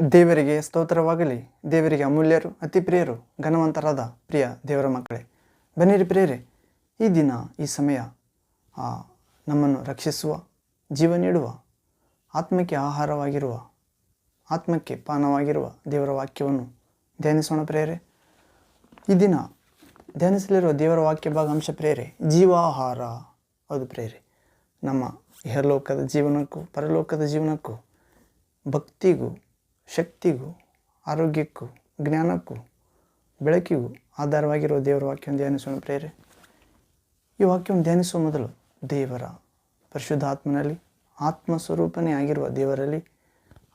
ದೇವರಿಗೆ ಸ್ತೋತ್ರವಾಗಲಿ. ದೇವರಿಗೆ ಅಮೂಲ್ಯರು, ಅತಿ ಪ್ರಿಯರು, ಘನವಂತರಾದ ಪ್ರಿಯ ದೇವರ ಮಕ್ಕಳೇ, ಬನ್ನಿರಿ ಪ್ರಿಯರೇ, ಈ ದಿನ ಈ ಸಮಯ ನಮ್ಮನ್ನು ರಕ್ಷಿಸುವ, ಜೀವ ನೀಡುವ, ಆತ್ಮಕ್ಕೆ ಆಹಾರವಾಗಿರುವ, ಆತ್ಮಕ್ಕೆ ಪಾನವಾಗಿರುವ ದೇವರ ವಾಕ್ಯವನ್ನು ಧ್ಯಾನಿಸೋಣ ಪ್ರಿಯರೇ. ಈ ದಿನ ಧ್ಯಾನಿಸಲಿರುವ ದೇವರ ವಾಕ್ಯ ಭಾಗಾಂಶ ಪ್ರಿಯರೇ, ಜೀವಾಹಾರ. ಹೌದು ಪ್ರಿಯರೇ, ನಮ್ಮ ಇಹಲೋಕದ ಜೀವನಕ್ಕೂ ಪರಲೋಕದ ಜೀವನಕ್ಕೂ, ಭಕ್ತಿಗೂ, ಶಕ್ತಿಗೂ, ಆರೋಗ್ಯಕ್ಕೂ, ಜ್ಞಾನಕ್ಕೂ, ಬೆಳಕಿಗೂ ಆಧಾರವಾಗಿರುವ ದೇವರ ವಾಕ್ಯವನ್ನು ಧ್ಯಾನಿಸೋಣ ಪ್ರಿಯರೇ. ಈ ವಾಕ್ಯವನ್ನು ಧ್ಯಾನಿಸುವ ಮೊದಲು ದೇವರ ಪರಿಶುದ್ಧಾತ್ಮನಲ್ಲಿ, ಆತ್ಮಸ್ವರೂಪನೇ ಆಗಿರುವ ದೇವರಲ್ಲಿ,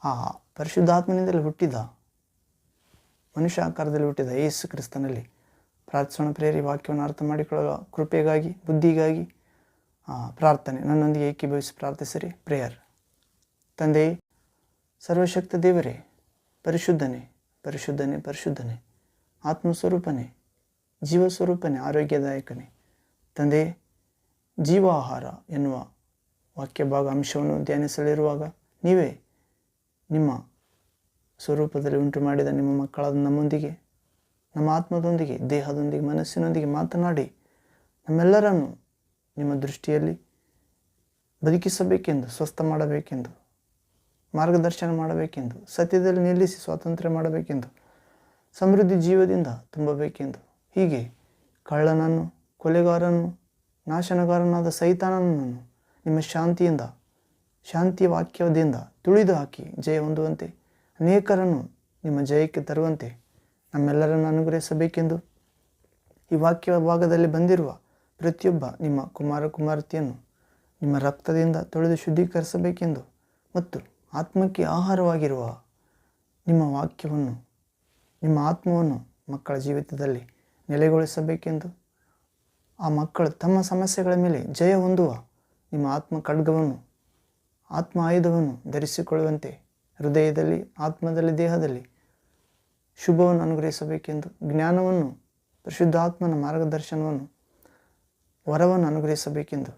ಆ ಪರಿಶುದ್ಧಾತ್ಮನಿಂದಲೇ ಹುಟ್ಟಿದ, ಮನುಷ್ಯ ಆಕಾರದಲ್ಲಿ ಹುಟ್ಟಿದ ಯೇಸು ಕ್ರಿಸ್ತನಲ್ಲಿ ಪ್ರಾರ್ಥಿಸೋಣ ಪ್ರಿಯರೇ. ಈ ವಾಕ್ಯವನ್ನು ಅರ್ಥ ಮಾಡಿಕೊಳ್ಳುವ ಕೃಪೆಗಾಗಿ, ಬುದ್ಧಿಗಾಗಿ ಪ್ರಾರ್ಥನೆ ನನ್ನೊಂದಿಗೆ ಏಕೀಭವಿಸಿ ಪ್ರಾರ್ಥಿಸಿರಿ. ಪ್ರೇಯರ್. ತಂದೆಯೇ, ಸರ್ವಶಕ್ತ ದೇವರೇ, ಪರಿಶುದ್ಧನೇ ಪರಿಶುದ್ಧನೇ ಪರಿಶುದ್ಧನೇ, ಆತ್ಮಸ್ವರೂಪನೇ, ಜೀವಸ್ವರೂಪನೇ, ಆರೋಗ್ಯದಾಯಕನೇ ತಂದೆಯೇ, ಜೀವಾಹಾರ ಎನ್ನುವ ವಾಕ್ಯ ಭಾಗ ಅಂಶವನ್ನು ಧ್ಯಾನಿಸಲಿರುವಾಗ ನೀವೇ ನಿಮ್ಮ ಸ್ವರೂಪದಲ್ಲಿ ಉಂಟು ಮಾಡಿದ ನಿಮ್ಮ ಮಕ್ಕಳಾದ ನಮ್ಮೊಂದಿಗೆ, ನಮ್ಮ ಆತ್ಮದೊಂದಿಗೆ, ದೇಹದೊಂದಿಗೆ, ಮನಸ್ಸಿನೊಂದಿಗೆ ಮಾತನಾಡಿ ನಮ್ಮೆಲ್ಲರನ್ನು ನಿಮ್ಮ ದೃಷ್ಟಿಯಲ್ಲಿ ಬದುಕಿಸಬೇಕೆಂದು, ಸ್ವಸ್ಥ ಮಾಡಬೇಕೆಂದು, ಮಾರ್ಗದರ್ಶನ ಮಾಡಬೇಕೆಂದು, ಸತ್ಯದಲ್ಲಿ ನಿಲ್ಲಿಸಿ ಸ್ವಾತಂತ್ರ್ಯ ಮಾಡಬೇಕೆಂದು, ಸಮೃದ್ಧಿ ಜೀವದಿಂದ ತುಂಬಬೇಕೆಂದು, ಹೀಗೆ ಕಳ್ಳನನ್ನು, ಕೊಲೆಗಾರನನ್ನು, ನಾಶನಗಾರನಾದ ಸೈತಾನನನ್ನು ನಿಮ್ಮ ಶಾಂತಿಯಿಂದ, ಶಾಂತಿಯ ವಾಕ್ಯದಿಂದ ತುಳಿದು ಹಾಕಿ ಜಯ ಹೊಂದುವಂತೆ, ಅನೇಕರನ್ನು ನಿಮ್ಮ ಜಯಕ್ಕೆ ತರುವಂತೆ ನಮ್ಮೆಲ್ಲರನ್ನು ಅನುಗ್ರಹಿಸಬೇಕೆಂದು, ಈ ವಾಕ್ಯ ಭಾಗದಲ್ಲಿ ಬಂದಿರುವ ಪ್ರತಿಯೊಬ್ಬ ನಿಮ್ಮ ಕುಮಾರ ಕುಮಾರತಿಯನ್ನು ನಿಮ್ಮ ರಕ್ತದಿಂದ ತೊಳೆದು ಶುದ್ಧೀಕರಿಸಬೇಕೆಂದು ಮತ್ತು ಆತ್ಮಕ್ಕೆ ಆಹಾರವಾಗಿರುವ ನಿಮ್ಮ ವಾಕ್ಯವನ್ನು, ನಿಮ್ಮ ಆತ್ಮವನ್ನು ಮಕ್ಕಳ ಜೀವಿತದಲ್ಲಿ ನೆಲೆಗೊಳಿಸಬೇಕೆಂದು, ಆ ಮಕ್ಕಳು ತಮ್ಮ ಸಮಸ್ಯೆಗಳ ಮೇಲೆ ಜಯ ಹೊಂದುವ ನಿಮ್ಮ ಆತ್ಮ ಖಡ್ಗವನ್ನು, ಆತ್ಮ ಆಯುಧವನ್ನು ಧರಿಸಿಕೊಳ್ಳುವಂತೆ ಹೃದಯದಲ್ಲಿ, ಆತ್ಮದಲ್ಲಿ, ದೇಹದಲ್ಲಿ ಶುಭವನ್ನು ಅನುಗ್ರಹಿಸಬೇಕೆಂದು, ಜ್ಞಾನವನ್ನು, ಪರಿಶುದ್ಧಾತ್ಮನ ಮಾರ್ಗದರ್ಶನವನ್ನು, ವರವನ್ನು ಅನುಗ್ರಹಿಸಬೇಕೆಂದು,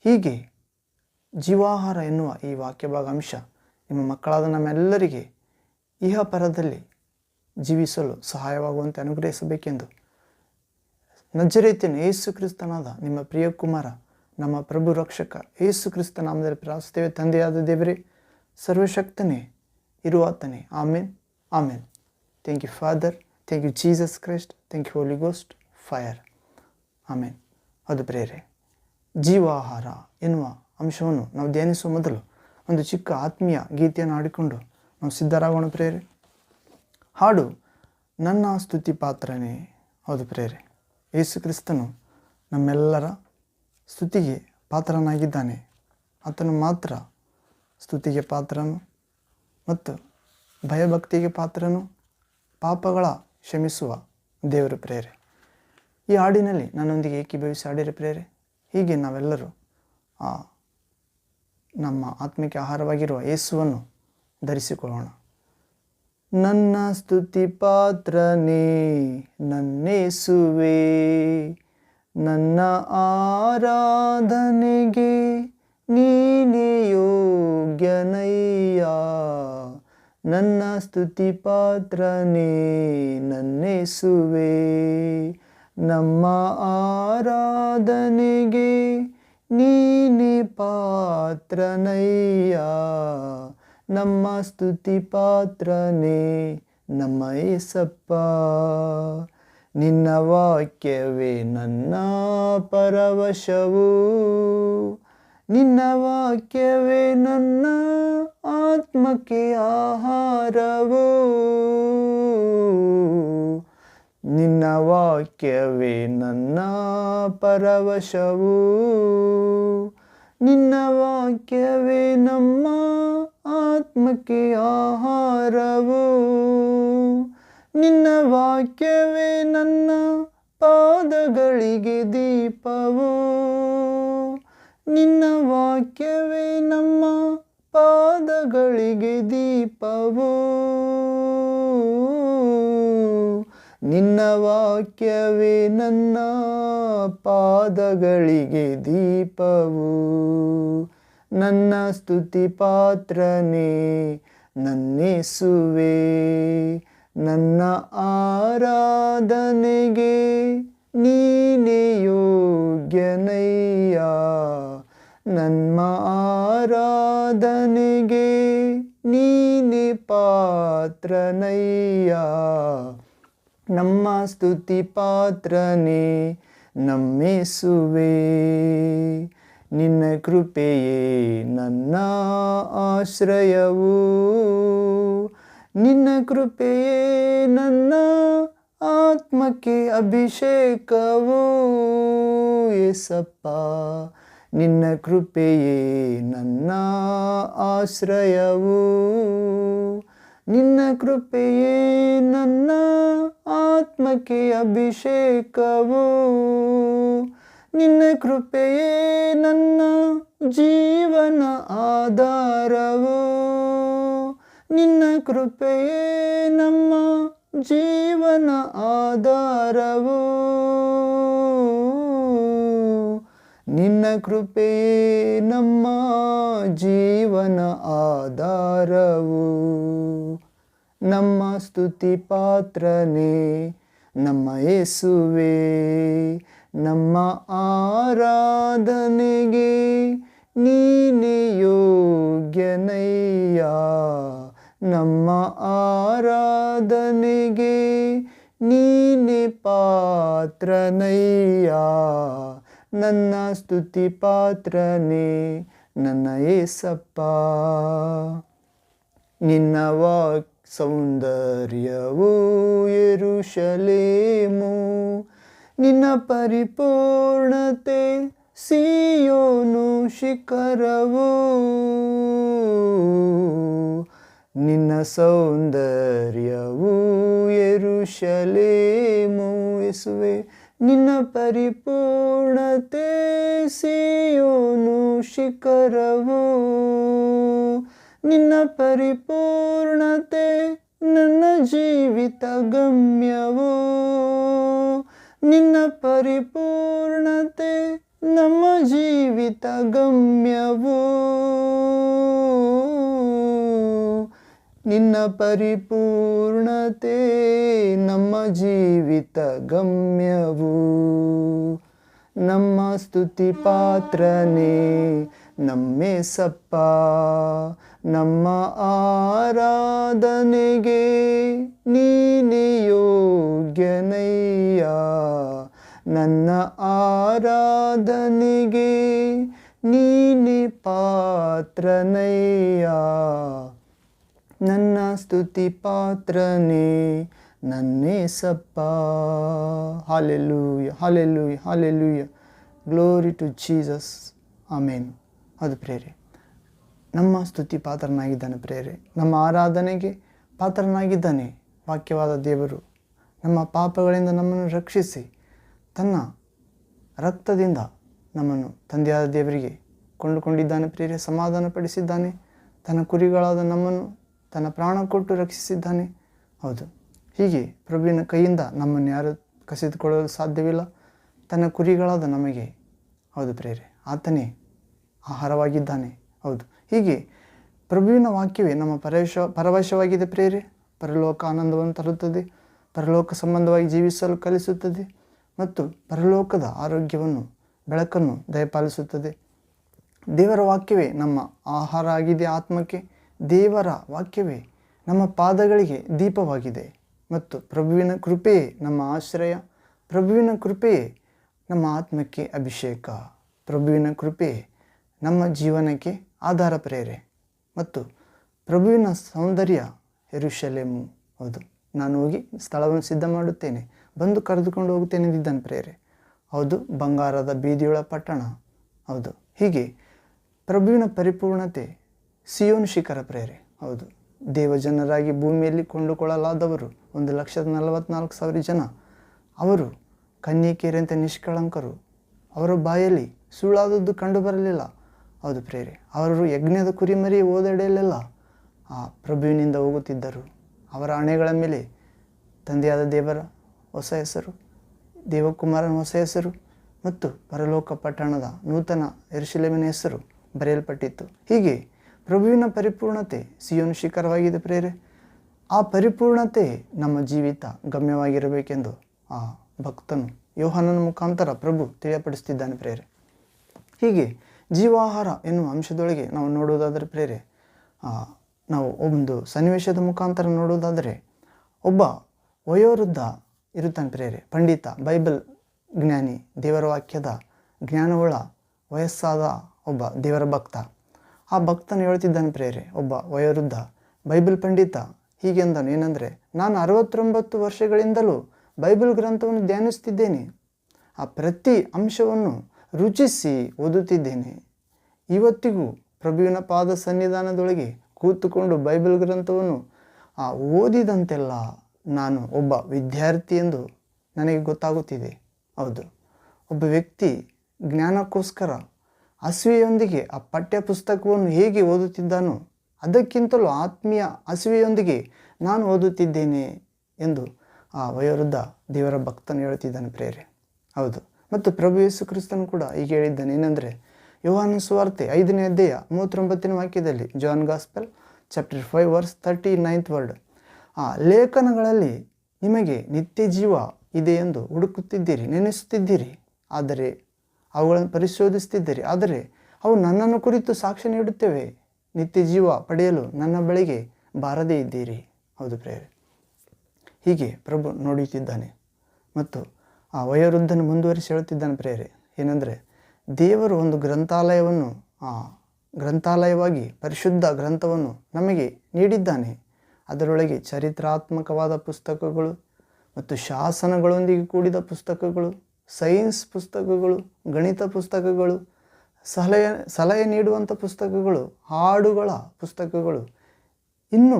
ಹೀಗೆ ಜೀವಾಹಾರ ಎನ್ನುವ ಈ ವಾಕ್ಯ ಭಾಗ ಅಂಶ ನಿಮ್ಮ ಮಕ್ಕಳಾದ ನಮ್ಮೆಲ್ಲರಿಗೆ ಇಹಪರದಲ್ಲಿ ಜೀವಿಸಲು ಸಹಾಯವಾಗುವಂತೆ ಅನುಗ್ರಹಿಸಬೇಕೆಂದು, ನಜರೇತಿನ ಯೇಸು ಕ್ರಿಸ್ತನಾದ ನಿಮ್ಮ ಪ್ರಿಯ ಕುಮಾರ, ನಮ್ಮ ಪ್ರಭು ರಕ್ಷಕ ಯೇಸು ಕ್ರಿಸ್ತ ನಾಮದಲ್ಲಿ ಪ್ರಾರ್ಥಿಸುತ್ತೇವೆ. ತಂದೆಯಾದ ದೇವರೇ, ಸರ್ವಶಕ್ತನೇ, ಇರುವಾತನೇ. Amen, amen. Thank you father, thank you Jesus Christ, thank you Holy Ghost, fire. Amen. ಅದು ಪ್ರೇರೆ, ಜೀವಾಹಾರ ಎನ್ನುವ ಅಂಶವನ್ನು ನಾವು ಧ್ಯಾನಿಸುವ ಮೊದಲು ಒಂದು ಚಿಕ್ಕ ಆತ್ಮೀಯ ಗೀತೆಯನ್ನು ಹಾಡಿಕೊಂಡು ನಾವು ಸಿದ್ಧರಾಗೋಣ ಪ್ರೇರೆ. ಹಾಡು ನನ್ನ ಸ್ತುತಿ ಪಾತ್ರನೇ. ಹೌದು ಪ್ರೇರೆ, ಯೇಸು ಕ್ರಿಸ್ತನು ನಮ್ಮೆಲ್ಲರ ಸ್ತುತಿಗೆ ಪಾತ್ರನಾಗಿದ್ದಾನೆ. ಆತನು ಮಾತ್ರ ಸ್ತುತಿಗೆ ಪಾತ್ರನು ಮತ್ತು ಭಯಭಕ್ತಿಗೆ ಪಾತ್ರನು, ಪಾಪಗಳ ಕ್ಷಮಿಸುವ ದೇವರು ಪ್ರೇರೆ. ಈ ಹಾಡಿನಲ್ಲಿ ನನ್ನೊಂದಿಗೆ ಏಕೀಭವಿಸಿ ಹಾಡಿರಿ ಪ್ರೇರೆ. ಹೀಗೆ ನಾವೆಲ್ಲರೂ ನಮ್ಮ ಆತ್ಮಕ್ಕೆ ಆಹಾರವಾಗಿರುವ ಯೇಸುವನ್ನು ಧರಿಸಿಕೊಳ್ಳೋಣ. ನನ್ನ ಸ್ತುತಿ ಪಾತ್ರನೇ ನನ್ನೇಸುವೆ, ನನ್ನ ಆರಾಧನೆಗೆ ನೀನೇ ಯೋಗ್ಯನಯ್ಯ. ನನ್ನ ಸ್ತುತಿ ಪಾತ್ರನೇ ನನ್ನೇಸುವೆ, ನಮ್ಮ ಆರಾಧನೆಗೆ ನೀನೇ ಪಾತ್ರನಯ್ಯ. ನಮ್ಮ ಸ್ತುತಿ ಪಾತ್ರನೇ ನಮ್ಮ ಏಸಪ್ಪ. ನಿನ್ನ ವಾಕ್ಯವೇ ನನ್ನ ಪರವಶವು, ನಿನ್ನ ವಾಕ್ಯವೇ ನನ್ನ ಆತ್ಮಕ್ಕೆ ಆಹಾರವು. ನಿನ್ನ ವಾಕ್ಯವೇ ನನ್ನ ಪರವಶವು, ನಿನ್ನ ವಾಕ್ಯವೇ ನಮ್ಮ ಆತ್ಮಕ್ಕೆ ಆಹಾರವು. ನಿನ್ನ ವಾಕ್ಯವೇ ನನ್ನ ಪಾದಗಳಿಗೆ ದೀಪವು, ನಿನ್ನ ವಾಕ್ಯವೇ ನಮ್ಮ ಪಾದಗಳಿಗೆ ದೀಪವು. ನಿನ್ನ ವಾಕ್ಯವೇ ನನ್ನ ಪಾದಗಳಿಗೆ ದೀಪವು. ನನ್ನ ಸ್ತುತಿ ಪಾತ್ರನೇ ನನ್ನೇಸುವೆ. ನನ್ನ ಆರಾಧನೆಗೆ ನೀನೇ ಯೋಗ್ಯನಯ್ಯ. ನನ್ನ ಆರಾಧನೆಗೆ ನೀನೇ ಪಾತ್ರನಯ್ಯ. ನಮ್ಮ ಸ್ತುತಿ ಪಾತ್ರನೇ ನಮ್ಮೇಸುವೆ. ನಿನ್ನ ಕೃಪೆಯೇ ನನ್ನ ಆಶ್ರಯವು. ನಿನ್ನ ಕೃಪೆಯೇ ನನ್ನ ಆತ್ಮಕ್ಕೆ ಅಭಿಷೇಕವು. ಯೇಸಪ್ಪ, ನಿನ್ನ ಕೃಪೆಯೇ ನನ್ನ ಆಶ್ರಯವು. ನಿನ್ನ ಕೃಪೆಯೇ ನನ್ನ ಆತ್ಮಕ್ಕೆ ಅಭಿಷೇಕವು. ನಿನ್ನ ಕೃಪೆಯೇ ನನ್ನ ಜೀವನ ಆಧಾರವು. ನಿನ್ನ ಕೃಪೆಯೇ ನಮ್ಮ ಜೀವನ ಆಧಾರವು. ನಿನ್ನ ಕೃಪೆಯೇ ನಮ್ಮ ಜೀವನ ಆಧಾರವು. ನಮ್ಮ ಸ್ತುತಿ ಪಾತ್ರನೇ ನಮ್ಮ ಯೇಸುವೆ. ನಮ್ಮ ಆರಾಧನೆಗೆ ನೀನೇ ಯೋಗ್ಯನಯ್ಯ. ನಮ್ಮ ಆರಾಧನೆಗೆ ನೀನೇ ಪಾತ್ರನಯ್ಯ. ನನ್ನ ಸ್ತುತಿ ಪಾತ್ರನೇ ನನ್ನ ಯೇಸಪ್ಪ. ನಿನ್ನ ಸೌಂದರ್ಯವು ಯೆರೂಷಲೇಮು. ನಿನ್ನ ಪರಿಪೂರ್ಣತೆ ಸಿಯೋನು ಶಿಖರವು. ನಿನ್ನ ಸೌಂದರ್ಯವು ಯೆರೂಷಲೇಮು. ಯೇಸುವೆ, ನಿನ್ನ ಪರಿಪೂರ್ಣತೆ ಸಿಯೋನು ಶಿಖರವು. ನಿನ್ನ ಪರಿಪೂರ್ಣತೆ ನನ್ನ ಜೀವಿತ ಗಮ್ಯವು. ನಿನ್ನ ಪರಿಪೂರ್ಣತೆ ನಮ್ಮ ಜೀವಿತ ಗಮ್ಯವು. ನಿನ್ನ ಪರಿಪೂರ್ಣತೆ ನಮ್ಮ ಜೀವಿತ ಗಮ್ಯವು. ನಮ್ಮ ಸ್ತುತಿ ಪಾತ್ರನೇ ನಮ್ಮೇಸಪ್ಪ. ನಮ್ಮ ಆರಾಧನೆಗೆ ನೀನೇ ಯೋಗ್ಯನಯ್ಯ. ನನ್ನ ಆರಾಧನೆಗೆ ನೀನೇ ಪಾತ್ರನಯ್ಯ. ನನ್ನ ಸ್ತುತಿ ಪಾತ್ರನೇ ನನ್ನೇಸಪ್ಪ. Hallelujah, hallelujah, hallelujah. Glory to Jesus. Amen. ಅದು ಪ್ರೇರೆ, ನಮ್ಮ ಸ್ತುತಿ ಪಾತ್ರನಾಗಿದ್ದಾನೆ ಪ್ರೇರೆ. ನಮ್ಮ ಆರಾಧನೆಗೆ ಪಾತ್ರನಾಗಿದ್ದಾನೆ ವಾಕ್ಯವಾದ ದೇವರು. ನಮ್ಮ ಪಾಪಗಳಿಂದ ನಮ್ಮನ್ನು ರಕ್ಷಿಸಿ ತನ್ನ ರಕ್ತದಿಂದ ನಮ್ಮನ್ನು ತಂದೆಯಾದ ದೇವರಿಗೆ ಕೊಂಡುಕೊಂಡಿದ್ದಾನೆ ಪ್ರೇರೆ. ಸಮಾಧಾನಪಡಿಸಿದ್ದಾನೆ. ತನ್ನ ಕುರಿಗಳಾದ ನಮ್ಮನ್ನು ತನ್ನ ಪ್ರಾಣ ಕೊಟ್ಟು ರಕ್ಷಿಸಿದ್ದಾನೆ. ಹೌದು, ಹೀಗೆ ಪ್ರಭುವಿನ ಕೈಯಿಂದ ನಮ್ಮನ್ನು ಯಾರು ಕಸಿದುಕೊಳ್ಳಲು ಸಾಧ್ಯವಿಲ್ಲ. ತನ್ನ ಕುರಿಗಳಾದ ನಮಗೆ, ಹೌದು ಪ್ರೇರೆ, ಆತನೇ ಆಹಾರವಾಗಿದ್ದಾನೆ. ಹೌದು, ಹೀಗೆ ಪ್ರಭುವಿನ ವಾಕ್ಯವೇ ನಮ್ಮ ಪರವಶವಾಗಿದೆ ಪ್ರೇರೆ. ಪರಲೋಕ ಆನಂದವನ್ನು ತರುತ್ತದೆ, ಪರಲೋಕ ಸಂಬಂಧವಾಗಿ ಜೀವಿಸಲು ಕಲಿಸುತ್ತದೆ ಮತ್ತು ಪರಲೋಕದ ಆರೋಗ್ಯವನ್ನು, ಬೆಳಕನ್ನು ದಯಪಾಲಿಸುತ್ತದೆ. ದೇವರ ವಾಕ್ಯವೇ ನಮ್ಮ ಆಹಾರ ಆಗಿದೆ ಆತ್ಮಕ್ಕೆ. ದೇವರ ವಾಕ್ಯವೇ ನಮ್ಮ ಪಾದಗಳಿಗೆ ದೀಪವಾಗಿದೆ ಮತ್ತು ಪ್ರಭುವಿನ ಕೃಪೆಯೇ ನಮ್ಮ ಆಶ್ರಯ. ಪ್ರಭುವಿನ ಕೃಪೆಯೇ ನಮ್ಮ ಆತ್ಮಕ್ಕೆ ಅಭಿಷೇಕ. ಪ್ರಭುವಿನ ಕೃಪೆಯೇ ನಮ್ಮ ಜೀವನಕ್ಕೆ ಆಧಾರ ಪ್ರೇರೆ ಮತ್ತು ಪ್ರಭುವಿನ ಸೌಂದರ್ಯ ಯೆರೂಷಲೇಮು. ಹೌದು, ನಾನು ಹೋಗಿ ಸ್ಥಳವನ್ನು ಸಿದ್ಧ ಮಾಡುತ್ತೇನೆ, ಬಂದು ಕರೆದುಕೊಂಡು ಹೋಗುತ್ತೇನೆ ಎಂದಿದ್ದಾನೆ ಪ್ರೇರೆ. ಹೌದು, ಬಂಗಾರದ ಬೀದಿಯೊಳ ಪಟ್ಟಣ. ಹೌದು, ಹೀಗೆ ಪ್ರಭುವಿನ ಪರಿಪೂರ್ಣತೆ ಸಿಯೋನ್ ಶಿಖರ ಪ್ರೇರೆ. ಹೌದು, ದೇವಜನರಾಗಿ ಭೂಮಿಯಲ್ಲಿ ಕೊಂಡುಕೊಳ್ಳಲಾದವರು 1,44,000 ಜನ. ಅವರು ಕನ್ಯಕೆಯರಂತೆ ನಿಷ್ಕಳಂಕರು. ಅವರ ಬಾಯಲ್ಲಿ ಸುಳ್ಳಾದದ್ದು ಕಂಡು ಬರಲಿಲ್ಲ. ಹೌದು ಪ್ರೇರೆ, ಅವರು ಯಜ್ಞದ ಕುರಿಮರಿ ಓದಡೆಯಲ್ಲೆಲ್ಲ ಆ ಪ್ರಭುವಿನಿಂದ ಹೋಗುತ್ತಿದ್ದರು. ಅವರ ಹಣೆಗಳ ಮೇಲೆ ತಂದೆಯಾದ ದೇವರ ಹೊಸ ಹೆಸರು, ದೇವಕುಮಾರನ ಹೊಸ ಹೆಸರು ಮತ್ತು ಪರಲೋಕ ಪಟ್ಟಣದ ನೂತನ ಯೆರೂಷಲೇಮಿನ ಹೆಸರು ಬರೆಯಲ್ಪಟ್ಟಿತ್ತು. ಹೀಗೆ ಪ್ರಭುವಿನ ಪರಿಪೂರ್ಣತೆ ಸಿಯೋನ್ ಶಿಖರವಾಗಿದೆ ಪ್ರೇರೆ. ಆ ಪರಿಪೂರ್ಣತೆ ನಮ್ಮ ಜೀವಿತ ಗಮ್ಯವಾಗಿರಬೇಕೆಂದು ಆ ಭಕ್ತನು ಯೋಹಾನನ ಮುಖಾಂತರ ಪ್ರಭು ತಿಳಿಯಪಡಿಸ್ತಿದ್ದಾನೆ ಪ್ರೇರೆ. ಹೀಗೆ ಜೀವಾಹಾರ ಎನ್ನುವ ಅಂಶದೊಳಗೆ ನಾವು ನೋಡುವುದಾದರೆ ಪ್ರೇರೆ, ನಾವು ಒಂದು ಸನ್ನಿವೇಶದ ಮುಖಾಂತರ ನೋಡುವುದಾದರೆ ಒಬ್ಬ ವಯೋವೃದ್ಧ ಇರುತ್ತಾನೆ ಪ್ರೇರೆ, ಪಂಡಿತ, ಬೈಬಲ್ ಜ್ಞಾನಿ, ದೇವರ ವಾಕ್ಯದ ಜ್ಞಾನವುಳ್ಳ ವಯಸ್ಸಾದ ಒಬ್ಬ ದೇವರ ಭಕ್ತ. ಆ ಭಕ್ತನು ಹೇಳ್ತಿದ್ದಾನೆ ಪ್ರೇರೆ, ಒಬ್ಬ ವಯೋವೃದ್ಧ ಬೈಬಲ್ ಪಂಡಿತ ಹೀಗೆಂದನು, ಏನಂದರೆ, ನಾನು 69 ವರ್ಷಗಳಿಂದಲೂ ಬೈಬಲ್ ಗ್ರಂಥವನ್ನು ಧ್ಯಾನಿಸ್ತಿದ್ದೇನೆ. ಆ ಪ್ರತಿ ಅಂಶವನ್ನು ರುಚಿಸಿ ಓದುತ್ತಿದ್ದೇನೆ. ಇವತ್ತಿಗೂ ಪ್ರಭುವಿನ ಪಾದ ಸನ್ನಿಧಾನದೊಳಗೆ ಕೂತುಕೊಂಡು ಬೈಬಲ್ ಗ್ರಂಥವನ್ನು ಓದಿದಂತೆಲ್ಲ ನಾನು ಒಬ್ಬ ವಿದ್ಯಾರ್ಥಿ ಎಂದು ನನಗೆ ಗೊತ್ತಾಗುತ್ತಿದೆ. ಹೌದು, ಒಬ್ಬ ವ್ಯಕ್ತಿ ಜ್ಞಾನಕ್ಕೋಸ್ಕರ ಹಸಿವೆಯೊಂದಿಗೆ ಆ ಪಠ್ಯ ಪುಸ್ತಕವನ್ನು ಹೇಗೆ ಓದುತ್ತಿದ್ದಾನೋ ಅದಕ್ಕಿಂತಲೂ ಆತ್ಮೀಯ ಹಸಿವೆಯೊಂದಿಗೆ ನಾನು ಓದುತ್ತಿದ್ದೇನೆ ಎಂದು ಆ ವಯೋವೃದ್ಧ ದೇವರ ಭಕ್ತನು ಹೇಳ್ತಿದ್ದಾನೆ ಪ್ರೇರೆ. ಹೌದು, ಮತ್ತು ಪ್ರಭು ಯೇಸು ಕ್ರಿಸ್ತನು ಕೂಡ ಹೀಗೆ ಹೇಳಿದ್ದಾನೆ, ಏನಂದರೆ ಯೋಹಾನ ಸುವಾರ್ತೆ 5ನೇ ಅಧ್ಯಾಯ 39ನೇ ವಾಕ್ಯದಲ್ಲಿ, John gospel chapter 5 verse 39th word, ಲೇಖನಗಳಲ್ಲಿ ನಿಮಗೆ ನಿತ್ಯ ಜೀವ ಇದೆ ಎಂದು ಹುಡುಕುತ್ತಿದ್ದೀರಿ, ನೆನೆಸುತ್ತಿದ್ದೀರಿ, ಆದರೆ ಅವುಗಳನ್ನು ಪರಿಶೋಧಿಸುತ್ತಿದ್ದೀರಿ, ಆದರೆ ಅವು ನನ್ನನ್ನು ಕುರಿತು ಸಾಕ್ಷ್ಯ ನೀಡುತ್ತೇವೆ. ನಿತ್ಯ ಜೀವ ಪಡೆಯಲು ನನ್ನ ಬಳಿಗೆ ಬಾರದೇ ಇದ್ದೀರಿ. ಹೌದು ಪ್ರೇರೆ, ಹೀಗೆ ಪ್ರಭು ನೋಡುತ್ತಿದ್ದಾನೆ. ಮತ್ತು ಆ ವಯೋವೃದ್ಧನು ಮುಂದುವರಿಸಿ ಹೇಳುತ್ತಿದ್ದಾನೆ ಪ್ರೇರೆ, ಏನಂದರೆ, ದೇವರು ಒಂದು ಗ್ರಂಥಾಲಯವಾಗಿ ಪರಿಶುದ್ಧ ಗ್ರಂಥವನ್ನು ನಮಗೆ ನೀಡಿದ್ದಾನೆ. ಅದರೊಳಗೆ ಚರಿತ್ರಾತ್ಮಕವಾದ ಪುಸ್ತಕಗಳು ಮತ್ತು ಶಾಸನಗಳೊಂದಿಗೆ ಕೂಡಿದ ಪುಸ್ತಕಗಳು, ಸೈನ್ಸ್ ಪುಸ್ತಕಗಳು, ಗಣಿತ ಪುಸ್ತಕಗಳು, ಸಲಹೆ ನೀಡುವಂಥ ಪುಸ್ತಕಗಳು, ಹಾಡುಗಳ ಪುಸ್ತಕಗಳು, ಇನ್ನೂ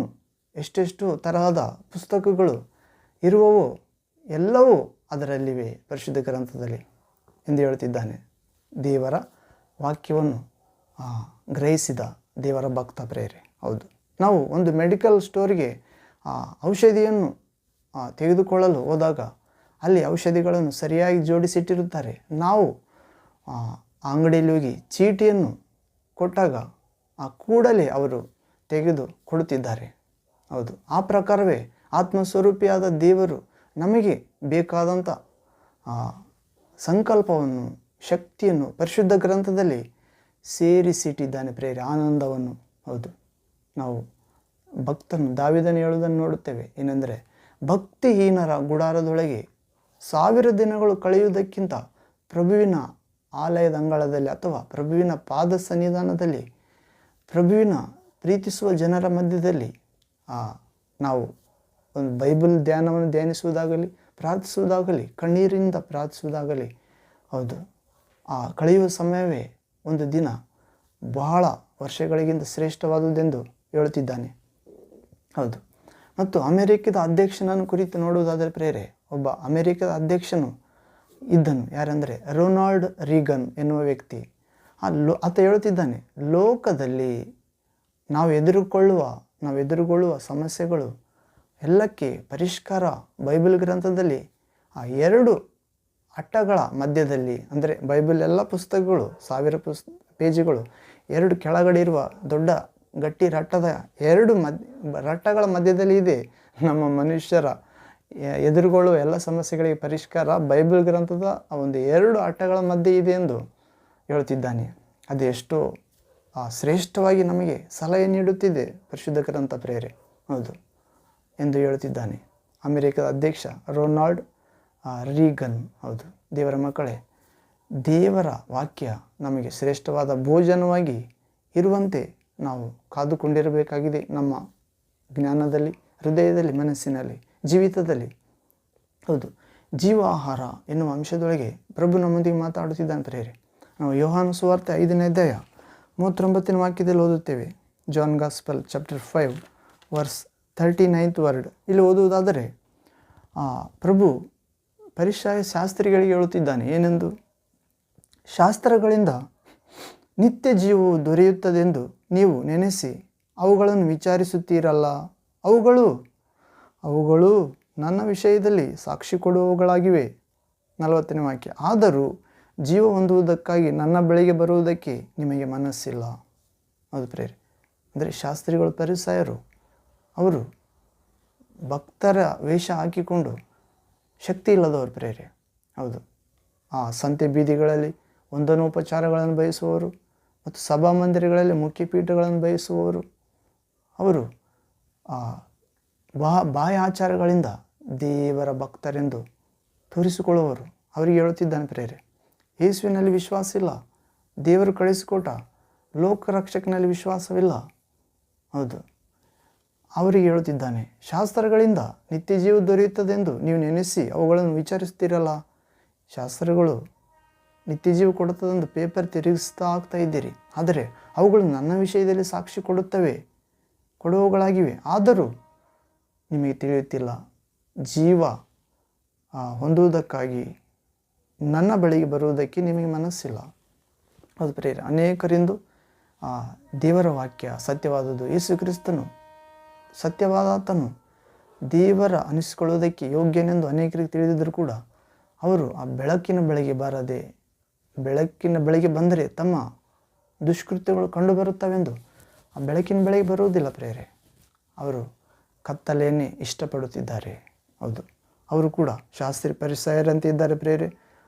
ಎಷ್ಟೆಷ್ಟು ತರಹದ ಪುಸ್ತಕಗಳು ಇರುವವೋ ಎಲ್ಲವೂ ಅದರಲ್ಲಿವೆ ಪರಿಶುದ್ಧ ಗ್ರಂಥದಲ್ಲಿ ಎಂದು ಹೇಳ್ತಿದ್ದಾನೆ. ದೇವರ ವಾಕ್ಯವನ್ನು ಗ್ರಹಿಸಿದ ದೇವರ ಭಕ್ತ ಪ್ರೇರೆ. ಹೌದು, ನಾವು ಒಂದು ಮೆಡಿಕಲ್ ಸ್ಟೋರಿಗೆ ಔಷಧಿಯನ್ನು ತೆಗೆದುಕೊಳ್ಳಲು ಹೋದಾಗ ಅಲ್ಲಿ ಔಷಧಿಗಳನ್ನು ಸರಿಯಾಗಿ ಜೋಡಿಸಿಟ್ಟಿರುತ್ತಾರೆ. ನಾವು ಆ ಅಂಗಡಿಯಲ್ಲಿ ಹೋಗಿ ಚೀಟಿಯನ್ನು ಕೊಟ್ಟಾಗ ಕೂಡಲೇ ಅವರು ತೆಗೆದು ಕೊಡುತ್ತಿದ್ದಾರೆ. ಹೌದು, ಆ ಪ್ರಕಾರವೇ ಆತ್ಮಸ್ವರೂಪಿಯಾದ ದೇವರು ನಮಗೆ ಬೇಕಾದಂಥ ಸಂಕಲ್ಪವನ್ನು, ಶಕ್ತಿಯನ್ನು ಪರಿಶುದ್ಧ ಗ್ರಂಥದಲ್ಲಿ ಸೇರಿಸಿಟ್ಟಿದ್ದಾನೆ ಪ್ರೇರೆ, ಆನಂದವನ್ನು. ಹೌದು, ನಾವು ಭಕ್ತನು ದಾವೀದನು ಹೇಳುವುದನ್ನು ನೋಡುತ್ತೇವೆ, ಏನೆಂದರೆ, ಭಕ್ತಿಹೀನರ ಗುಡಾರದೊಳಗೆ 1000 ದಿನಗಳು ಕಳೆಯುವುದಕ್ಕಿಂತ ಪ್ರಭುವಿನ ಆಲಯದ ಅಂಗಳದಲ್ಲಿ ಅಥವಾ ಪ್ರಭುವಿನ ಪಾದ ಸನ್ನಿಧಾನದಲ್ಲಿ, ಪ್ರಭುವಿನ ಪ್ರೀತಿಸುವ ಜನರ ಮಧ್ಯದಲ್ಲಿ ನಾವು ಒಂದು ಬೈಬಲ್ ಧ್ಯಾನವನ್ನು ಧ್ಯಾನಿಸುವುದಾಗಲಿ, ಪ್ರಾರ್ಥಿಸುವುದಾಗಲಿ, ಕಣ್ಣೀರಿನಿಂದ ಪ್ರಾರ್ಥಿಸುವುದಾಗಲಿ, ಹೌದು, ಕಳೆಯುವ ಸಮಯವೇ ಒಂದು ದಿನ ಬಹಳ ವರ್ಷಗಳಿಗಿಂತ ಶ್ರೇಷ್ಠವಾದುದೆಂದು ಹೇಳುತ್ತಿದ್ದಾನೆ. ಹೌದು, ಮತ್ತು ಅಮೆರಿಕದ ಅಧ್ಯಕ್ಷನನ್ನು ಕುರಿತು ನೋಡುವುದಾದರೆ ಪ್ರೇರೆ, ಒಬ್ಬ ಅಮೆರಿಕದ ಅಧ್ಯಕ್ಷನು ಇದ್ದನು, ಯಾರೆಂದರೆ ರೊನಾಲ್ಡ್ ರೀಗನ್ ಎನ್ನುವ ವ್ಯಕ್ತಿ. ಆತ ಹೇಳುತ್ತಿದ್ದಾನೆ, ಲೋಕದಲ್ಲಿ ನಾವು ಎದುರುಗೊಳ್ಳುವ ಸಮಸ್ಯೆಗಳು ಎಲ್ಲಕ್ಕೆ ಪರಿಷ್ಕಾರ ಬೈಬಲ್ ಗ್ರಂಥದಲ್ಲಿ 2 ಅಟ್ಟಗಳ ಮಧ್ಯದಲ್ಲಿ, ಅಂದರೆ ಬೈಬಲ್ ಎಲ್ಲ ಪುಸ್ತಕಗಳು 1000 ಪೇಜುಗಳು 2 ಕೆಳಗಡೆ ಇರುವ ದೊಡ್ಡ ಗಟ್ಟಿ ರಟ್ಟದ 2 ರಟ್ಟಗಳ ಮಧ್ಯದಲ್ಲಿ ಇದೆ. ನಮ್ಮ ಮನುಷ್ಯರ ಎದುರುಗೊಳ್ಳುವ ಎಲ್ಲ ಸಮಸ್ಯೆಗಳಿಗೆ ಪರಿಷ್ಕಾರ ಬೈಬಲ್ ಗ್ರಂಥದ ಒಂದು 2 ಅಟ್ಟಗಳ ಮಧ್ಯೆ ಇದೆ ಎಂದು ಹೇಳುತ್ತಿದ್ದಾನೆ. ಅದು ಎಷ್ಟೋ ಶ್ರೇಷ್ಠವಾಗಿ ನಮಗೆ ಸಲಹೆ ನೀಡುತ್ತಿದೆ ಪರಿಶುದ್ಧ ಗ್ರಂಥ ಪ್ರೇರೆ. ಹೌದು ಎಂದು ಹೇಳುತ್ತಿದ್ದಾನೆ ಅಮೆರಿಕದ ಅಧ್ಯಕ್ಷ ರೊನಾಲ್ಡ್ ರೀಗನ್. ಹೌದು, ದೇವರ ಮಕ್ಕಳೇ, ದೇವರ ವಾಕ್ಯ ನಮಗೆ ಶ್ರೇಷ್ಠವಾದ ಭೋಜನವಾಗಿ ಇರುವಂತೆ ನಾವು ಕಾದುಕೊಂಡಿರಬೇಕಾಗಿದೆ. ನಮ್ಮ ಜ್ಞಾನದಲ್ಲಿ, ಹೃದಯದಲ್ಲಿ, ಮನಸ್ಸಿನಲ್ಲಿ, ಜೀವಿತದಲ್ಲಿ. ಹೌದು, ಜೀವಾಹಾರ ಎನ್ನುವ ಅಂಶದೊಳಗೆ ಪ್ರಭು ನಮ್ಮೊಂದಿಗೆ ಮಾತಾಡುತ್ತಿದ್ದಾನೆ ಪ್ರೇರೆ. ನಾವು ಯೋಹಾನ ಸುವಾರ್ತೆ 5ನೇ ಅಧ್ಯಾಯ 39ನೇ ವಾಕ್ಯದಲ್ಲಿ ಓದುತ್ತೇವೆ. John gospel chapter 5 verse 39th word. ಇಲ್ಲಿ ಓದುವುದಾದರೆ ಪ್ರಭು ಪರಿಸಯ ಶಾಸ್ತ್ರಿಗಳಿಗೆ ಹೇಳುತ್ತಿದ್ದಾನೆ, ಏನೆಂದು, ಶಾಸ್ತ್ರಗಳಿಂದ ನಿತ್ಯ ಜೀವವು ದೊರೆಯುತ್ತದೆಂದು ನೀವು ನೆನೆಸಿ ಅವುಗಳನ್ನು ವಿಚಾರಿಸುತ್ತೀರಲ್ಲ. ಅವುಗಳು ನನ್ನ ವಿಷಯದಲ್ಲಿ ಸಾಕ್ಷಿ ಕೊಡುವವುಗಳಾಗಿವೆ. 40ನೇ ವಾಕ್ಯ. ಆದರೂ ಜೀವ ಹೊಂದುವುದಕ್ಕಾಗಿ ನನ್ನ ಬಳಿಗೆ ಬರುವುದಕ್ಕೆ ನಿಮಗೆ ಮನಸ್ಸಿಲ್ಲ. ಹೌದು ಪ್ರೇರೆ, ಅಂದರೆ ಶಾಸ್ತ್ರಿಗಳು ಫರಿಸಾಯರು ಅವರು ಭಕ್ತರ ವೇಷ ಹಾಕಿಕೊಂಡು ಶಕ್ತಿ ಇಲ್ಲದವರು ಪ್ರೇರೆ. ಹೌದು, ಆ ಸಂತೆ ಬೀದಿಗಳಲ್ಲಿ ವಂದನೋಪಚಾರಗಳನ್ನು ಬಯಸುವವರು ಮತ್ತು ಸಭಾಮಂದಿರಗಳಲ್ಲಿ ಮುಖ್ಯಪೀಠಗಳನ್ನು ಬಯಸುವವರು ಅವರು ಬಾಹ್ಯ ಆಚಾರಗಳಿಂದ ದೇವರ ಭಕ್ತರೆಂದು ತೋರಿಸಿಕೊಳ್ಳುವವರು. ಅವರಿಗೆ ಹೇಳುತ್ತಿದ್ದಾನೆ ಪ್ರೇರೆ, ಯೇಸುವಿನಲ್ಲಿ ವಿಶ್ವಾಸ ಇಲ್ಲ, ದೇವರು ಕಳಿಸಿಕೊಟ್ಟ ಲೋಕರಕ್ಷಕನಲ್ಲಿ ವಿಶ್ವಾಸವಿಲ್ಲ. ಹೌದು, ಅವರಿಗೆ ಹೇಳುತ್ತಿದ್ದಾನೆ, ಶಾಸ್ತ್ರಗಳಿಂದ ನಿತ್ಯ ಜೀವ ದೊರೆಯುತ್ತದೆಂದು ನೀವು ನೆನೆಸಿ ಅವುಗಳನ್ನು ವಿಚಾರಿಸ್ತೀರಲ್ಲ. ಶಾಸ್ತ್ರಗಳು ನಿತ್ಯ ಜೀವ ಕೊಡುತ್ತದೆಂದು ಪೇಪರ್ ತಿರುಗಿಸ್ತಾ ಆಗ್ತಾ ಇದ್ದೀರಿ, ಆದರೆ ಅವುಗಳು ನನ್ನ ವಿಷಯದಲ್ಲಿ ಸಾಕ್ಷಿ ಕೊಡುವವುಗಳಾಗಿವೆ. ಆದರೂ ನಿಮಗೆ ತಿಳಿಯುತ್ತಿಲ್ಲ, ಜೀವ ಹೊಂದುವುದಕ್ಕಾಗಿ ನನ್ನ ಬಳಿಗೆ ಬರುವುದಕ್ಕೆ ನಿಮಗೆ ಮನಸ್ಸಿಲ್ಲ. ಹೌದು ಪ್ರೇರೆ, ಅನೇಕರಿಂದು ದೇವರ ವಾಕ್ಯ ಸತ್ಯವಾದದ್ದು, ಯೇಸು ಕ್ರಿಸ್ತನು ಸತ್ಯವಾದಾತನು ದೇವರ ಅನಿಸಿಕೊಳ್ಳುವುದಕ್ಕೆ ಯೋಗ್ಯನೆಂದು ಅನೇಕರಿಗೆ ತಿಳಿದಿದ್ದರೂ ಕೂಡ ಅವರು ಆ ಬೆಳಕಿನ ಬಳಿಗೆ ಬಾರದೆ, ಬೆಳಕಿನ ಬಳಿಗೆ ಬಂದರೆ ತಮ್ಮ ದುಷ್ಕೃತ್ಯಗಳು ಕಂಡುಬರುತ್ತವೆಂದು ಆ ಬೆಳಕಿನ ಬಳಿಗೆ ಬರುವುದಿಲ್ಲ ಪ್ರೇರೆ. ಅವರು ಕತ್ತಲೆಯನ್ನೇ ಇಷ್ಟಪಡುತ್ತಿದ್ದಾರೆ. ಹೌದು, ಅವರು ಕೂಡ ಶಾಸ್ತ್ರಿ ಫರಿಸಾಯರಂತೆ ಇದ್ದಾರೆ ಪ್ರೇರೆ.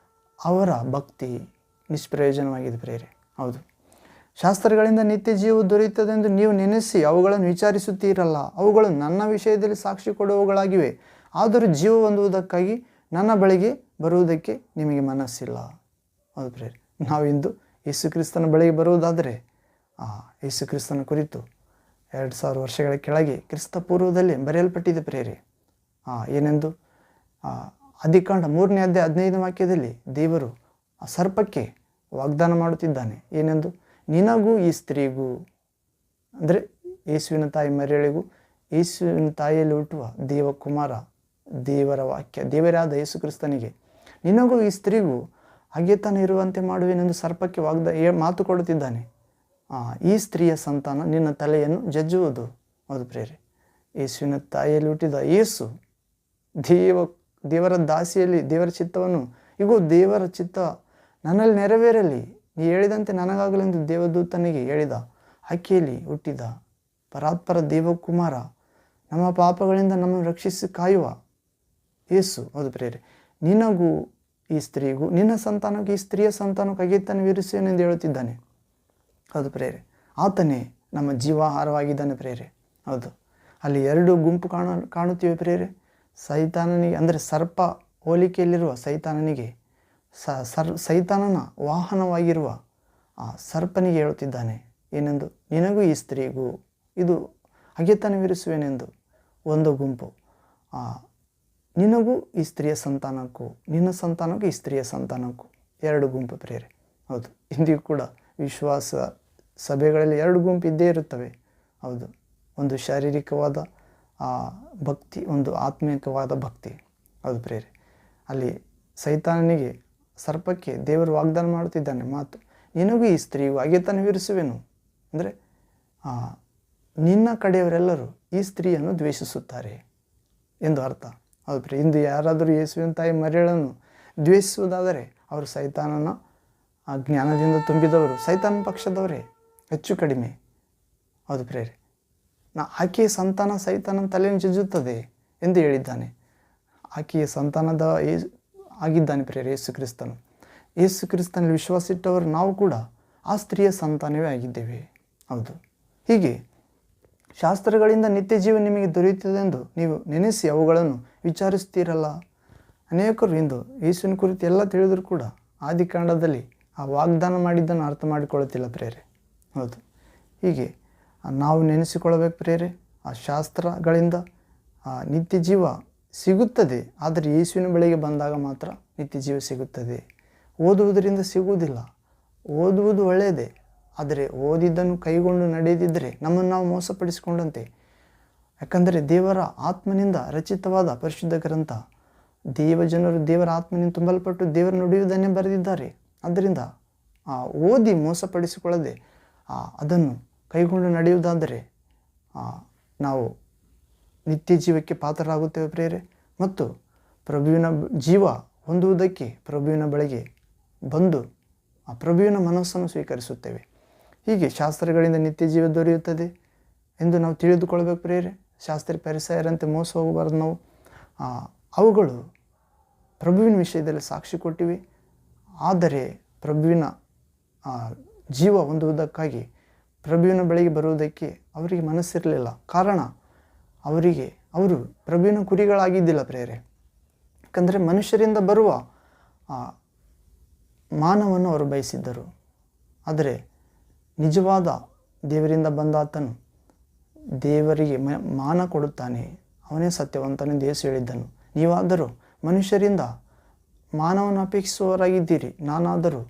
ಅವರ ಭಕ್ತಿ ನಿಷ್ಪ್ರಯೋಜನವಾಗಿದೆ ಪ್ರೇರೆ. ಹೌದು, ಶಾಸ್ತ್ರಗಳಿಂದ ನಿತ್ಯ ಜೀವ ದೊರೆಯುತ್ತದೆಂದು ನೀವು ನೆನೆಸಿ ಅವುಗಳನ್ನು ವಿಚಾರಿಸುತ್ತೀರಲ್ಲ. ಅವುಗಳು ನನ್ನ ವಿಷಯದಲ್ಲಿ ಸಾಕ್ಷಿ ಕೊಡುವವುಗಳಾಗಿವೆ, ಆದರೂ ಜೀವ ಹೊಂದುವುದಕ್ಕಾಗಿ ನನ್ನ ಬಳಿಗೆ ಬರುವುದಕ್ಕೆ ನಿಮಗೆ ಮನಸ್ಸಿಲ್ಲ. ಹೌದು ಪ್ರೇರೆ, ನಾವಿಂದು ಯೇಸು ಕ್ರಿಸ್ತನ ಬಳಿಗೆ ಬರುವುದಾದರೆ ಯೇಸು ಕ್ರಿಸ್ತನ ಕುರಿತು 2000 ವರ್ಷಗಳ ಕೆಳಗೆ ಕ್ರಿಸ್ತ ಪೂರ್ವದಲ್ಲಿ ಬರೆಯಲ್ಪಟ್ಟಿದೆ ಪ್ರೇರೆ. ಏನೆಂದು ಆದಿಕಾಂಡ 3ನೇ ಅಧ್ಯಾಯ 15ನೇ ವಾಕ್ಯದಲ್ಲಿ ದೇವರು ಆ ಸರ್ಪಕ್ಕೆ ವಾಗ್ದಾನ ಮಾಡುತ್ತಿದ್ದಾನೆ. ಏನೆಂದು, ನಿನಗೂ ಈ ಸ್ತ್ರೀಗೂ, ಅಂದರೆ ಯೇಸುವಿನ ತಾಯಿ ಮರಿಯಳಿಗೂ ಯೇಸುವಿನ ತಾಯಿಯಲ್ಲಿ ಹುಟ್ಟುವ ದೇವಕುಮಾರ, ದೇವರ ವಾಕ್ಯ, ದೇವರಾದ ಯೇಸು ಕ್ರಿಸ್ತನಿಗೆ ನಿನಗೂ ಈ ಸ್ತ್ರೀಗೂ ಹಾಗೆತಾನೆ ಇರುವಂತೆ ಮಾಡುವೆನೆಂದು ಸರ್ಪಕ್ಕೆ ಮಾತು ಕೊಡುತ್ತಿದ್ದಾನೆ. ಈ ಸ್ತ್ರೀಯ ಸಂತಾನ ನಿನ್ನ ತಲೆಯನ್ನು ಜಜ್ಜುವುದು. ಹೌದು ಪ್ರೇರೆ, ಯೇಸುವಿನ ತಾಯಿಯಲ್ಲಿ ಹುಟ್ಟಿದ ಯೇಸು ದೇವರ ದಾಸಿಯಲ್ಲಿ ದೇವರ ಚಿತ್ತವನ್ನು, ಇಗೋ ದೇವರ ಚಿತ್ತ ನನ್ನಲ್ಲಿ ನೆರವೇರಲಿ, ನೀ ಹೇಳಿದಂತೆ ನನಗಾಗಲೆಂದು ದೇವದೂತನಿಗೆ ಹೇಳಿದ ಆಕೆಯಲ್ಲಿ ಹುಟ್ಟಿದ ಪರಾತ್ಪರ ದೇವಕುಮಾರ, ನಮ್ಮ ಪಾಪಗಳಿಂದ ನಮ್ಮನ್ನು ರಕ್ಷಿಸಿ ಕಾಯುವ ಯೇಸು. ಹೌದು ಪ್ರೇರೆ, ನಿನಗೂ ಈ ಸ್ತ್ರೀಗೂ ನಿನ್ನ ಸಂತಾನಕ್ಕೆ ಈ ಸ್ತ್ರೀಯ ಸಂತಾನಕ್ಕೆ ಹಾಗೆತಾನೆ ವಿರಿಸುವೆನೆಂದು ಹೇಳುತ್ತಿದ್ದಾನೆ. ಹೌದು ಪ್ರೇರೆ, ಆತನೇ ನಮ್ಮ ಜೀವಾಹಾರವಾಗಿದ್ದಾನೆ ಪ್ರೇರೆ. ಹೌದು, ಅಲ್ಲಿ 2 ಗುಂಪು ಕಾಣುತ್ತಿವೆ ಪ್ರೇರೆ. ಸೈತಾನನಿಗೆ, ಅಂದರೆ ಸರ್ಪ ಹೋಲಿಕೆಯಲ್ಲಿರುವ ಸೈತಾನನಿಗೆ, ಸೈತಾನನ ವಾಹನವಾಗಿರುವ ಆ ಸರ್ಪನಿಗೆ ಹೇಳುತ್ತಿದ್ದಾನೆ ಏನೆಂದು, ನಿನಗೂ ಈ ಸ್ತ್ರೀಗೂ ಇದು ಹಾಗೆತಾನೆ ವಿರಿಸುವೆನೆಂದು ಒಂದು ಗುಂಪು, ನಿನಗೂ ಈ ಸ್ತ್ರೀಯ ಸಂತಾನಕ್ಕೂ ನಿನ್ನ ಸಂತಾನಕ್ಕೂ ಈ ಸ್ತ್ರೀಯ ಸಂತಾನಕ್ಕೂ 2 ಗುಂಪು ಪ್ರೇರೆ. ಹೌದು, ಇಂದಿಗೂ ಕೂಡ ವಿಶ್ವಾಸ ಸಭೆಗಳಲ್ಲಿ 2 ಗುಂಪು ಇದ್ದೇ ಇರುತ್ತವೆ. ಹೌದು, ಒಂದು ಶಾರೀರಿಕವಾದ ಭಕ್ತಿ, ಒಂದು ಆತ್ಮಿಕವಾದ ಭಕ್ತಿ. ಹೌದು ಪ್ರೇರೆ, ಅಲ್ಲಿ ಸೈತಾನನಿಗೆ, ಸರ್ಪಕ್ಕೆ ದೇವರು ವಾಗ್ದಾನ ಮಾಡುತ್ತಿದ್ದಾನೆ ಮಾತು, ನಿನಗೂ ಈ ಸ್ತ್ರೀಗೂ ಹಾಗೆತಾನೆ ವಿರಿಸುವೆನು. ಅಂದರೆ ನಿನ್ನ ಕಡೆಯವರೆಲ್ಲರೂ ಈ ಸ್ತ್ರೀಯನ್ನು ದ್ವೇಷಿಸುತ್ತಾರೆ ಎಂದು ಅರ್ಥ. ಹೌದು ಪ್ರೇರೆ, ಇಂದು ಯಾರಾದರೂ ಯೇಸುವಿನ ತಾಯಿ ಮರಿಯಳನ್ನು ದ್ವೇಷಿಸುವುದಾದರೆ ಅವರು ಸೈತಾನನ ಜ್ಞಾನದಿಂದ ತುಂಬಿದವರು, ಸೈತಾನ ಪಕ್ಷದವರೇ ಹೆಚ್ಚು ಕಡಿಮೆ. ಹೌದು ಪ್ರೇರೆ, ಆಕೆಯ ಸಂತಾನ ಸೈತಾನನ ತಲೆಯನ್ನು ಜಜ್ಜುತ್ತದೆ ಎಂದು ಹೇಳಿದ್ದಾನೆ. ಆಕೆಯ ಸಂತಾನದ ಆಗಿದ್ದಾನೆ ಪ್ರೇರೆ ಯೇಸು ಕ್ರಿಸ್ತನು. ಯೇಸು ಕ್ರಿಸ್ತನಲ್ಲಿ ವಿಶ್ವಾಸ ಇಟ್ಟವರು ನಾವು ಕೂಡ ಆ ಸ್ತ್ರೀಯ ಸಂತಾನವೇ ಆಗಿದ್ದೇವೆ. ಹೌದು, ಹೀಗೆ ಶಾಸ್ತ್ರಗಳಿಂದ ನಿತ್ಯ ಜೀವ ನಿಮಗೆ ದೊರೆಯುತ್ತದೆಂದು ನೀವು ನೆನೆಸಿ ಅವುಗಳನ್ನು ವಿಚಾರಿಸ್ತೀರಲ್ಲ. ಅನೇಕರು ಇಂದು ಯೇಸುವಿನ ಕುರಿತು ಎಲ್ಲ ತಿಳಿದರೂ ಕೂಡ ಆದಿಕಾಂಡದಲ್ಲಿ ಆ ವಾಗ್ದಾನ ಮಾಡಿದ್ದನ್ನು ಅರ್ಥ ಮಾಡಿಕೊಳ್ಳುತ್ತಿಲ್ಲ ಪ್ರೇರೆ. ಹೌದು, ಹೀಗೆ ನಾವು ನೆನೆಸಿಕೊಳ್ಳಬೇಕು ಪ್ರೇರೆ. ಆ ಶಾಸ್ತ್ರಗಳಿಂದ ನಿತ್ಯ ಜೀವ ಸಿಗುತ್ತದೆ, ಆದರೆ ಯೇಸುವಿನ ಬಳಿಗೆ ಬಂದಾಗ ಮಾತ್ರ ನಿತ್ಯ ಜೀವ ಸಿಗುತ್ತದೆ. ಓದುವುದರಿಂದ ಸಿಗುವುದಿಲ್ಲ. ಓದುವುದು ಒಳ್ಳೆಯದೇ, ಆದರೆ ಓದಿದ್ದನ್ನು ಕೈಗೊಂಡು ನಡೆಯದಿದ್ದರೆ ನಮ್ಮನ್ನು ನಾವು ಮೋಸಪಡಿಸಿಕೊಂಡಂತೆ. ಯಾಕಂದರೆ ದೇವರ ಆತ್ಮನಿಂದ ರಚಿತವಾದ ಪರಿಶುದ್ಧ ಗ್ರಂಥ, ದೇವಜನರು ದೇವರ ಆತ್ಮನಿಂದ ತುಂಬಲ್ಪಟ್ಟು ದೇವರು ನುಡಿಯುವುದನ್ನೇ ಬರೆದಿದ್ದಾರೆ. ಆದ್ದರಿಂದ ಓದಿ ಮೋಸಪಡಿಸಿಕೊಳ್ಳದೆ ಅದನ್ನು ಕೈಗೊಂಡು ನಡೆಯುವುದಾದರೆ ನಾವು ನಿತ್ಯ ಜೀವಕ್ಕೆ ಪಾತ್ರರಾಗುತ್ತೇವೆ ಪ್ರೇರೆ. ಮತ್ತು ಪ್ರಭುವಿನ ಜೀವ ಹೊಂದುವುದಕ್ಕೆ ಪ್ರಭುವಿನ ಬಳಿಗೆ ಬಂದು ಆ ಪ್ರಭುವಿನ ಮನಸ್ಸನ್ನು ಸ್ವೀಕರಿಸುತ್ತೇವೆ. ಹೀಗೆ ಶಾಸ್ತ್ರಗಳಿಂದ ನಿತ್ಯ ಜೀವ ದೊರೆಯುತ್ತದೆ, ಎಂದು ನಾವು ತಿಳಿದುಕೊಳ್ಬೇಕು ಪ್ರಿಯರೇ. ಶಾಸ್ತ್ರಿ ಪರಿಸಯರಂತೆ ಮೋಸ ಹೋಗಬಾರ್ದು ನಾವು. ಅವುಗಳು ಪ್ರಭುವಿನ ವಿಷಯದಲ್ಲಿ ಸಾಕ್ಷಿ ಕೊಟ್ಟಿವೆ. ಆದರೆ ಪ್ರಭುವಿನ ಜೀವ ಹೊಂದುವುದಕ್ಕಾಗಿ ಪ್ರಭುವಿನ ಬಳಿಗೆ ಬರುವುದಕ್ಕೆ ಅವರಿಗೆ ಮನಸ್ಸಿರಲಿಲ್ಲ. ಕಾರಣ ಅವರು ಪ್ರಭುವಿನ ಕುರಿಗಳಾಗಿದ್ದಿಲ್ಲ ಪ್ರಿಯರೇ. ಯಾಕಂದರೆ ಮನುಷ್ಯರಿಂದ ಬರುವ ಮಾನವನ್ನು ಅವರು ಬಯಸಿದ್ದರು. ಆದರೆ ನಿಜವಾದ ದೇವರಿಂದ ಬಂದಾತನು ದೇವರಿಗೆ ಮಾನ ಕೊಡುತ್ತಾನೆ, ಅವನೇ ಸತ್ಯವಂತನೆಂದು ಯೇಸು ಹೇಳಿದ್ದನು. ನೀವಾದರೂ ಮನುಷ್ಯರಿಂದ ಮಾನವನ್ನು ಅಪೇಕ್ಷಿಸುವವರಾಗಿದ್ದೀರಿ, ನಾನಾದರೂ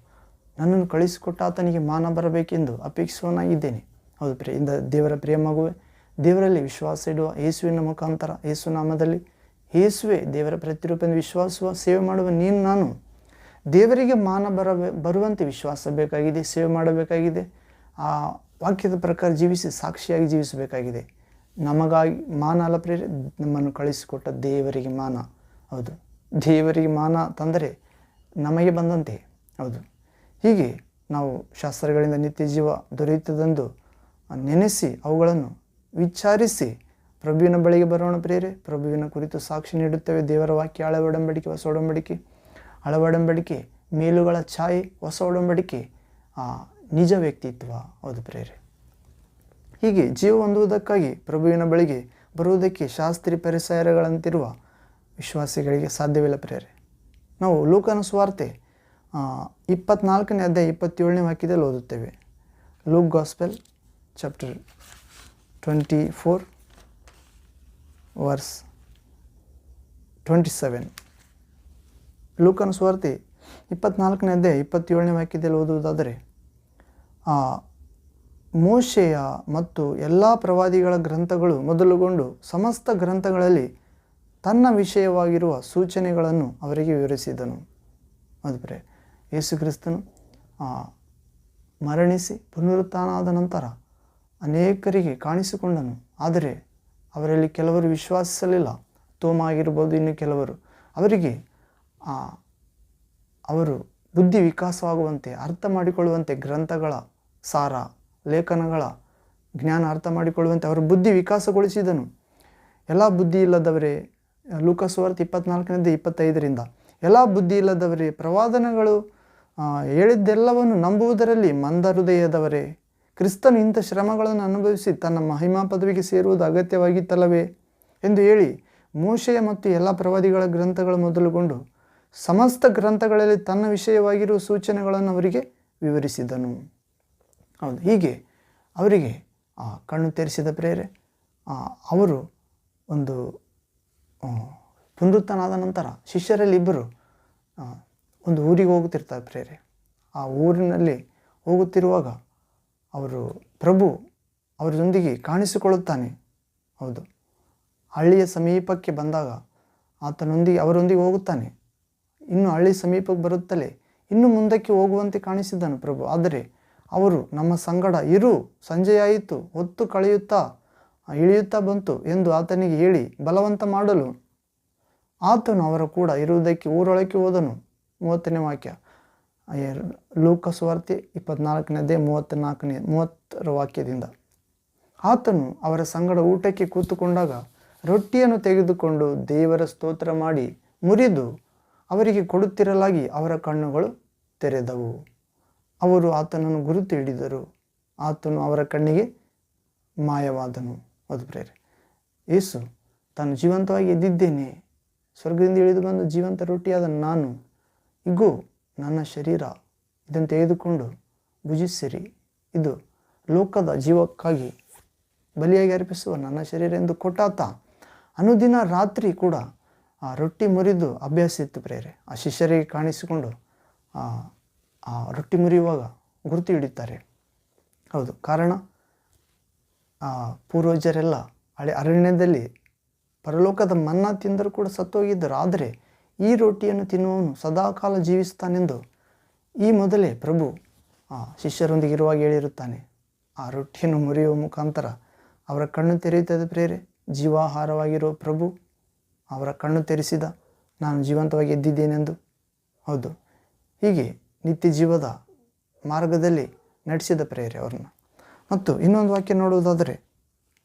ನನ್ನನ್ನು ಕಳಿಸಿಕೊಟ್ಟ ಆತನಿಗೆ ಮಾನ ಬರಬೇಕೆಂದು ಅಪೇಕ್ಷಿಸುವನಾಗಿದ್ದೇನೆ. ಹೌದು ಪ್ರಿಯ, ದೇವರ ಪ್ರಿಯ ಮಗುವೆ, ದೇವರಲ್ಲಿ ವಿಶ್ವಾಸ ಇಡುವ, ಯೇಸುವಿನ ಮುಖಾಂತರ ಯೇಸು ನಾಮದಲ್ಲಿ ಯೇಸುವೆ ದೇವರ ಪ್ರತಿರೂಪದಿಂದ ವಿಶ್ವಾಸುವ ಸೇವೆ ಮಾಡುವ ನೀನು ನಾನು ದೇವರಿಗೆ ಮಾನ ಬರುವಂತೆ ವಿಶ್ವಾಸ ಬೇಕಾಗಿದೆ, ಸೇವೆ ಮಾಡಬೇಕಾಗಿದೆ. ಆ ವಾಕ್ಯದ ಪ್ರಕಾರ ಜೀವಿಸಿ ಸಾಕ್ಷಿಯಾಗಿ ಜೀವಿಸಬೇಕಾಗಿದೆ. ನಮಗಾಗಿ ಮಾನ ಅಲ್ಲ ಪ್ರೇರೆ, ನಮ್ಮನ್ನು ಕಳಿಸಿಕೊಟ್ಟ ದೇವರಿಗೆ ಮಾನ. ಹೌದು, ದೇವರಿಗೆ ಮಾನ ತಂದರೆ ನಮಗೆ ಬಂದಂತೆ. ಹೌದು, ಹೀಗೆ ನಾವು ಶಾಸ್ತ್ರಗಳಿಂದ ನಿತ್ಯ ಜೀವ ದೊರೆಯುತ್ತದೆಂದು ನೆನೆಸಿ ಅವುಗಳನ್ನು ವಿಚಾರಿಸಿ ಪ್ರಭುವಿನ ಬಳಿಗೆ ಬರೋಣ ಪ್ರಿಯರೇ. ಪ್ರಭುವಿನ ಕುರಿತು ಸಾಕ್ಷಿ ನೀಡುತ್ತೇವೆ ದೇವರ ವಾಕ್ಯ. ಹಳೆ ಒಡಂಬಡಿಕೆ, ಹೊಸ ಒಡಂಬಡಿಕೆ. ಹಳೆ ಒಡಂಬಡಿಕೆ ಮೇಲುಗಳ ಛಾಯೆ, ಹೊಸ ಒಡಂಬಡಿಕೆ ನಿಜ ವ್ಯಕ್ತಿತ್ವ. ಹೌದು ಪ್ರಿಯರೇ, ಹೀಗೆ ಜೀವ ಹೊಂದುವುದಕ್ಕಾಗಿ ಪ್ರಭುವಿನ ಬಳಿಗೆ ಬರುವುದಕ್ಕೆ ಶಾಸ್ತ್ರಿ ಪರಿಸಯಗಳಂತಿರುವ ವಿಶ್ವಾಸಿಗಳಿಗೆ ಸಾಧ್ಯವಿಲ್ಲ ಪ್ರಿಯರೇ. ನಾವು ಲೂಕನ ಸುವಾರ್ತೆ 24ನೇ ಅಧ್ಯಾಯ 27ನೇ ವಾಕ್ಯದಲ್ಲಿ ಓದುತ್ತೇವೆ. Luke gospel chapter 24 verse 27. ಲೂಕನ ಸುವಾರ್ತೆ 24ನೇ ಅಧ್ಯಾಯ 27ನೇ ವಾಕ್ಯದಲ್ಲಿ ಓದುವುದಾದರೆ, ಮೋಶೆಯ ಮತ್ತು ಎಲ್ಲ ಪ್ರವಾದಿಗಳ ಗ್ರಂಥಗಳು ಮೊದಲುಗೊಂಡು ಸಮಸ್ತ ಗ್ರಂಥಗಳಲ್ಲಿ ತನ್ನ ವಿಷಯವಾಗಿರುವ ಸೂಚನೆಗಳನ್ನು ಅವರಿಗೆ ವಿವರಿಸಿದನು. ಅದುಪ್ರೆ ಯೇಸು ಕ್ರಿಸ್ತನು ಮರಣಿಸಿ ಪುನರುತ್ಥಾನದ ನಂತರ ಅನೇಕರಿಗೆ ಕಾಣಿಸಿಕೊಂಡನು. ಆದರೆ ಅವರಲ್ಲಿ ಕೆಲವರು ವಿಶ್ವಾಸಿಸಲಿಲ್ಲ. ತೋಮ ಆಗಿರ್ಬೋದು, ಇನ್ನು ಕೆಲವರು. ಅವರಿಗೆ ಅವರು ಬುದ್ಧಿ ವಿಕಾಸವಾಗುವಂತೆ, ಅರ್ಥ ಮಾಡಿಕೊಳ್ಳುವಂತೆ, ಗ್ರಂಥಗಳ ಸಾರ, ಲೇಖನಗಳ ಜ್ಞಾನ ಅರ್ಥ ಮಾಡಿಕೊಳ್ಳುವಂತೆ ಅವರು ಬುದ್ಧಿ ವಿಕಾಸಗೊಳಿಸಿದನು. ಎಲ್ಲ ಬುದ್ಧಿ ಇಲ್ಲದವರೇ, ಲೂಕ ಸುವಾರ್ತೆ 24ನೇ 25ರಿಂದ, ಎಲ್ಲ ಬುದ್ಧಿ ಇಲ್ಲದವರೇ, ಪ್ರವಾದನೆಗಳು ಹೇಳಿದ್ದೆಲ್ಲವನ್ನು ನಂಬುವುದರಲ್ಲಿ ಮಂದ ಹೃದಯದವರೇ, ಕ್ರಿಸ್ತನು ಇಂಥ ಶ್ರಮಗಳನ್ನು ಅನುಭವಿಸಿ ತನ್ನ ಮಹಿಮಾ ಪದವಿಗೆ ಸೇರುವುದು ಅಗತ್ಯವಾಗಿತ್ತಲ್ಲವೇ ಎಂದು ಹೇಳಿ ಮೋಶೆಯ ಮತ್ತು ಎಲ್ಲ ಪ್ರವಾದಿಗಳ ಗ್ರಂಥಗಳು ಮೊದಲುಗೊಂಡು ಸಮಸ್ತ ಗ್ರಂಥಗಳಲ್ಲಿ ತನ್ನ ವಿಷಯವಾಗಿರುವ ಸೂಚನೆಗಳನ್ನು ಅವರಿಗೆ ವಿವರಿಸಿದನು. ಹೌದು, ಹೀಗೆ ಅವರಿಗೆ ಕಣ್ಣು ತೆರೆಸಿದ ಪ್ರೇರೆ. ಅವರು ಒಂದು ಪುನರುತ್ಥಾನದ ನಂತರ ಶಿಷ್ಯರಲ್ಲಿ ಇಬ್ಬರು ಒಂದು ಊರಿಗೆ ಹೋಗುತ್ತಿರ್ತಾರೆ ಪ್ರೇರೆ. ಆ ಊರಿನಲ್ಲಿ ಹೋಗುತ್ತಿರುವಾಗ ಪ್ರಭು ಅವರೊಂದಿಗೆ ಕಾಣಿಸಿಕೊಳ್ಳುತ್ತಾನೆ. ಹೌದು, ಹಳ್ಳಿಯ ಸಮೀಪಕ್ಕೆ ಬಂದಾಗ ಅವರೊಂದಿಗೆ ಹೋಗುತ್ತಾನೆ. ಇನ್ನು ಹಳ್ಳಿ ಸಮೀಪಕ್ಕೆ ಬರುತ್ತಲೇ ಇನ್ನು ಮುಂದಕ್ಕೆ ಹೋಗುವಂತೆ ಕಾಣಿಸಿದನು ಪ್ರಭು. ಆದರೆ ಅವರು ನಮ್ಮ ಸಂಗಡ ಇರು, ಸಂಜೆಯಾಯಿತು, ಹೊತ್ತು ಇಳಿಯುತ್ತಾ ಬಂತು ಎಂದು ಆತನಿಗೆ ಹೇಳಿ ಬಲವಂತ ಮಾಡಲು ಆತನು ಅವರ ಕೂಡ ಇರುವುದಕ್ಕೆ ಊರೊಳಕ್ಕೆ ಹೋದನು. 30ನೇ ವಾಕ್ಯ, ಲೂಕ ಸುವಾರ್ತೆ 24ನೇ ಅಧ್ಯಾಯ 30ರ ವಾಕ್ಯದಿಂದ. ಆತನು ಅವರ ಸಂಗಡ ಊಟಕ್ಕೆ ಕೂತುಕೊಂಡಾಗ ರೊಟ್ಟಿಯನ್ನು ತೆಗೆದುಕೊಂಡು ದೇವರ ಸ್ತೋತ್ರ ಮಾಡಿ ಮುರಿದು ಅವರಿಗೆ ಕೊಡುತ್ತಿರಲಾಗಿ ಅವರ ಕಣ್ಣುಗಳು ತೆರೆದವು. ಅವರು ಆತನನ್ನು ಗುರುತು ಹಿಡಿದರು. ಆತನು ಅವರ ಕಣ್ಣಿಗೆ ಮಾಯವಾದನು. ಹೌದು ಪ್ರೇರೆ, ಯೇಸು ತಾನು ಜೀವಂತವಾಗಿ ಎದ್ದಿದ್ದೇನೆ, ಸ್ವರ್ಗದಿಂದ ಇಳಿದು ಬಂದು ಜೀವಂತ ರೊಟ್ಟಿಯಾದ ನಾನು, ಇಗೋ ನನ್ನ ಶರೀರ, ಇದನ್ನು ತೆಗೆದುಕೊಂಡು ಭುಜಿಸಿರಿ, ಇದು ಲೋಕದ ಜೀವಕ್ಕಾಗಿ ಬಲಿಯಾಗಿ ಅರ್ಪಿಸುವ ನನ್ನ ಶರೀರ ಎಂದು ಕೊಟ್ಟಾತ ಅನುದಿನ ರಾತ್ರಿ ಕೂಡ ಆ ರೊಟ್ಟಿ ಮುರಿದು ಅಭ್ಯಾಸ ಇತ್ತು ಪ್ರೇರೆ. ಆ ಶಿಷ್ಯರಿಗೆ ಕಾಣಿಸಿಕೊಂಡು ಆ ರೊಟ್ಟಿ ಮುರಿಯುವಾಗ ಗುರುತು ಹಿಡಿತಾರೆ. ಹೌದು, ಕಾರಣ ಪೂರ್ವಜರೆಲ್ಲ ಅರಣ್ಯದಲ್ಲಿ ಪರಲೋಕದ ಮನ್ನಾ ತಿಂದರೂ ಕೂಡ ಸತ್ತೋಗಿದ್ದರು. ಆದರೆ ಈ ರೊಟ್ಟಿಯನ್ನು ತಿನ್ನುವವನು ಸದಾಕಾಲ ಜೀವಿಸ್ತಾನೆಂದು ಈ ಮೊದಲೇ ಪ್ರಭು ಶಿಷ್ಯರೊಂದಿಗೆ ಇರುವಾಗ ಹೇಳಿರುತ್ತಾನೆ. ಆ ರೊಟ್ಟಿಯನ್ನು ಮುರಿಯುವ ಮುಖಾಂತರ ಅವರ ಕಣ್ಣು ತೆರೆಯುತ್ತದೆ ಪ್ರೇರೆ. ಜೀವಾಹಾರವಾಗಿರುವ ಪ್ರಭು ಅವರ ಕಣ್ಣು ತೆರೆಸಿದ, ನಾನು ಜೀವಂತವಾಗಿ ಎದ್ದಿದ್ದೇನೆಂದು. ಹೌದು, ಹೀಗೆ ನಿತ್ಯ ಜೀವದ ಮಾರ್ಗದಲ್ಲಿ ನಡೆಸಿದ ಪ್ರೇರೆ ಅವ್ರನ್ನ. ಮತ್ತು ಇನ್ನೊಂದು ವಾಕ್ಯ ನೋಡುವುದಾದರೆ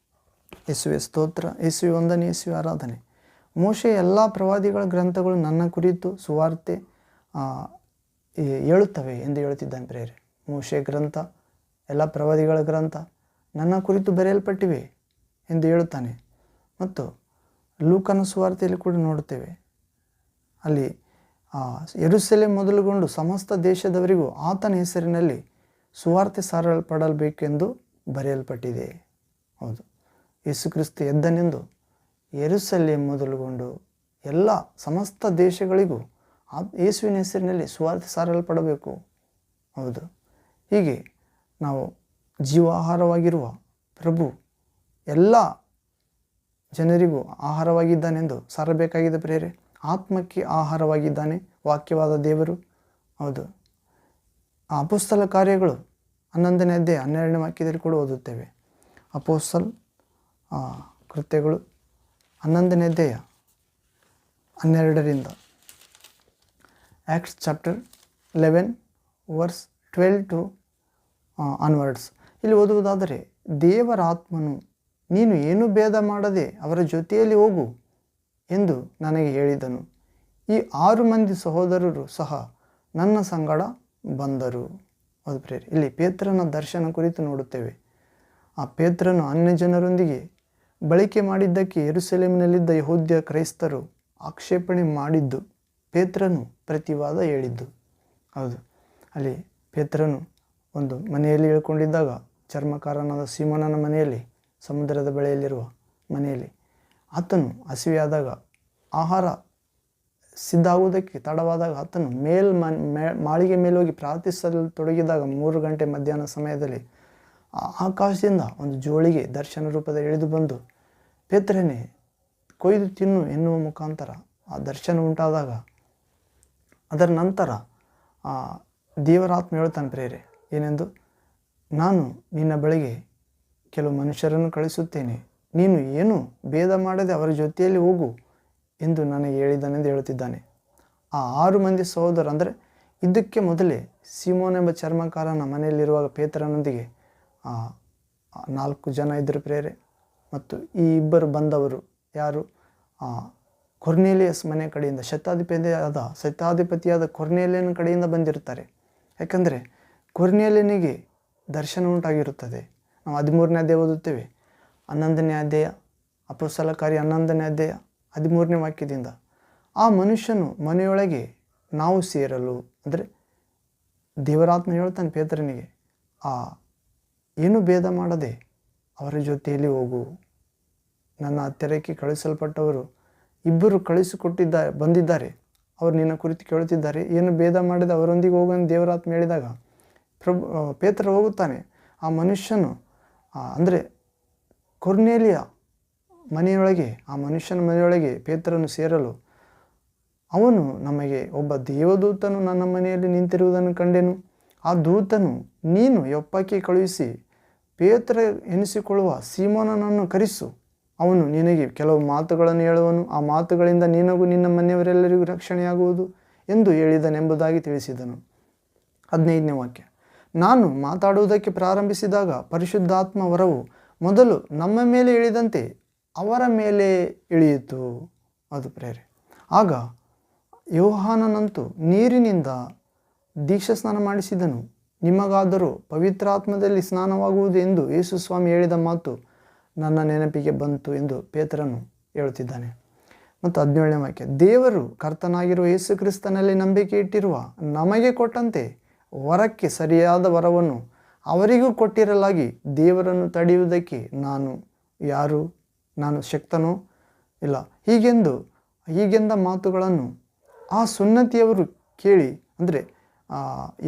ಯೇಸುವೆ ಸ್ತೋತ್ರ, ಯೇಸುವೆ ವಂದನೆ, ಯೇಸುವೆ ಆರಾಧನೆ. ಮೋಶೆ ಎಲ್ಲ ಪ್ರವಾದಿಗಳ ಗ್ರಂಥಗಳು ನನ್ನ ಕುರಿತು ಸುವಾರ್ತೆ ಹೇಳುತ್ತವೆ ಎಂದು ಹೇಳುತ್ತಿದ್ದಾನೆ ಪ್ರೇರೆ. ಮೋಶೆ ಗ್ರಂಥ, ಎಲ್ಲ ಪ್ರವಾದಿಗಳ ಗ್ರಂಥ ನನ್ನ ಕುರಿತು ಬರೆಯಲ್ಪಟ್ಟಿವೆ ಎಂದು ಹೇಳುತ್ತಾನೆ. ಮತ್ತು ಲೂಕನ ಸುವಾರ್ತೆಯಲ್ಲಿ ಕೂಡ ನೋಡುತ್ತೇವೆ, ಅಲ್ಲಿ ಯೆರೂಸಲೇಮ್ ಮೊದಲುಗೊಂಡು ಸಮಸ್ತ ದೇಶದವರಿಗೂ ಆತನ ಹೆಸರಿನಲ್ಲಿ ಸುವಾರ್ತೆ ಸಾರಲ್ಪಡಬೇಕೆಂದು ಬರೆಯಲ್ಪಟ್ಟಿದೆ. ಹೌದು, ಯೇಸು ಕ್ರಿಸ್ತ ಎದ್ದನೆಂದು ಯೆರೂಸಲೇಮ್ ಮೊದಲುಗೊಂಡು ಎಲ್ಲ ಸಮಸ್ತ ದೇಶಗಳಿಗೂ ಯೇಸುವಿನ ಹೆಸರಿನಲ್ಲಿ ಸುವಾರ್ತೆ ಸಾರಲ್ಪಡಬೇಕು. ಹೌದು, ಹೀಗೆ ನಾವು ಜೀವಾಹಾರವಾಗಿರುವ ಪ್ರಭು ಎಲ್ಲ ಜನರಿಗೂ ಆಹಾರವಾಗಿದ್ದಾನೆಂದು ಸಾರಬೇಕಾಗಿದೆ ಪ್ರೇರೆ. ಆತ್ಮಕ್ಕೆ ಆಹಾರವಾಗಿದ್ದಾನೆ ವಾಕ್ಯವಾದ ದೇವರು. ಹೌದು, ಅಪೊಸ್ತಲ ಕಾರ್ಯಗಳು 11ನೇ ಅಧ್ಯಾಯ 12ನೇ ವಾಕ್ಯದಲ್ಲಿ ಕೂಡ ಓದುತ್ತೇವೆ. ಅಪೊಸ್ತಲ ಕೃತ್ಯಗಳು 11ನೇ ಅಧ್ಯಾಯ 12ರಿಂದ, Acts chapter 11 verse 12 to onwards. ಇಲ್ಲಿ ಓದುವುದಾದರೆ, ದೇವರ ಆತ್ಮನು ನೀನು ಏನು ಭೇದ ಮಾಡದೆ ಅವರ ಜೊತೆಯಲ್ಲಿ ಹೋಗು ಎಂದು ನನಗೆ ಹೇಳಿದನು. ಈ 6 ಮಂದಿ ಸಹೋದರರು ಸಹ ನನ್ನ ಸಂಗಡ ಬಂದರು. ಹೌದು ಪ್ರೇರೆ, ಇಲ್ಲಿ ಪೇತ್ರನ ದರ್ಶನ ಕುರಿತು ನೋಡುತ್ತೇವೆ. ಆ ಪೇತ್ರನು ಅನ್ಯ ಜನರೊಂದಿಗೆ ಬಳಕೆ ಮಾಡಿದ್ದಕ್ಕೆ ಯೆರೂಸಲೇಮಿನಲ್ಲಿದ್ದ ಯಹೂದ್ಯ ಕ್ರೈಸ್ತರು ಆಕ್ಷೇಪಣೆ ಮಾಡಿದ್ದು, ಪೇತ್ರನು ಪ್ರತಿವಾದ ಹೇಳಿದ್ದು. ಹೌದು, ಅಲ್ಲಿ ಪೇತ್ರನು ಒಂದು ಮನೆಯಲ್ಲಿ ಇಳ್ಕೊಂಡಿದ್ದಾಗ ಚರ್ಮಕಾರನಾದ ಸೀಮೋನನ ಮನೆಯಲ್ಲಿ, ಸಮುದ್ರದ ಬಳಿಯಲ್ಲಿರುವ ಮನೆಯಲ್ಲಿ, ಆತನು ಹಸಿವೆಯಾದಾಗ ಆಹಾರ ಸಿದ್ಧ ಆಗುವುದಕ್ಕೆ ತಡವಾದಾಗ ಆತನು ಮಾಳಿಗೆ ಮೇಲೆ ಹೋಗಿ ಪ್ರಾರ್ಥಿಸಲು ತೊಡಗಿದಾಗ 3 ಗಂಟೆ ಮಧ್ಯಾಹ್ನ ಸಮಯದಲ್ಲಿ ಆಕಾಶದಿಂದ ಒಂದು ಜೋಳಿಗೆ ದರ್ಶನ ರೂಪದಲ್ಲಿ ಇಳಿದು ಬಂದು, ಪೇತ್ರನೇ ಕೊಯ್ದು ತಿನ್ನು ಎನ್ನುವ ಮುಖಾಂತರ ಆ ದರ್ಶನ ಉಂಟಾದಾಗ, ಅದರ ನಂತರ ದೇವರಾತ್ಮ ಹೇಳ್ತಾನೆ ಪ್ರೇರೆ ಏನೆಂದು, ನಾನು ನಿನ್ನ ಬಳಿಗೆ ಕೆಲವು ಮನುಷ್ಯರನ್ನು ಕಳಿಸುತ್ತೇನೆ, ನೀನು ಏನು ಭೇದ ಮಾಡದೆ ಅವರ ಜೊತೆಯಲ್ಲಿ ಹೋಗು ಎಂದು ನನಗೆ ಹೇಳಿದ್ದಾನೆಂದು ಹೇಳುತ್ತಿದ್ದಾನೆ. ಆ 6 ಮಂದಿ ಸಹೋದರ ಅಂದರೆ ಇದಕ್ಕೆ ಮೊದಲೇ ಸೀಮೋನ್ ಎಂಬ ಚರ್ಮಕಾರನ ಮನೆಯಲ್ಲಿರುವಾಗ ಪೇತ್ರನೊಂದಿಗೆ 4 ಜನ ಇದ್ದರು ಪ್ರೇರೆ. ಮತ್ತು ಈ ಇಬ್ಬರು ಬಂದವರು ಯಾರು? ಕೊರ್ನೇಲಿಯಸ್ ಮನೆ ಕಡೆಯಿಂದ, ಶತಾಧಿಪತಿಯಾದ ಕೊರ್ನೇಲಿಯನ ಕಡೆಯಿಂದ ಬಂದಿರುತ್ತಾರೆ. ಯಾಕಂದರೆ ಕೊರ್ನೇಲಿಯನಿಗೆ ದರ್ಶನ ಉಂಟಾಗಿರುತ್ತದೆ. ನಾವು 13ನೇ ಅಧ್ಯಾಯ ಓದುತ್ತೇವೆ, 11ನೇ ಅಧ್ಯಾಯ, ಅಪೊಸ್ತಲ ಕಾರ್ಯ 11ನೇ ಅಧ್ಯಾಯ 13ನೇ ವಾಕ್ಯದಿಂದ, ಆ ಮನುಷ್ಯನು ಮನೆಯೊಳಗೆ ನಾವು ಸೇರಲು, ಅಂದರೆ ದೇವರಾತ್ಮ ಹೇಳ್ತಾನೆ ಪೇತ್ರನಿಗೆ, ಏನು ಭೇದ ಮಾಡದೆ ಅವರ ಜೊತೆಯಲ್ಲಿ ಹೋಗು. ನನ್ನ ಹತ್ತಿರಕ್ಕೆ ಕಳಿಸಲ್ಪಟ್ಟವರು ಇಬ್ಬರು ಬಂದಿದ್ದಾರೆ, ಅವರು ನಿನ್ನ ಕುರಿತು ಕೇಳುತ್ತಿದ್ದಾರೆ, ಏನು ಭೇದ ಮಾಡದೆ ಅವರೊಂದಿಗೆ ಹೋಗಲು ದೇವರಾತ್ಮ ಹೇಳಿದಾಗ ಪೇತ್ರ ಹೋಗುತ್ತಾನೆ. ಆ ಮನುಷ್ಯನು ಅಂದರೆ ಕೊರ್ನೇಲಿಯ ಮನೆಯೊಳಗೆ, ಆ ಮನುಷ್ಯನ ಮನೆಯೊಳಗೆ ಪೇತ್ರನು ಸೇರಲು, ಅವನು ನಮಗೆ ಒಬ್ಬ ದೇವದೂತನು ನನ್ನ ಮನೆಯಲ್ಲಿ ನಿಂತಿರುವುದನ್ನು ಕಂಡೆನು. ಆ ದೂತನು, ನೀನು ಯೊಪ್ಪಕ್ಕೆ ಕಳುಹಿಸಿ ಪೇತ್ರ ಎನಿಸಿಕೊಳ್ಳುವ ಸೀಮೋನನನ್ನು ಕರೆಸು, ಅವನು ನಿನಗೆ ಕೆಲವು ಮಾತುಗಳನ್ನು ಹೇಳುವನು, ಆ ಮಾತುಗಳಿಂದ ನಿನಗೂ ನಿನ್ನ ಮನೆಯವರೆಲ್ಲರಿಗೂ ರಕ್ಷಣೆಯಾಗುವುದು ಎಂದು ಹೇಳಿದನೆಂಬುದಾಗಿ ತಿಳಿಸಿದನು. 15ನೇ ವಾಕ್ಯ, ನಾನು ಮಾತಾಡುವುದಕ್ಕೆ ಪ್ರಾರಂಭಿಸಿದಾಗ ಪರಿಶುದ್ಧಾತ್ಮ ವರವು ಮೊದಲು ನಮ್ಮ ಮೇಲೆ ಇಳಿದಂತೆ ಅವರ ಮೇಲೆ ಇಳಿಯಿತು. ಅದು ಪ್ರೇರೆ. ಆಗ ಯೋಹಾನನಂತೂ ನೀರಿನಿಂದ ದೀಕ್ಷಾಸ್ನಾನ ಮಾಡಿಸಿದನು, ನಿಮಗಾದರೂ ಪವಿತ್ರಾತ್ಮದಲ್ಲಿ ಸ್ನಾನವಾಗುವುದು ಎಂದು ಯೇಸು ಸ್ವಾಮಿ ಹೇಳಿದ ಮಾತು ನನ್ನ ನೆನಪಿಗೆ ಬಂತು ಎಂದು ಪೇತ್ರನು ಹೇಳುತ್ತಿದ್ದಾನೆ. ಮತ್ತು 17ನೇ ವಾಕ್ಯ, ದೇವರು ಕರ್ತನಾಗಿರುವ ಯೇಸು ಕ್ರಿಸ್ತನಲ್ಲಿ ನಂಬಿಕೆ ಇಟ್ಟಿರುವ ನಮಗೆ ಕೊಟ್ಟಂತೆ ವರಕ್ಕೆ ಸರಿಯಾದ ವರವನ್ನು ಅವರಿಗೂ ಕೊಟ್ಟಿರಲಾಗಿ, ದೇವರನ್ನು ತಡೆಯುವುದಕ್ಕೆ ನಾನು ಯಾರು? ನಾನು ಶಕ್ತನೋ? ಇಲ್ಲ. ಹೀಗೆಂದ ಮಾತುಗಳನ್ನು ಆ ಸುನ್ನತಿಯವರು ಕೇಳಿ, ಅಂದರೆ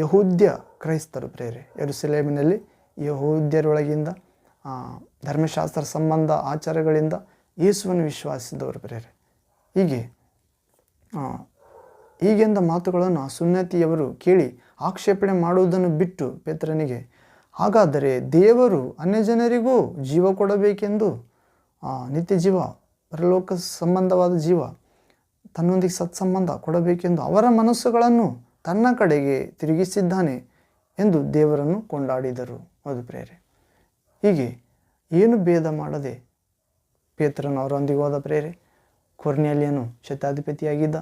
ಯಹೂದ್ಯ ಕ್ರೈಸ್ತರು ಪ್ರೇರೆ, ಯೆರೂಸಲೇಮಿನಲ್ಲಿ ಯಹೂದ್ಯರೊಳಗಿಂದ ಧರ್ಮಶಾಸ್ತ್ರ ಸಂಬಂಧ ಆಚಾರಗಳಿಂದ ಯೇಸುವನ್ನು ವಿಶ್ವಾಸಿಸಿದವರು ಪ್ರೇರೆ. ಹೀಗೆಂದ ಮಾತುಗಳನ್ನು ಆ ಸುನ್ನತಿಯವರು ಕೇಳಿ ಆಕ್ಷೇಪಣೆ ಮಾಡುವುದನ್ನು ಬಿಟ್ಟು ಪೇತ್ರನಿಗೆ, ಹಾಗಾದರೆ ದೇವರು ಅನ್ಯಜನರಿಗೂ ಜೀವ ಕೊಡಬೇಕೆಂದು, ನಿತ್ಯ ಜೀವ, ಪರಲೋಕ ಸಂಬಂಧವಾದ ಜೀವ, ತನ್ನೊಂದಿಗೆ ಸತ್ಸಂಬಂಧ ಕೊಡಬೇಕೆಂದು ಅವರ ಮನಸ್ಸುಗಳನ್ನು ತನ್ನ ಕಡೆಗೆ ತಿರುಗಿಸಿದ್ದಾನೆ ಎಂದು ದೇವರನ್ನು ಕೊಂಡಾಡಿದರು. ಹೌದು ಪ್ರೇರೆ. ಹೀಗೆ ಏನು ಭೇದ ಮಾಡದೆ ಪೇತ್ರನು ಅವರೊಂದಿಗೆ ಹೋದ ಪ್ರೇರೆ. ಕೊರ್ನೇಲಿಯನು ಶತಾಧಿಪತಿಯಾಗಿದ್ದ.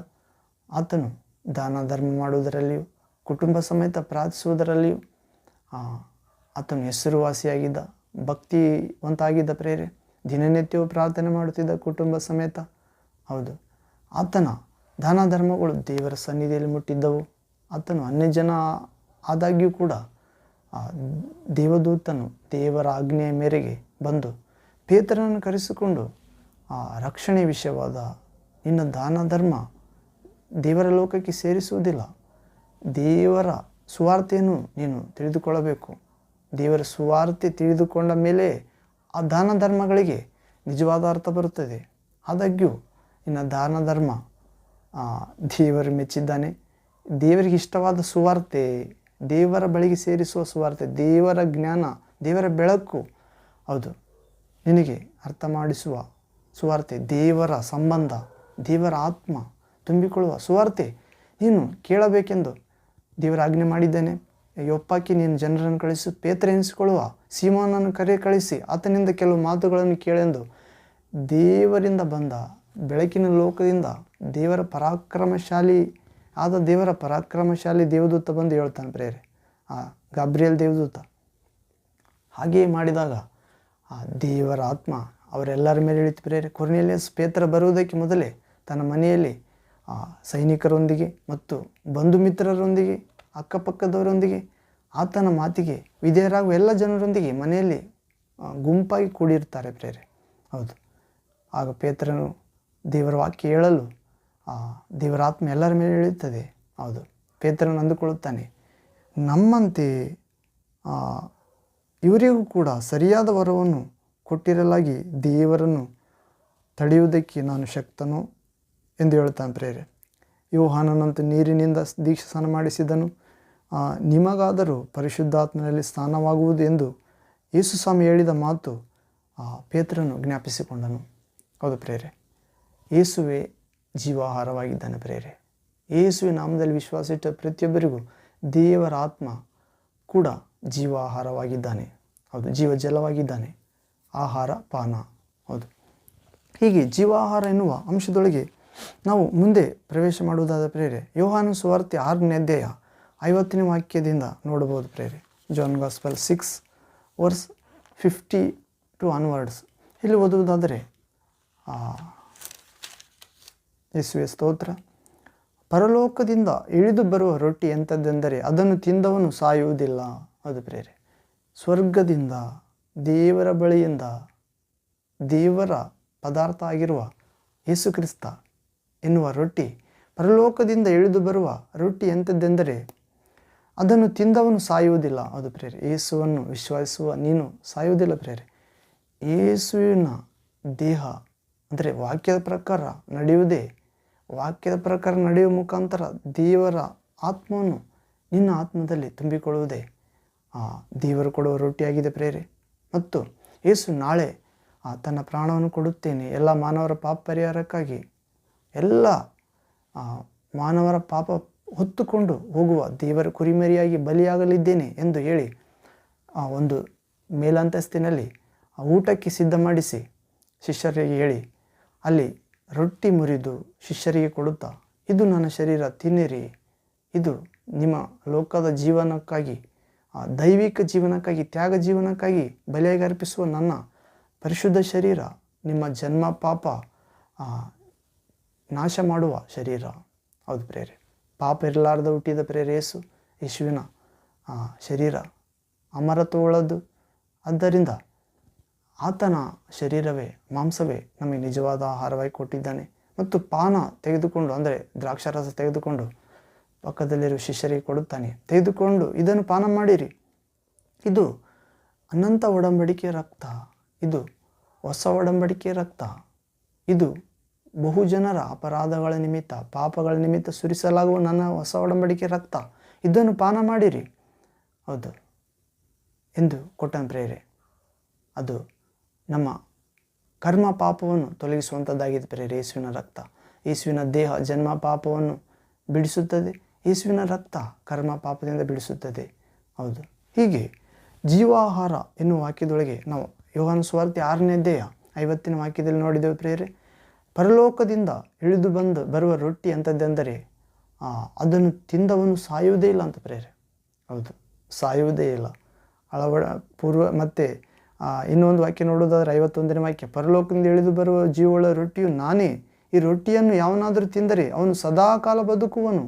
ಆತನು ದಾನ ಧರ್ಮ ಮಾಡುವುದರಲ್ಲಿಯೂ ಕುಟುಂಬ ಸಮೇತ ಪ್ರಾರ್ಥಿಸುವುದರಲ್ಲಿಯೂ ಆತನು ಹೆಸರುವಾಸಿಯಾಗಿದ್ದ, ಭಕ್ತಿವಂತ ಆಗಿದ್ದ ಪ್ರೇರೆ. ದಿನನಿತ್ಯವೂ ಪ್ರಾರ್ಥನೆ ಮಾಡುತ್ತಿದ್ದ ಕುಟುಂಬ ಸಮೇತ. ಹೌದು, ಆತನ ದಾನ ಧರ್ಮಗಳು ದೇವರ ಸನ್ನಿಧಿಯಲ್ಲಿ ಮುಟ್ಟಿದ್ದವು. ಆತನು ಅನ್ಯಜನ ಆದಾಗ್ಯೂ ಕೂಡ ದೇವದೂತನು ದೇವರ ಆಜ್ಞೆಯ ಮೇರೆಗೆ ಬಂದು ಪೇತ್ರನನ್ನು ಕರೆಸಿಕೊಂಡು ರಕ್ಷಣೆ ವಿಷಯವಾದ ನಿನ್ನ ದಾನ ಧರ್ಮ ದೇವರ ಲೋಕಕ್ಕೆ ಸೇರಿಸುವುದಿಲ್ಲ, ದೇವರ ಸುವಾರ್ತೆಯನ್ನು ನೀನು ತಿಳಿದುಕೊಳ್ಳಬೇಕು. ದೇವರ ಸುವಾರ್ತೆ ತಿಳಿದುಕೊಂಡ ಮೇಲೆ ಆ ದಾನ ಧರ್ಮಗಳಿಗೆ ನಿಜವಾದ ಅರ್ಥ ಬರುತ್ತದೆ. ಆದಾಗ್ಯೂ ನಿನ್ನ ದಾನ ಧರ್ಮ ದೇವರು ಮೆಚ್ಚಿದ್ದಾನೆ. ದೇವರಿಗೆ ಇಷ್ಟವಾದ ಸುವಾರ್ತೆ, ದೇವರ ಬಳಿಗೆ ಸೇರಿಸುವ ಸುವಾರ್ತೆ, ದೇವರ ಜ್ಞಾನ, ದೇವರ ಬೆಳಕು, ಹೌದು, ನಿನಗೆ ಅರ್ಥ ಮಾಡಿಸುವ ಸುವಾರ್ತೆ, ದೇವರ ಸಂಬಂಧ, ದೇವರ ಆತ್ಮ ತುಂಬಿಕೊಳ್ಳುವ ಸುವಾರ್ತೆ ನೀನು ಕೇಳಬೇಕೆಂದು ದೇವರ ಆಜ್ಞೆ ಮಾಡಿದ್ದೇನೆ. ಯೊಪ್ಪಕ್ಕೆ ನೀನು ಜನರನ್ನು ಕಳಿಸಿ ಪೇತ್ರ ಎನಿಸಿಕೊಳ್ಳುವ ಸೀಮೋನನ್ನು ಕಳಿಸಿ ಆತನಿಂದ ಕೆಲವು ಮಾತುಗಳನ್ನು ಕೇಳೆಂದು ದೇವರಿಂದ ಬಂದ ಬೆಳಕಿನ ಲೋಕದಿಂದ ದೇವರ ಪರಾಕ್ರಮಶಾಲಿ ದೇವದೂತ ಬಂದು ಹೇಳ್ತಾನೆ ಪ್ರೇರೆ, ಗಾಬ್ರಿಯಲ್ ದೇವದೂತ. ಹಾಗೆಯೇ ಮಾಡಿದಾಗ ದೇವರ ಆತ್ಮ ಅವರೆಲ್ಲರ ಮೇಲೆ ಇಳಿತು ಪ್ರೇರೆ. ಕೊರ್ನೇಲಿಯಸ್ ಪೇತ್ರ ಬರುವುದಕ್ಕೆ ಮೊದಲೇ ತನ್ನ ಮನೆಯಲ್ಲಿ ಸೈನಿಕರೊಂದಿಗೆ ಮತ್ತು ಬಂಧು ಮಿತ್ರರೊಂದಿಗೆ ಅಕ್ಕಪಕ್ಕದವರೊಂದಿಗೆ ಆತನ ಮಾತಿಗೆ ವಿಧೇಯರಾಗುವ ಎಲ್ಲ ಜನರೊಂದಿಗೆ ಮನೆಯಲ್ಲಿ ಗುಂಪಾಗಿ ಕೂಡಿರ್ತಾರೆ ಪ್ರೇರೆ. ಹೌದು, ಆಗ ಪೇತ್ರನು ದೇವರ ವಾಕ್ಯ ಹೇಳಲು ದೇವರ ಆತ್ಮ ಎಲ್ಲರ ಮೇಲೆ ಇಳಿಯುತ್ತದೆ. ಹೌದು, ಪೇತ್ರನು ಅಂದುಕೊಳ್ಳುತ್ತಾನೆ, ನಮ್ಮಂತೆ ಇವರಿಗೂ ಕೂಡ ಸರಿಯಾದ ವರವನ್ನು ಕೊಟ್ಟಿರಲಾಗಿ ದೇವರನ್ನು ತಡೆಯುವುದಕ್ಕೆ ನಾನು ಶಕ್ತನು ಎಂದು ಹೇಳ್ತಾನೆ ಪ್ರೇರೆ. ಯೋಹಾನನಂತೂ ನೀರಿನಿಂದ ದೀಕ್ಷೆ ಸ್ನಾನ ಮಾಡಿಸಿದನು, ನಿಮಗಾದರೂ ಪರಿಶುದ್ಧಾತ್ಮನಲ್ಲಿ ಸ್ನಾನವಾಗುವುದು ಎಂದು ಯೇಸು ಸ್ವಾಮಿ ಹೇಳಿದ ಮಾತು ಪೇತ್ರನು ಜ್ಞಾಪಿಸಿಕೊಂಡನು. ಹೌದು ಪ್ರೇರೆ, ಯೇಸುವೇ ಜೀವಾಹಾರವಾಗಿದ್ದಾನೆ ಪ್ರೇರೆ. ಯೇಸುವಿನ ನಾಮದಲ್ಲಿ ವಿಶ್ವಾಸ ಇಟ್ಟ ಪ್ರತಿಯೊಬ್ಬರಿಗೂ ದೇವರ ಆತ್ಮ ಕೂಡ ಜೀವಾಹಾರವಾಗಿದ್ದಾನೆ. ಹೌದು, ಜೀವ ಜಲವಾಗಿದ್ದಾನೆ, ಆಹಾರ ಪಾನ. ಹೌದು, ಹೀಗೆ ಜೀವಾಹಾರ ಎನ್ನುವ ಅಂಶದೊಳಗೆ ನಾವು ಮುಂದೆ ಪ್ರವೇಶ ಮಾಡುವುದಾದ ಪ್ರೇರೆ ಯೋಹಾನ ಸುವಾರ್ತೆ 6ನೇ ಅಧ್ಯಾಯ 50ನೇ ವಾಕ್ಯದಿಂದ ನೋಡಬಹುದು ಪ್ರೇರೆ. John gospel 6:52 onwards. ಇಲ್ಲಿ ಓದುವುದಾದರೆ, ಯೇಸುವೆ ಸ್ತೋತ್ರ. ಪರಲೋಕದಿಂದ ಇಳಿದು ಬರುವ ರೊಟ್ಟಿ ಎಂಥದ್ದೆಂದರೆ ಅದನ್ನು ತಿಂದವನು ಸಾಯುವುದಿಲ್ಲ. ಅದು ಪ್ರೇರೆ, ಸ್ವರ್ಗದಿಂದ ದೇವರ ಬಳಿಯಿಂದ ದೇವರ ಪದಾರ್ಥ ಆಗಿರುವ ಯೇಸು ಕ್ರಿಸ್ತ ಎನ್ನುವ ರೊಟ್ಟಿ, ಪರಲೋಕದಿಂದ ಇಳಿದು ಬರುವ ರೊಟ್ಟಿ ಎಂಥದ್ದೆಂದರೆ ಅದನ್ನು ತಿಂದವನು ಸಾಯುವುದಿಲ್ಲ. ಅದು ಪ್ರೇರೆ, ಯೇಸುವನ್ನು ವಿಶ್ವಾಸಿಸುವ ನೀನು ಸಾಯುವುದಿಲ್ಲ ಪ್ರೇರೆ. ಯೇಸುವಿನ ದೇಹ ಅಂದರೆ ವಾಕ್ಯದ ಪ್ರಕಾರ ನಡೆಯುವುದೇ, ವಾಕ್ಯದ ಪ್ರಕಾರ ನಡೆಯುವ ಮುಖಾಂತರ ದೇವರ ಆತ್ಮವನ್ನು ನಿನ್ನ ಆತ್ಮದಲ್ಲಿ ತುಂಬಿಕೊಳ್ಳುವುದೇ ದೇವರು ಕೊಡುವ ರೊಟ್ಟಿಯಾಗಿದೆ ಪ್ರೇರೆ. ಮತ್ತು ಯೇಸು ನಾಳೆ ತನ್ನ ಪ್ರಾಣವನ್ನು ಕೊಡುತ್ತೇನೆ, ಎಲ್ಲ ಮಾನವರ ಪಾಪ ಪರಿಹಾರಕ್ಕಾಗಿ, ಎಲ್ಲ ಮಾನವರ ಪಾಪ ಹೊತ್ತುಕೊಂಡು ಹೋಗುವ ದೇವರ ಕುರಿಮರಿಯಾಗಿ ಬಲಿಯಾಗಲಿದ್ದೇನೆ ಎಂದು ಹೇಳಿ ಒಂದು ಮೇಲಂತಸ್ತಿನಲ್ಲಿ ಊಟಕ್ಕೆ ಸಿದ್ಧ ಮಾಡಿಸಿ ಶಿಷ್ಯರಿಗೆ ಹೇಳಿ ಅಲ್ಲಿ ರೊಟ್ಟಿ ಮುರಿದು ಶಿಷ್ಯರಿಗೆ ಕೊಡುತ್ತಾ, ಇದು ನನ್ನ ಶರೀರ, ತಿನ್ನಿರಿ, ಇದು ನಿಮ್ಮ ಲೋಕದ ಜೀವನಕ್ಕಾಗಿ, ದೈವಿಕ ಜೀವನಕ್ಕಾಗಿ, ತ್ಯಾಗ ಜೀವನಕ್ಕಾಗಿ ಬಲಿಯಾಗಿ ಅರ್ಪಿಸುವ ನನ್ನ ಪರಿಶುದ್ಧ ಶರೀರ, ನಿಮ್ಮ ಜನ್ಮ ಪಾಪ ನಾಶ ಮಾಡುವ ಶರೀರ. ಹೌದು ಪ್ರೇರೆ, ಪಾಪ ಇರಲಾರ್ದ ಹುಟ್ಟಿದ ಪ್ರೇರೆ ಯೇಸುವಿನ ಶರೀರ ಅಮರತ್ವವುಳ್ಳದ್ದು. ಆದ್ದರಿಂದ ಆತನ ಶರೀರವೇ, ಮಾಂಸವೇ ನಮಗೆ ನಿಜವಾದ ಆಹಾರವಾಗಿ ಕೊಟ್ಟಿದ್ದಾನೆ. ಮತ್ತು ಪಾನ ತೆಗೆದುಕೊಂಡು, ಅಂದರೆ ದ್ರಾಕ್ಷಾರಸ ತೆಗೆದುಕೊಂಡು ಪಕ್ಕದಲ್ಲಿರುವ ಶಿಷ್ಯರಿಗೆ ಕೊಡುತ್ತಾನೆ, ತೆಗೆದುಕೊಂಡು ಇದನ್ನು ಪಾನ ಮಾಡಿರಿ, ಇದು ಅನಂತ ಒಡಂಬಡಿಕೆಯ ರಕ್ತ, ಇದು ಹೊಸ ಒಡಂಬಡಿಕೆಯ ರಕ್ತ, ಇದು ಬಹುಜನರ ಅಪರಾಧಗಳ ನಿಮಿತ್ತ, ಪಾಪಗಳ ನಿಮಿತ್ತ ಸುರಿಸಲಾಗುವ ನನ್ನ ಹೊಸ ಒಡಂಬಡಿಕೆಯ ರಕ್ತ, ಇದನ್ನು ಪಾನ ಮಾಡಿರಿ. ಹೌದು ಎಂದು ಕೊಟ್ಟನ ಪ್ರೇರೆ. ಅದು ನಮ್ಮ ಕರ್ಮ ಪಾಪವನ್ನು ತೊಲಗಿಸುವಂಥದ್ದಾಗಿದೆ ಪ್ರೇರೆ. ಯೇಸುವಿನ ರಕ್ತ, ಯೇಸುವಿನ ದೇಹ ಜನ್ಮ ಪಾಪವನ್ನು ಬಿಡಿಸುತ್ತದೆ, ಯೇಸುವಿನ ರಕ್ತ ಕರ್ಮ ಪಾಪದಿಂದ ಬಿಡಿಸುತ್ತದೆ. ಹೌದು, ಹೀಗೆ ಜೀವಾಹಾರ ಎನ್ನುವ ವಾಕ್ಯದೊಳಗೆ ನಾವು ಯೋಹಾನ ಸುವಾರ್ತೆ 6ನೇ ಅಧ್ಯಾಯ 50ನೇ ವಾಕ್ಯದಲ್ಲಿ ನೋಡಿದೆವು ಪ್ರಿಯರೇ. ಪರಲೋಕದಿಂದ ಇಳಿದು ಬರುವ ರೊಟ್ಟಿ ಎಂಥದ್ದೆಂದರೆ ಅದನ್ನು ತಿಂದವನು ಸಾಯುವುದೇ ಇಲ್ಲ ಅಂತ ಪ್ರಿಯರೇ. ಹೌದು, ಸಾಯುವುದೇ ಇಲ್ಲ. ಮತ್ತು ಇನ್ನೊಂದು ವಾಕ್ಯ ನೋಡೋದಾದರೆ 51ನೇ ವಾಕ್ಯ, ಪರಲೋಕದಿಂದ ಇಳಿದು ಬರುವ ಜೀವವುಳ್ಳ ರೊಟ್ಟಿಯು ನಾನೇ. ಈ ರೊಟ್ಟಿಯನ್ನು ಯಾವನಾದರೂ ತಿಂದರೆ ಅವನು ಸದಾಕಾಲ ಬದುಕುವನು.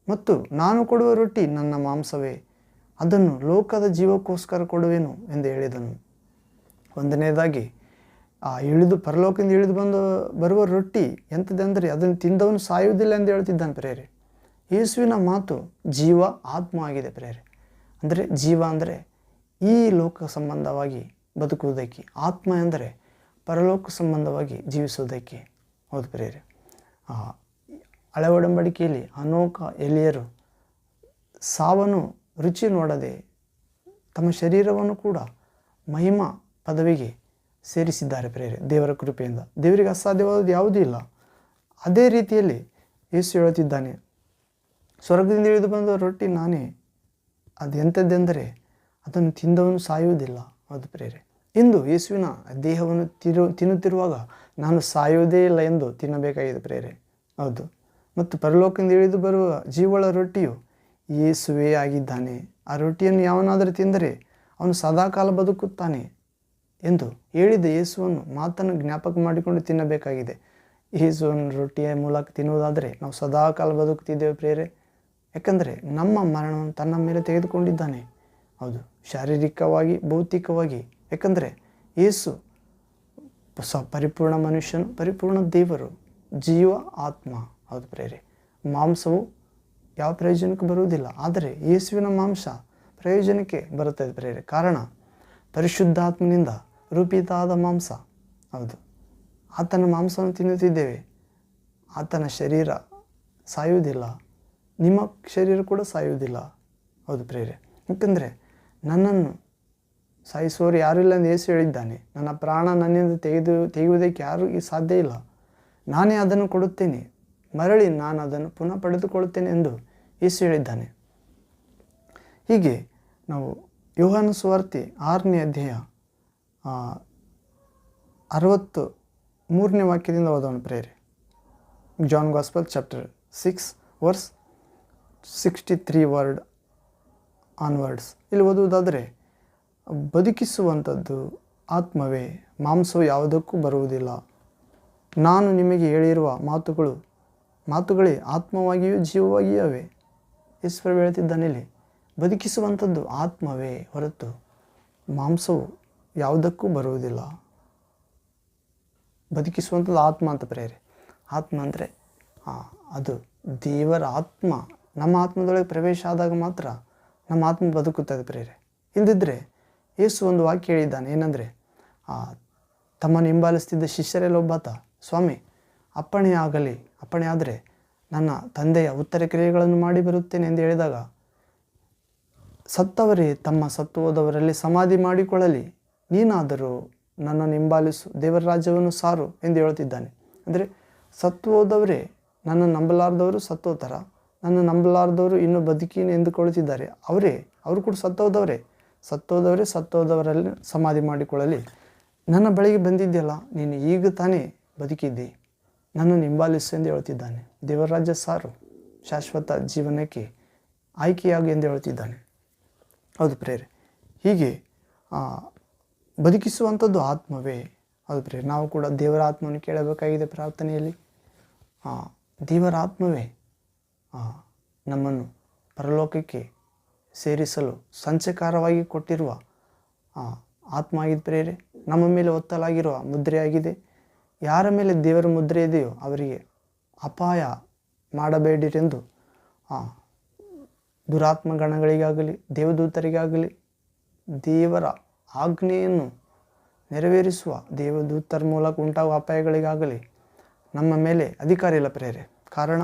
ಮತ್ತು ನಾನು ಕೊಡುವ ರೊಟ್ಟಿ ನನ್ನ ಮಾಂಸವೇ, ಅದನ್ನು ಲೋಕದ ಜೀವಕ್ಕೋಸ್ಕರ ಕೊಡುವೆನು ಎಂದು ಹೇಳಿದನು. ಒಂದನೇದಾಗಿ ಪರಲೋಕದಿಂದ ಇಳಿದು ಬರುವ ರೊಟ್ಟಿ ಎಂಥದ್ದೆಂದರೆ ಅದನ್ನು ತಿಂದವನು ಸಾಯುವುದಿಲ್ಲ ಎಂದು ಹೇಳ್ತಿದ್ದಾನೆ ಪ್ರೇರೆ. ಯೇಸುವಿನ ಮಾತು ಜೀವ ಆತ್ಮ ಆಗಿದೆ ಪ್ರೇರೆ. ಅಂದರೆ ಜೀವ ಅಂದರೆ ಈ ಲೋಕ ಸಂಬಂಧವಾಗಿ ಬದುಕುವುದಕ್ಕೆ, ಆತ್ಮ ಎಂದರೆ ಪರಲೋಕ ಸಂಬಂಧವಾಗಿ ಜೀವಿಸುವುದಕ್ಕೆ. ಹೌದು ಪ್ರೇರೆ. ಹಳೆ ಒಡಂಬಡಿಕೆಯಲ್ಲಿ ಅನೇಕ ಎಲಿಯರು ಸಾವನ್ನು ರುಚಿ ನೋಡದೆ ತಮ್ಮ ಶರೀರವನ್ನು ಕೂಡ ಮಹಿಮಾ ಪದವಿಗೆ ಸೇರಿಸಿದ್ದಾರೆ ಪ್ರೇರೆ. ದೇವರ ಕೃಪೆಯಿಂದ ದೇವರಿಗೆ ಅಸಾಧ್ಯವಾದದ್ದು ಯಾವುದೂ ಇಲ್ಲ. ಅದೇ ರೀತಿಯಲ್ಲಿ ಯೇಸು ಹೇಳುತ್ತಿದ್ದಾನೆ, ಸ್ವರ್ಗದಿಂದ ಇಳಿದು ಬಂದ ರೊಟ್ಟಿ ನಾನೇ. ಅದು ಎಂಥದ್ದೆಂದರೆ ಅದನ್ನು ತಿಂದವನು ಸಾಯುವುದಿಲ್ಲ. ಹೌದು ಪ್ರೇರೆ. ಇಂದು ಯೇಸುವಿನ ದೇಹವನ್ನು ತಿನ್ನುತ್ತಿರುವಾಗ ನಾನು ಸಾಯುವುದೇ ಇಲ್ಲ ಎಂದು ತಿನ್ನಬೇಕಾಗಿದೆ ಪ್ರೇರೆ. ಹೌದು. ಮತ್ತು ಪರಲೋಕದಿಂದ ಇಳಿದು ಬರುವ ಜೀವಳ ರೊಟ್ಟಿಯು ಯೇಸುವೇ ಆಗಿದ್ದಾನೆ. ಆ ರೊಟ್ಟಿಯನ್ನು ಯಾವನಾದರೂ ತಿಂದರೆ ಅವನು ಸದಾಕಾಲ ಬದುಕುತ್ತಾನೆ ಎಂದು ಹೇಳಿದ ಯೇಸುವನ್ನು ಮಾತನ್ನು ಜ್ಞಾಪಕ ಮಾಡಿಕೊಂಡು ತಿನ್ನಬೇಕಾಗಿದೆ. ಯೇಸುವನ್ನು ರೊಟ್ಟಿಯ ಮೂಲಕ ತಿನ್ನುವುದಾದರೆ ನಾವು ಸದಾಕಾಲ ಬದುಕುತ್ತಿದ್ದೇವೆ ಪ್ರೇರೆ. ಯಾಕಂದರೆ ನಮ್ಮ ಮರಣವನ್ನು ತನ್ನ ಮೇಲೆ ತೆಗೆದುಕೊಂಡಿದ್ದಾನೆ. ಹೌದು, ಶಾರೀರಿಕವಾಗಿ, ಭೌತಿಕವಾಗಿ. ಯಾಕಂದರೆ ಯೇಸು ಪರಿಪೂರ್ಣ ಮನುಷ್ಯನು, ಪರಿಪೂರ್ಣ ದೇವರು, ಜೀವ ಆತ್ಮ. ಹೌದು ಪ್ರೇರೆ. ಮಾಂಸವು ಯಾವ ಪ್ರಯೋಜನಕ್ಕೆ ಬರುವುದಿಲ್ಲ, ಆದರೆ ಯೇಸುವಿನ ಮಾಂಸ ಪ್ರಯೋಜನಕ್ಕೆ ಬರುತ್ತದೆ ಪ್ರೇರೆ. ಕಾರಣ ಪರಿಶುದ್ಧಾತ್ಮನಿಂದ ರೂಪಿತ ಆದ ಮಾಂಸ. ಹೌದು, ಆತನ ಮಾಂಸವನ್ನು ತಿನ್ನುತ್ತಿದ್ದೇವೆ. ಆತನ ಶರೀರ ಸಾಯುವುದಿಲ್ಲ, ನಿಮ್ಮ ಶರೀರ ಕೂಡ ಸಾಯುವುದಿಲ್ಲ. ಹೌದು ಪ್ರೇರೆ. ಯಾಕಂದರೆ ನನ್ನನ್ನು ಸಾಯಿಸುವವರು ಯಾರೂ ಇಲ್ಲ ಎಂದು ಯೇಸು ಹೇಳಿದ್ದಾನೆ. ನನ್ನ ಪ್ರಾಣ ನನ್ನಿಂದ ತೆಗೆಯುವುದಕ್ಕೆ ಯಾರಿಗೂ ಸಾಧ್ಯ ಇಲ್ಲ. ನಾನೇ ಅದನ್ನು ಕೊಡುತ್ತೇನೆ, ಮರಳಿ ನಾನು ಅದನ್ನು ಪುನಃ ಪಡೆದುಕೊಳ್ಳುತ್ತೇನೆ ಎಂದು ಯೇಸು ಹೇಳಿದ್ದಾನೆ. ಹೀಗೆ ನಾವು ಯೋಹಾನ ಸುವಾರ್ತೆ 6ನೇ ಅಧ್ಯಾಯ 63ನೇ ವಾಕ್ಯದಿಂದ ಓದೋಣ ಪ್ರೇರೆ. John gospel chapter 6 verse 63 word onwards. ಇಲ್ಲಿ ಓದುವುದಾದರೆ, ಬದುಕಿಸುವಂಥದ್ದು ಆತ್ಮವೇ, ಮಾಂಸವು ಯಾವುದಕ್ಕೂ ಬರುವುದಿಲ್ಲ. ನಾನು ನಿಮಗೆ ಹೇಳಿರುವ ಮಾತುಗಳೇ ಆತ್ಮವಾಗಿಯೂ ಜೀವವಾಗಿಯೂ ಅವೆ. ಈಶ್ವರ ಹೇಳ್ತಿದ್ದಾನೆ ಇಲ್ಲಿ, ಬದುಕಿಸುವಂಥದ್ದು ಆತ್ಮವೇ ಹೊರತು ಮಾಂಸವು ಯಾವುದಕ್ಕೂ ಬರುವುದಿಲ್ಲ. ಬದುಕಿಸುವಂಥದ್ದು ಆತ್ಮ ಅಂತ ಪ್ರೇರೆ. ಆತ್ಮ ಅಂದರೆ ಅದು ದೇವರ ಆತ್ಮ ನಮ್ಮ ಆತ್ಮದೊಳಗೆ ಪ್ರವೇಶ ಆದಾಗ ಮಾತ್ರ ನಮ್ಮ ಆತ್ಮ ಬದುಕುತ್ತದೆ ಪ್ರೇರೆ. ಇಲ್ಲದಿದ್ದರೆ ಯೇಸು ಒಂದು ವಾಕ್ಯ ಹೇಳಿದ್ದಾನೆ, ಏನಂದರೆ ತಮ್ಮನ್ನು ಹಿಂಬಾಲಿಸ್ತಿದ್ದ ಶಿಷ್ಯರೆಲ್ಲ ಒಬ್ಬಾತ, ಸ್ವಾಮಿ ಅಪ್ಪಣೆ ಆದರೆ ನನ್ನ ತಂದೆಯ ಉತ್ತರ ಕ್ರಿಯೆಗಳನ್ನು ಮಾಡಿ ಬರುತ್ತೇನೆ ಎಂದು ಹೇಳಿದಾಗ, ಸತ್ತವರೇ ತಮ್ಮ ಸತ್ತು ಹೋದವರಲ್ಲಿ ಸಮಾಧಿ ಮಾಡಿಕೊಳ್ಳಲಿ, ನೀನಾದರೂ ನನ್ನನ್ನು ಹಿಂಬಾಲಿಸು, ದೇವರ ರಾಜ್ಯವನ್ನು ಸಾರು ಎಂದು ಹೇಳುತ್ತಿದ್ದಾನೆ. ಅಂದರೆ ಸತ್ತು ಹೋದವರೇ, ನನ್ನ ನಂಬಲಾರ್ದವರು ಸತ್ತೋತರ, ನನ್ನ ನಂಬಲಾರ್ದವರು ಇನ್ನೂ ಬದುಕಿನ ಎಂದುಕೊಳ್ಳುತ್ತಿದ್ದಾರೆ. ಅವರು ಕೂಡ ಸತ್ತೋದವರಲ್ಲಿ ಸಮಾಧಿ ಮಾಡಿಕೊಳ್ಳಲಿ. ನನ್ನ ಬಳಿಗೆ ಬಂದಿದ್ದೆಯಲ್ಲ, ನೀನು ಈಗ ತಾನೇ ಬದುಕಿದ್ದೆ, ನನ್ನನ್ನು ಹಿಂಬಾಲಿಸು ಎಂದು ಹೇಳ್ತಿದ್ದಾನೆ. ದೇವರ ರಾಜ್ಯ ಸಾರು, ಶಾಶ್ವತ ಜೀವನಕ್ಕೆ ಆಯ್ಕೆಯಾಗು ಎಂದು ಹೇಳ್ತಿದ್ದಾನೆ. ಹೌದು ಪ್ರೇರೆ. ಹೀಗೆ ಬದುಕಿಸುವಂಥದ್ದು ಆತ್ಮವೇ. ಹೌದು ಪ್ರೇರೆ. ನಾವು ಕೂಡ ದೇವರ ಆತ್ಮವನ್ನು ಕೇಳಬೇಕಾಗಿದೆ ಪ್ರಾರ್ಥನೆಯಲ್ಲಿ. ದೇವರ ಆತ್ಮವೇ ನಮ್ಮನ್ನು ಪರಲೋಕಕ್ಕೆ ಸೇರಿಸಲು ಸಂಚಕಾರವಾಗಿ ಕೊಟ್ಟಿರುವ ಆತ್ಮ ಆಗಿದೆ ಪ್ರೇರೆ. ನಮ್ಮ ಮೇಲೆ ಒತ್ತಲಾಗಿರುವ ಮುದ್ರೆಯಾಗಿದೆ. ಯಾರ ಮೇಲೆ ದೇವರ ಮುದ್ರೆ ಇದೆಯೋ ಅವರಿಗೆ ಅಪಾಯ ಮಾಡಬೇಡಿರೆಂದು ದುರಾತ್ಮಗಣಗಳಿಗಾಗಲಿ ದೇವದೂತರಿಗಾಗಲಿ ದೇವರ ಆಜ್ಞೆಯನ್ನು ನೆರವೇರಿಸುವ ದೇವದೂತರ ಮೂಲಕ ಉಂಟಾಗುವ ಅಪಾಯಗಳಿಗಾಗಲಿ ನಮ್ಮ ಮೇಲೆ ಅಧಿಕಾರ ಇಲ್ಲ ಪ್ರೇರೆ. ಕಾರಣ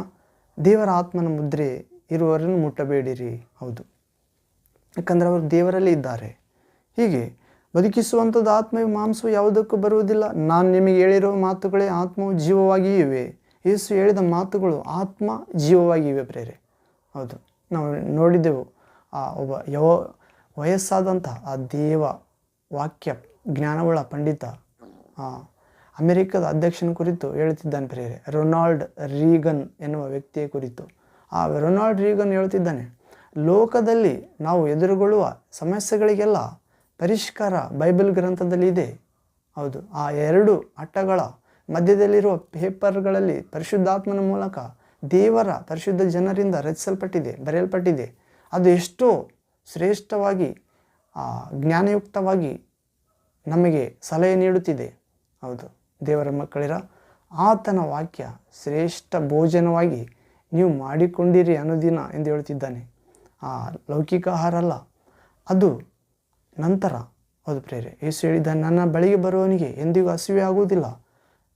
ದೇವರ ಆತ್ಮನ ಮುದ್ರೆ ಇರುವವರನ್ನು ಮುಟ್ಟಬೇಡಿರಿ. ಹೌದು, ಯಾಕಂದರೆ ಅವರು ದೇವರಲ್ಲಿ ಇದ್ದಾರೆ. ಹೀಗೆ ಬದುಕಿಸುವಂಥದ್ದು ಆತ್ಮವೇ, ಮಾಂಸವು ಯಾವುದಕ್ಕೂ ಬರುವುದಿಲ್ಲ. ನಾನು ನಿಮಗೆ ಹೇಳಿರುವ ಮಾತುಗಳೇ ಆತ್ಮವು ಜೀವವಾಗಿಯೂ ಇವೆ. ಯೇಸು ಹೇಳಿದ ಮಾತುಗಳು ಆತ್ಮ ಜೀವವಾಗಿವೆ ಪ್ರೇರೆ. ಹೌದು, ನಾವು ನೋಡಿದ್ದೆವು ಒಬ್ಬ ವಯಸ್ಸಾದಂಥ ಆ ದೇವ ವಾಕ್ಯ ಜ್ಞಾನವುಳ್ಳ ಪಂಡಿತ ಅಮೆರಿಕದ ಅಧ್ಯಕ್ಷನ ಕುರಿತು ಹೇಳ್ತಿದ್ದಾನೆ ಪ್ರಿಯರೇ, ರೊನಾಲ್ಡ್ ರೀಗನ್ ಎನ್ನುವ ವ್ಯಕ್ತಿಯ ಕುರಿತು. ಆ ರೊನಾಲ್ಡ್ ರೀಗನ್ ಹೇಳ್ತಿದ್ದಾನೆ, ಲೋಕದಲ್ಲಿ ನಾವು ಎದುರುಗೊಳ್ಳುವ ಸಮಸ್ಯೆಗಳಿಗೆಲ್ಲ ಪರಿಷ್ಕಾರ ಬೈಬಲ್ ಗ್ರಂಥದಲ್ಲಿ ಇದೆ. ಹೌದು, ಆ 2 ಅಟ್ಟಗಳ ಮಧ್ಯದಲ್ಲಿರುವ ಪೇಪರ್ಗಳಲ್ಲಿ ಪರಿಶುದ್ಧಾತ್ಮನ ಮೂಲಕ ದೇವರ ಪರಿಶುದ್ಧ ಜನರಿಂದ ರಚಿಸಲ್ಪಟ್ಟಿದೆ, ಬರೆಯಲ್ಪಟ್ಟಿದೆ. ಅದು ಎಷ್ಟೋ ಶ್ರೇಷ್ಠವಾಗಿ ಜ್ಞಾನಯುಕ್ತವಾಗಿ ನಮಗೆ ಸಲಹೆ ನೀಡುತ್ತಿದೆ. ಹೌದು ದೇವರ ಮಕ್ಕಳಿರ, ಆತನ ವಾಕ್ಯ ಶ್ರೇಷ್ಠ ಭೋಜನವಾಗಿ ನೀವು ಮಾಡಿಕೊಂಡಿರಿ ಅನುದಿನ ಎಂದು ಹೇಳ್ತಿದ್ದಾನೆ. ಲೌಕಿಕ ಆಹಾರ ಅಲ್ಲ, ಅದು ನಂತರ. ಹೌದು ಪ್ರೇರೆ, ಯೇಸು ಹೇಳಿದ್ದಾನೆ, ನನ್ನ ಬಳಿಗೆ ಬರುವವನಿಗೆ ಎಂದಿಗೂ ಹಸಿವೆ ಆಗುವುದಿಲ್ಲ,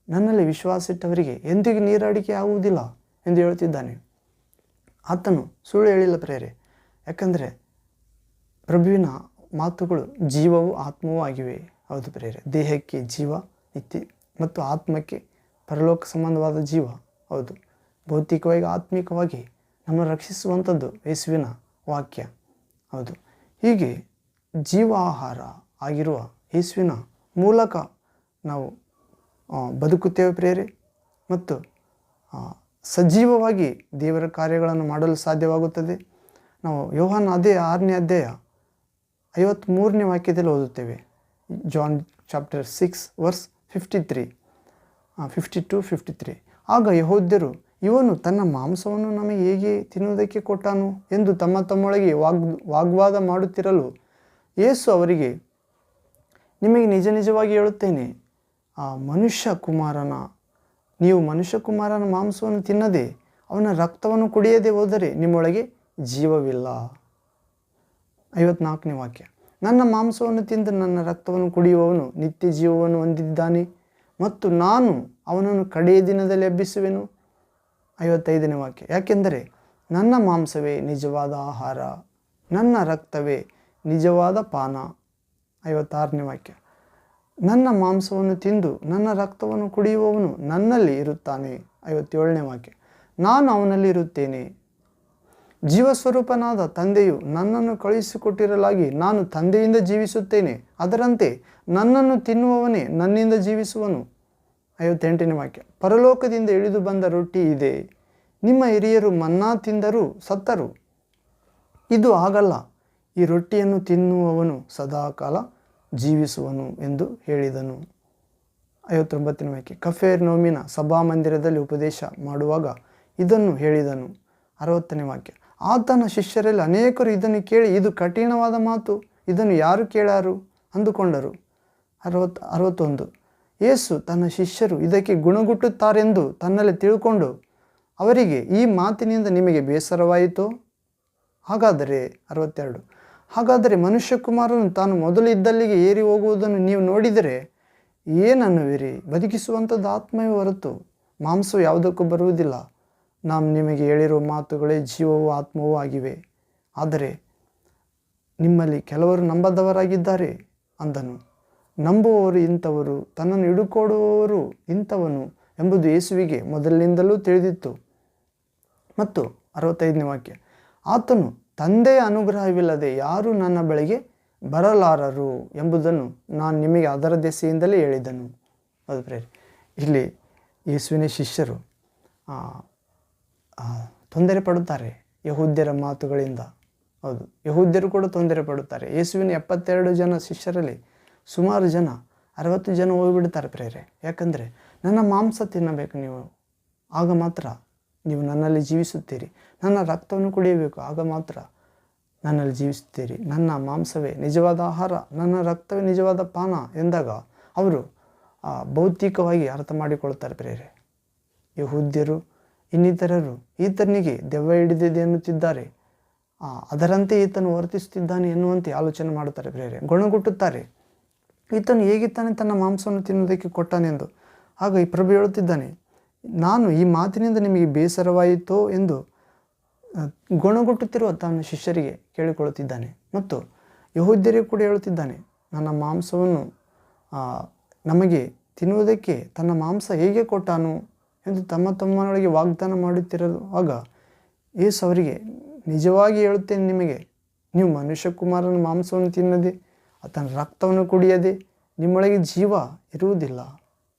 ನನ್ನಲ್ಲಿ ವಿಶ್ವಾಸ ಇಟ್ಟವರಿಗೆ ಎಂದಿಗೂ ನೀರಡಿಕೆ ಆಗುವುದಿಲ್ಲ ಎಂದು ಹೇಳ್ತಿದ್ದಾನೆ. ಆತನು ಸುಳ್ಳು ಹೇಳಿಲ್ಲ ಪ್ರೇರೆ, ಯಾಕಂದರೆ ಪ್ರಭುವಿನ ಮಾತುಗಳು ಜೀವವೂ ಆತ್ಮವೂ ಆಗಿವೆ. ಹೌದು ಪ್ರೇರೆ, ದೇಹಕ್ಕೆ ಜೀವ ನಿತ್ಯ ಮತ್ತು ಆತ್ಮಕ್ಕೆ ಪರಲೋಕ ಸಂಬಂಧವಾದ ಜೀವ. ಹೌದು, ಭೌತಿಕವಾಗಿ ಆತ್ಮಿಕವಾಗಿ ನಮ್ಮನ್ನು ರಕ್ಷಿಸುವಂಥದ್ದು ಯೇಸುವಿನ ವಾಕ್ಯ. ಹೌದು, ಹೀಗೆ ಜೀವಾಹಾರ ಆಗಿರುವ ಯೇಸುವಿನ ಮೂಲಕ ನಾವು ಬದುಕುತ್ತೇವೆ ಪ್ರೇರೆ, ಮತ್ತು ಸಜೀವವಾಗಿ ದೇವರ ಕಾರ್ಯಗಳನ್ನು ಮಾಡಲು ಸಾಧ್ಯವಾಗುತ್ತದೆ. ನಾವು ಯೋಹಾನ 6ನೇ ಅಧ್ಯಾಯ 53ನೇ ವಾಕ್ಯದಲ್ಲಿ ಓದುತ್ತೇವೆ. John chapter 6 verse 52-53. ಆಗ ಯೆಹೂದ್ಯರು, ಇವನು ತನ್ನ ಮಾಂಸವನ್ನು ನಮಗೆ ಹೇಗೆ ತಿನ್ನುವುದಕ್ಕೆ ಕೊಟ್ಟಾನು ಎಂದು ತಮ್ಮೊಳಗೆ ವಾಗ್ವಾದ ಮಾಡುತ್ತಿರಲು, ಯೇಸು ಅವರಿಗೆ, ನಿಮಗೆ ನಿಜ ನಿಜವಾಗಿ ಹೇಳುತ್ತೇನೆ, ನೀವು ಮನುಷ್ಯಕುಮಾರನ ಮಾಂಸವನ್ನು ತಿನ್ನದೆ ಅವನ ರಕ್ತವನ್ನು ಕುಡಿಯದೆ ಹೋದರೆ ನಿಮ್ಮೊಳಗೆ ಜೀವವಿಲ್ಲ. 54ನೇ ವಾಕ್ಯ, ನನ್ನ ಮಾಂಸವನ್ನು ತಿಂದು ನನ್ನ ರಕ್ತವನ್ನು ಕುಡಿಯುವವನು ನಿತ್ಯ ಜೀವವನ್ನು ಹೊಂದಿದ್ದಾನೆ ಮತ್ತು ನಾನು ಅವನನ್ನು ಕಡೆಯ ದಿನದಲ್ಲಿ ಎಬ್ಬಿಸುವೆನು. 55ನೇ ವಾಕ್ಯ, ಯಾಕೆಂದರೆ ನನ್ನ ಮಾಂಸವೇ ನಿಜವಾದ ಆಹಾರ, ನನ್ನ ರಕ್ತವೇ ನಿಜವಾದ ಪಾನ. 56ನೇ ವಾಕ್ಯ, ನನ್ನ ಮಾಂಸವನ್ನು ತಿಂದು ನನ್ನ ರಕ್ತವನ್ನು ಕುಡಿಯುವವನು ನನ್ನಲ್ಲಿ ಇರುತ್ತಾನೆ. 57ನೇ ವಾಕ್ಯ, ನಾನು ಅವನಲ್ಲಿ ಇರುತ್ತೇನೆ. ಜೀವಸ್ವರೂಪನಾದ ತಂದೆಯು ನನ್ನನ್ನು ಕಳುಹಿಸಿಕೊಟ್ಟಿರಲಾಗಿ ನಾನು ತಂದೆಯಿಂದ ಜೀವಿಸುತ್ತೇನೆ, ಅದರಂತೆ ನನ್ನನ್ನು ತಿನ್ನುವವನೇ ನನ್ನಿಂದ ಜೀವಿಸುವನು. 58ನೇ ವಾಕ್ಯ, ಪರಲೋಕದಿಂದ ಇಳಿದು ಬಂದ ರೊಟ್ಟಿ ಇದೆ, ನಿಮ್ಮ ಹಿರಿಯರು ಮನ್ನಾ ತಿಂದರೂ ಸತ್ತರು, ಇದು ಹಾಗಲ್ಲ, ಈ ರೊಟ್ಟಿಯನ್ನು ತಿನ್ನುವವನು ಸದಾಕಾಲ ಜೀವಿಸುವನು ಎಂದು ಹೇಳಿದನು. 59ನೇ ವಾಕ್ಯ, ಕಫೆರ್ನೌಮಿನ ಸಭಾಮಂದಿರದಲ್ಲಿ ಉಪದೇಶ ಮಾಡುವಾಗ ಇದನ್ನು ಹೇಳಿದನು. 60ನೇ ವಾಕ್ಯ, ಆತನ ಶಿಷ್ಯರಲ್ಲಿ ಅನೇಕರು ಇದನ್ನು ಕೇಳಿ, ಇದು ಕಠಿಣವಾದ ಮಾತು, ಇದನ್ನು ಯಾರು ಕೇಳಾರು ಅಂದುಕೊಂಡರು. 61, ಯೇಸು ತನ್ನ ಶಿಷ್ಯರು ಇದಕ್ಕೆ ಗುಣಗುಟ್ಟುತ್ತಾರೆಂದು ತನ್ನಲ್ಲಿ ತಿಳ್ಕೊಂಡು ಅವರಿಗೆ, ಈ ಮಾತಿನಿಂದ ನಿಮಗೆ ಬೇಸರವಾಯಿತೋ? ಹಾಗಾದರೆ 62, ಹಾಗಾದರೆ ಮನುಷ್ಯಕುಮಾರನು ತಾನು ಮೊದಲು ಇದ್ದಲ್ಲಿಗೆ ಏರಿ ಹೋಗುವುದನ್ನು ನೀವು ನೋಡಿದರೆ ಏನನ್ನುವಿರಿ? ಬದುಕಿಸುವಂಥದ್ದು ಆತ್ಮವೇ ಹೊರತು ಮಾಂಸವು ಯಾವುದಕ್ಕೂ ಬರುವುದಿಲ್ಲ. ನಾನು ನಿಮಗೆ ಹೇಳಿರುವ ಮಾತುಗಳೇ ಜೀವವೂ ಆತ್ಮವೂ ಆಗಿವೆ. ಆದರೆ ನಿಮ್ಮಲ್ಲಿ ಕೆಲವರು ನಂಬದವರಾಗಿದ್ದಾರೆ ಅಂದನು. ನಂಬುವವರು ಇಂಥವರು, ತನ್ನನ್ನು ಹಿಡುಕೊಡುವವರು ಇಂಥವನು ಎಂಬುದು ಯೇಸುವಿಗೆ ಮೊದಲಿನಿಂದಲೂ ತಿಳಿದಿತ್ತು. ಮತ್ತು 65ನೇ ವಾಕ್ಯ, ಆತನು ತಂದೆಯ ಅನುಗ್ರಹವಿಲ್ಲದೆ ಯಾರೂ ನನ್ನ ಬಳಿಗೆ ಬರಲಾರರು ಎಂಬುದನ್ನು ನಾನು ನಿಮಗೆ ಅದರ ದೆಸೆಯಿಂದಲೇ ಹೇಳಿದನು. ಹೌದು ಪ್ರೇರೆ, ಇಲ್ಲಿ ಯೇಸುವಿನ ಶಿಷ್ಯರು ತೊಂದರೆ ಪಡುತ್ತಾರೆ ಯಹೂದ್ಯರ ಮಾತುಗಳಿಂದ. ಹೌದು, ಯಹೂದ್ಯರು ಕೂಡ ತೊಂದರೆ ಪಡುತ್ತಾರೆ. ಯೇಸುವಿನ 72 ಜನ ಶಿಷ್ಯರಲ್ಲಿ ಸುಮಾರು ಜನ 60 ಜನ ಹೋಗಿಬಿಡ್ತಾರೆ ಪ್ರೇರೆ. ಯಾಕಂದರೆ ನನ್ನ ಮಾಂಸ ತಿನ್ನಬೇಕು ನೀವು, ಆಗ ಮಾತ್ರ ನೀವು ನನ್ನಲ್ಲಿ ಜೀವಿಸುತ್ತೀರಿ. ನನ್ನ ರಕ್ತವನ್ನು ಕುಡಿಯಬೇಕು, ಆಗ ಮಾತ್ರ ನನ್ನಲ್ಲಿ ಜೀವಿಸುತ್ತೀರಿ. ನನ್ನ ಮಾಂಸವೇ ನಿಜವಾದ ಆಹಾರ, ನನ್ನ ರಕ್ತವೇ ನಿಜವಾದ ಪಾನ ಎಂದಾಗ ಅವರು ಭೌತಿಕವಾಗಿ ಅರ್ಥ ಮಾಡಿಕೊಳ್ತಾರೆ ಪ್ರೇರೆ. ಯಹೂದ್ಯರು ಇನ್ನಿತರರು ಈತನಿಗೆ ದೆವ್ವ ಹಿಡಿದಿದೆ ಎನ್ನುತ್ತಿದ್ದಾರೆ, ಅದರಂತೆ ಈತನು ವರ್ತಿಸುತ್ತಿದ್ದಾನೆ ಎನ್ನುವಂತೆ ಆಲೋಚನೆ ಮಾಡುತ್ತಾರೆ ಪ್ರೇರೆ. ಗೊಣಗುಟ್ಟುತ್ತಾರೆ, ಈತನು ಹೇಗಿದ್ದಾನೆ ತನ್ನ ಮಾಂಸವನ್ನು ತಿನ್ನುವುದಕ್ಕೆ ಕೊಟ್ಟಾನೆಂದು. ಆಗ ಈ ಪ್ರಭು ಹೇಳುತ್ತಿದ್ದಾನೆ, ನಾನು ಈ ಮಾತಿನಿಂದ ನಿಮಗೆ ಬೇಸರವಾಯಿತೋ ಎಂದು ಗೊಣಗುಟ್ಟುತ್ತಿರುವ ತನ್ನ ಶಿಷ್ಯರಿಗೆ ಕೇಳಿಕೊಳ್ಳುತ್ತಿದ್ದಾನೆ. ಮತ್ತು ಯಹೂದ್ಯರಿಗೆ ಕೂಡ ಹೇಳುತ್ತಿದ್ದಾನೆ, ನನ್ನ ಮಾಂಸವನ್ನು ನಮಗೆ ತಿನ್ನುವುದಕ್ಕೆ ತನ್ನ ಮಾಂಸ ಹೇಗೆ ಕೊಟ್ಟಾನು ಎಂದು ತಮ್ಮೊಳಗೆ ವಾಗ್ದಾನ ಮಾಡುತ್ತಿರುವಾಗ ಯೇಸು ಅವರಿಗೆ, ನಿಜವಾಗಿ ಹೇಳುತ್ತೇನೆ ನಿಮಗೆ, ನೀವು ಮನುಷ್ಯಕುಮಾರನ ಮಾಂಸವನ್ನು ತಿನ್ನದೆ ಆತನ ರಕ್ತವನ್ನು ಕುಡಿಯದೆ ನಿಮ್ಮೊಳಗೆ ಜೀವ ಇರುವುದಿಲ್ಲ.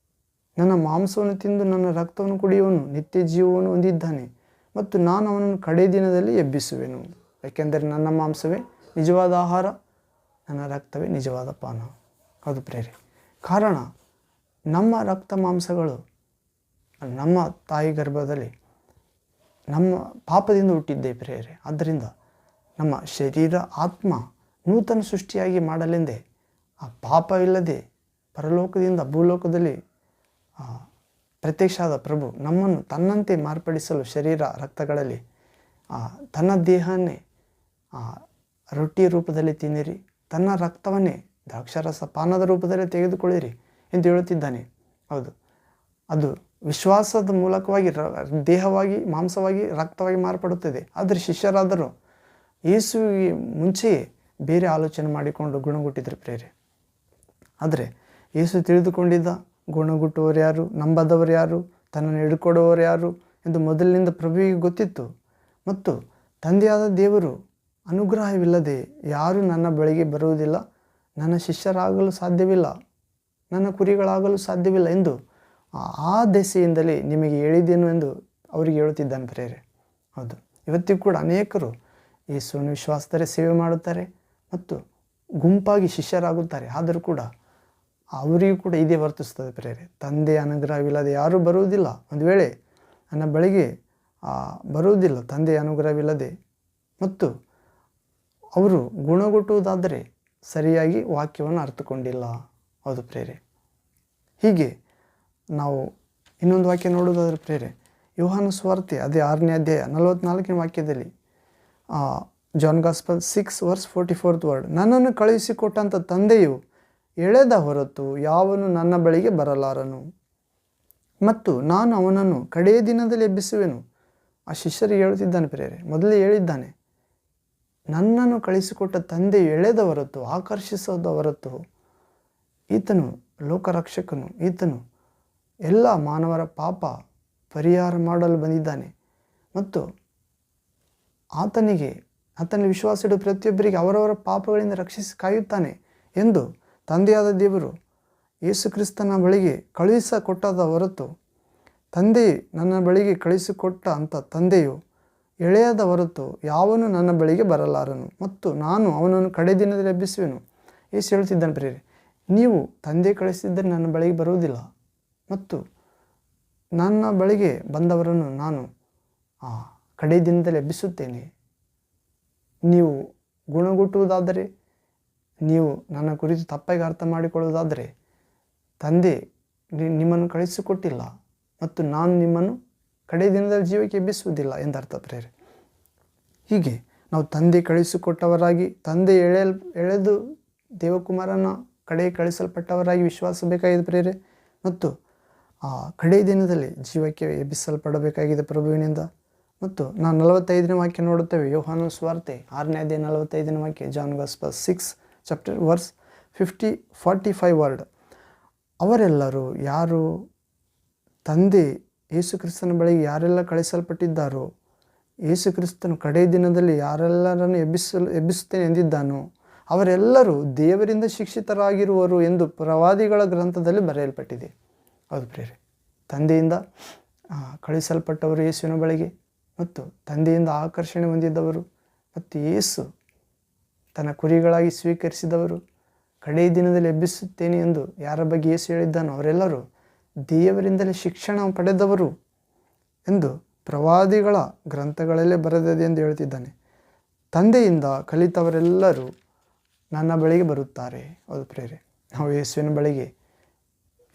ನನ್ನ ಮಾಂಸವನ್ನು ತಿಂದು ನನ್ನ ರಕ್ತವನ್ನು ಕುಡಿಯುವನು ನಿತ್ಯ ಜೀವವನ್ನು ಹೊಂದಿದ್ದಾನೆ ಮತ್ತು ನಾನು ಅವನನ್ನು ಕಡೆ ದಿನದಲ್ಲಿ ಎಬ್ಬಿಸುವೆನು. ಏಕೆಂದರೆ ನನ್ನ ಮಾಂಸವೇ ನಿಜವಾದ ಆಹಾರ, ನನ್ನ ರಕ್ತವೇ ನಿಜವಾದ ಪಾನ. ಅದು ಪ್ರೇರೆ. ಕಾರಣ ನಮ್ಮ ರಕ್ತ ಮಾಂಸಗಳು ನಮ್ಮ ತಾಯಿ ಗರ್ಭದಲ್ಲಿ ನಮ್ಮ ಪಾಪದಿಂದ ಹುಟ್ಟಿದ್ದೇ ಪ್ರೇರೆ. ಆದ್ದರಿಂದ ನಮ್ಮ ಶರೀರ ಆತ್ಮ ನೂತನ ಸೃಷ್ಟಿಯಾಗಿ ಮಾಡಲೆಂದೇ ಆ ಪಾಪವಿಲ್ಲದೆ ಪರಲೋಕದಿಂದ ಭೂಲೋಕದಲ್ಲಿ ಪ್ರತ್ಯಕ್ಷ ಆದ ಪ್ರಭು ನಮ್ಮನ್ನು ತನ್ನಂತೆ ಮಾರ್ಪಡಿಸಲು ಶರೀರ ರಕ್ತಗಳಲ್ಲಿ ತನ್ನ ದೇಹನ್ನೇ ರೊಟ್ಟಿಯ ರೂಪದಲ್ಲಿ ತಿನ್ನಿರಿ, ತನ್ನ ರಕ್ತವನ್ನೇ ದ್ರಾಕ್ಷಾರಸ ಪಾನದ ರೂಪದಲ್ಲಿ ತೆಗೆದುಕೊಳ್ಳಿರಿ ಎಂದು ಹೇಳುತ್ತಿದ್ದಾನೆ. ಹೌದು, ಅದು ವಿಶ್ವಾಸದ ಮೂಲಕವಾಗಿ ದೇಹವಾಗಿ ಮಾಂಸವಾಗಿ ರಕ್ತವಾಗಿ ಮಾರ್ಪಡುತ್ತದೆ. ಆದರೆ ಶಿಷ್ಯರಾದರೂ ಯೇಸುವಿಗೆ ಮುಂಚೆಯೇ ಬೇರೆ ಆಲೋಚನೆ ಮಾಡಿಕೊಂಡು ಗುಣಗುಟ್ಟಿದ್ರು ಪ್ರೇರೆ. ಆದರೆ ಯೇಸು ತಿಳಿದುಕೊಂಡಿದ್ದ ಗುಣಗುಟ್ಟುವವರು ಯಾರು, ನಂಬದವರು ಯಾರು, ತನ್ನನ್ನು ಹಿಡ್ಕೊಡುವವರು ಯಾರು ಎಂದು ಮೊದಲಿನಿಂದ ಪ್ರಭುವಿಗೆ ಗೊತ್ತಿತ್ತು. ಮತ್ತು ತಂದೆಯಾದ ದೇವರು ಅನುಗ್ರಹವಿಲ್ಲದೆ ಯಾರೂ ನನ್ನ ಬಳಿಗೆ ಬರುವುದಿಲ್ಲ, ನನ್ನ ಶಿಷ್ಯರಾಗಲು ಸಾಧ್ಯವಿಲ್ಲ, ನನ್ನ ಕುರಿಗಳಾಗಲು ಸಾಧ್ಯವಿಲ್ಲ ಎಂದು ಆ ದೆಸೆಯಿಂದಲೇ ನಿಮಗೆ ಹೇಳಿದ್ದೇನು ಎಂದು ಅವರಿಗೆ ಹೇಳುತ್ತಿದ್ದಾನೆ ಪ್ರೇರೆ. ಹೌದು, ಇವತ್ತಿಗೂ ಕೂಡ ಅನೇಕರು ಯೇಸುವನ್ನು ವಿಶ್ವಾಸದರೆ ಸೇವೆ ಮಾಡುತ್ತಾರೆ ಮತ್ತು ಗುಂಪಾಗಿ ಶಿಷ್ಯರಾಗುತ್ತಾರೆ. ಆದರೂ ಕೂಡ ಅವರಿಗೂ ಕೂಡ ಇದೇ ವರ್ತಿಸ್ತದೆ ಪ್ರೇರೆ. ತಂದೆ ಅನುಗ್ರಹವಿಲ್ಲದೆ ಯಾರೂ ಬರುವುದಿಲ್ಲ. ಒಂದು ವೇಳೆ ನನ್ನ ಬಳಿಗೆ ಬರುವುದಿಲ್ಲ ತಂದೆ ಅನುಗ್ರಹವಿಲ್ಲದೆ. ಮತ್ತು ಅವರು ಗುಣಗುಟ್ಟುವುದಾದರೆ ಸರಿಯಾಗಿ ವಾಕ್ಯವನ್ನು ಅರ್ಥಕೊಂಡಿಲ್ಲ. ಹೌದು ಪ್ರೇರೆ. ಹೀಗೆ ನಾವು ಇನ್ನೊಂದು ವಾಕ್ಯ ನೋಡುವುದಾದರೆ ಪ್ರೇರೆ, ಯೋಹಾನ ಸುವಾರ್ತೆ ಅದೇ 6ನೇ ಅಧ್ಯಾಯ 44ನೇ ವಾಕ್ಯದಲ್ಲಿ ಜಾನ್ ಗಾಸ್ಪಲ್ 6:44 ನನ್ನನ್ನು ಕಳುಹಿಸಿಕೊಟ್ಟಂಥ ತಂದೆಯು ಎಳೆದ ಹೊರತು ಯಾವನು ನನ್ನ ಬಳಿಗೆ ಬರಲಾರನು ಮತ್ತು ನಾನು ಅವನನ್ನು ಕಡೆಯ ದಿನದಲ್ಲಿ ಎಬ್ಬಿಸುವೆನು. ಆ ಶಿಷ್ಯರಿಗೆ ಹೇಳುತ್ತಿದ್ದಾನೆ ಪ್ರೇರೆ. ಮೊದಲೇ ಹೇಳಿದ್ದಾನೆ, ನನ್ನನ್ನು ಕಳಿಸಿಕೊಟ್ಟ ತಂದೆಯು ಎಳೆದ ಹೊರತು ಆಕರ್ಷಿಸದ ಹೊರತು ಈತನು ಲೋಕರಕ್ಷಕನು, ಈತನು ಎಲ್ಲ ಮಾನವರ ಪಾಪ ಪರಿಹಾರ ಮಾಡಲು ಬಂದಿದ್ದಾನೆ ಮತ್ತು ಆತನಲ್ಲಿ ವಿಶ್ವಾಸ ಇಡುವ ಪ್ರತಿಯೊಬ್ಬರಿಗೆ ಅವರವರ ಪಾಪಗಳಿಂದ ರಕ್ಷಿಸಿ ಕಾಯುತ್ತಾನೆ ಎಂದು ತಂದೆಯಾದ ದೇವರು ಯೇಸು ಕ್ರಿಸ್ತನ ಬಳಿಗೆ ಕಳುಹಿಸಿಕೊಟ್ಟದ ಹೊರತು ತಂದೆ ನನ್ನ ಬಳಿಗೆ ಕಳುಹಿಸಿಕೊಟ್ಟ ಅಂಥ ತಂದೆಯು ಎಳೆಯದ ಹೊರತು ಯಾವನು ನನ್ನ ಬಳಿಗೆ ಬರಲಾರನು ಮತ್ತು ನಾನು ಅವನನ್ನು ಕಡೆ ದಿನದಲ್ಲಿ ಎಬ್ಬಿಸುವೆನು. ಯೇಸು ಹೇಳುತ್ತಿದ್ದಾನೆ ಪ್ರೇರೆ, ನೀವು ತಂದೆ ಕಳಿಸಿದ್ದರೆ ನನ್ನ ಬಳಿಗೆ ಬರುವುದಿಲ್ಲ ಮತ್ತು ನನ್ನ ಬಳಿಗೆ ಬಂದವರನ್ನು ನಾನು ಕಡೆ ದಿನದಲ್ಲಿ ಎಬ್ಬಿಸುತ್ತೇನೆ. ನೀವು ಗುಣಗುಟ್ಟುವುದಾದರೆ, ನೀವು ನನ್ನ ಕುರಿತು ತಪ್ಪಾಗಿ ಅರ್ಥ ಮಾಡಿಕೊಳ್ಳುವುದಾದರೆ ತಂದೆ ನಿಮ್ಮನ್ನು ಕಳಿಸಿಕೊಟ್ಟಿಲ್ಲ ಮತ್ತು ನಾನು ನಿಮ್ಮನ್ನು ಕಡೆ ದಿನದಲ್ಲಿ ಜೀವಕ್ಕೆ ಎಬ್ಬಿಸುವುದಿಲ್ಲ ಎಂದರ್ಥ ಪ್ರೇರೆ. ಹೀಗೆ ನಾವು ತಂದೆ ಕಳಿಸಿಕೊಟ್ಟವರಾಗಿ, ತಂದೆ ಎಳೆದು ದೇವಕುಮಾರನ ಕಡೆ ಕಳಿಸಲ್ಪಟ್ಟವರಾಗಿ ವಿಶ್ವಾಸ ಬೇಕಾಗಿದೆ ಪ್ರೇರೆ. ಮತ್ತು ಕಡೆ ದಿನದಲ್ಲಿ ಜೀವಕ್ಕೆ ಎಬ್ಬಿಸಲ್ಪಡಬೇಕಾಗಿದೆ ಪ್ರಭುವಿನಿಂದ. ಮತ್ತು ನಾವು 45ನೇ ವಾಕ್ಯ ನೋಡುತ್ತೇವೆ. ಯೋಹಾನ ಸುವಾರ್ತೆ 6ನೇ ಅಧ್ಯಾಯ 45ನೇ ವಾಕ್ಯ, ಜಾನ್ ಗಾಸ್ಪಲ್ 6:45 ಅವರೆಲ್ಲರೂ ಯಾರು ತಂದೆ ಯೇಸು ಕ್ರಿಸ್ತನ ಬಳಿಗೆ ಯಾರೆಲ್ಲ ಕಳಿಸಲ್ಪಟ್ಟಿದ್ದಾರೋ, ಯೇಸು ಕ್ರಿಸ್ತನು ಕಡೆ ದಿನದಲ್ಲಿ ಯಾರೆಲ್ಲರನ್ನು ಎಬ್ಬಿಸುತ್ತೇನೆ ಎಂದಿದ್ದಾನೋ ಅವರೆಲ್ಲರೂ ದೇವರಿಂದ ಶಿಕ್ಷಿತರಾಗಿರುವರು ಎಂದು ಪ್ರವಾದಿಗಳ ಗ್ರಂಥದಲ್ಲಿ ಬರೆಯಲ್ಪಟ್ಟಿದೆ. ಹೌದು ಪ್ರೇರೆ. ತಂದೆಯಿಂದ ಕಳಿಸಲ್ಪಟ್ಟವರು ಯೇಸುವಿನ ಬಳಿಗೆ ಮತ್ತು ತಂದೆಯಿಂದ ಆಕರ್ಷಣೆ ಹೊಂದಿದ್ದವರು ಮತ್ತು ಯೇಸು ತನ್ನ ಕುರಿಗಳಾಗಿ ಸ್ವೀಕರಿಸಿದವರು, ಕಡೆ ದಿನದಲ್ಲಿ ಎಬ್ಬಿಸುತ್ತೇನೆ ಎಂದು ಯಾರ ಬಗ್ಗೆ ಯೇಸು ಹೇಳಿದ್ದಾನೋ ಅವರೆಲ್ಲರೂ ದೇವರಿಂದಲೇ ಶಿಕ್ಷಣ ಪಡೆದವರು ಎಂದು ಪ್ರವಾದಿಗಳ ಗ್ರಂಥಗಳಲ್ಲೇ ಬರೆದಿದೆ ಎಂದು ಹೇಳ್ತಿದ್ದಾನೆ. ತಂದೆಯಿಂದ ಕಲಿತವರೆಲ್ಲರೂ ನನ್ನ ಬಳಿಗೆ ಬರುತ್ತಾರೆ. ಹೌದು ಪ್ರೇರೆ. ನಾವು ಯೇಸುವಿನ ಬಳಿಗೆ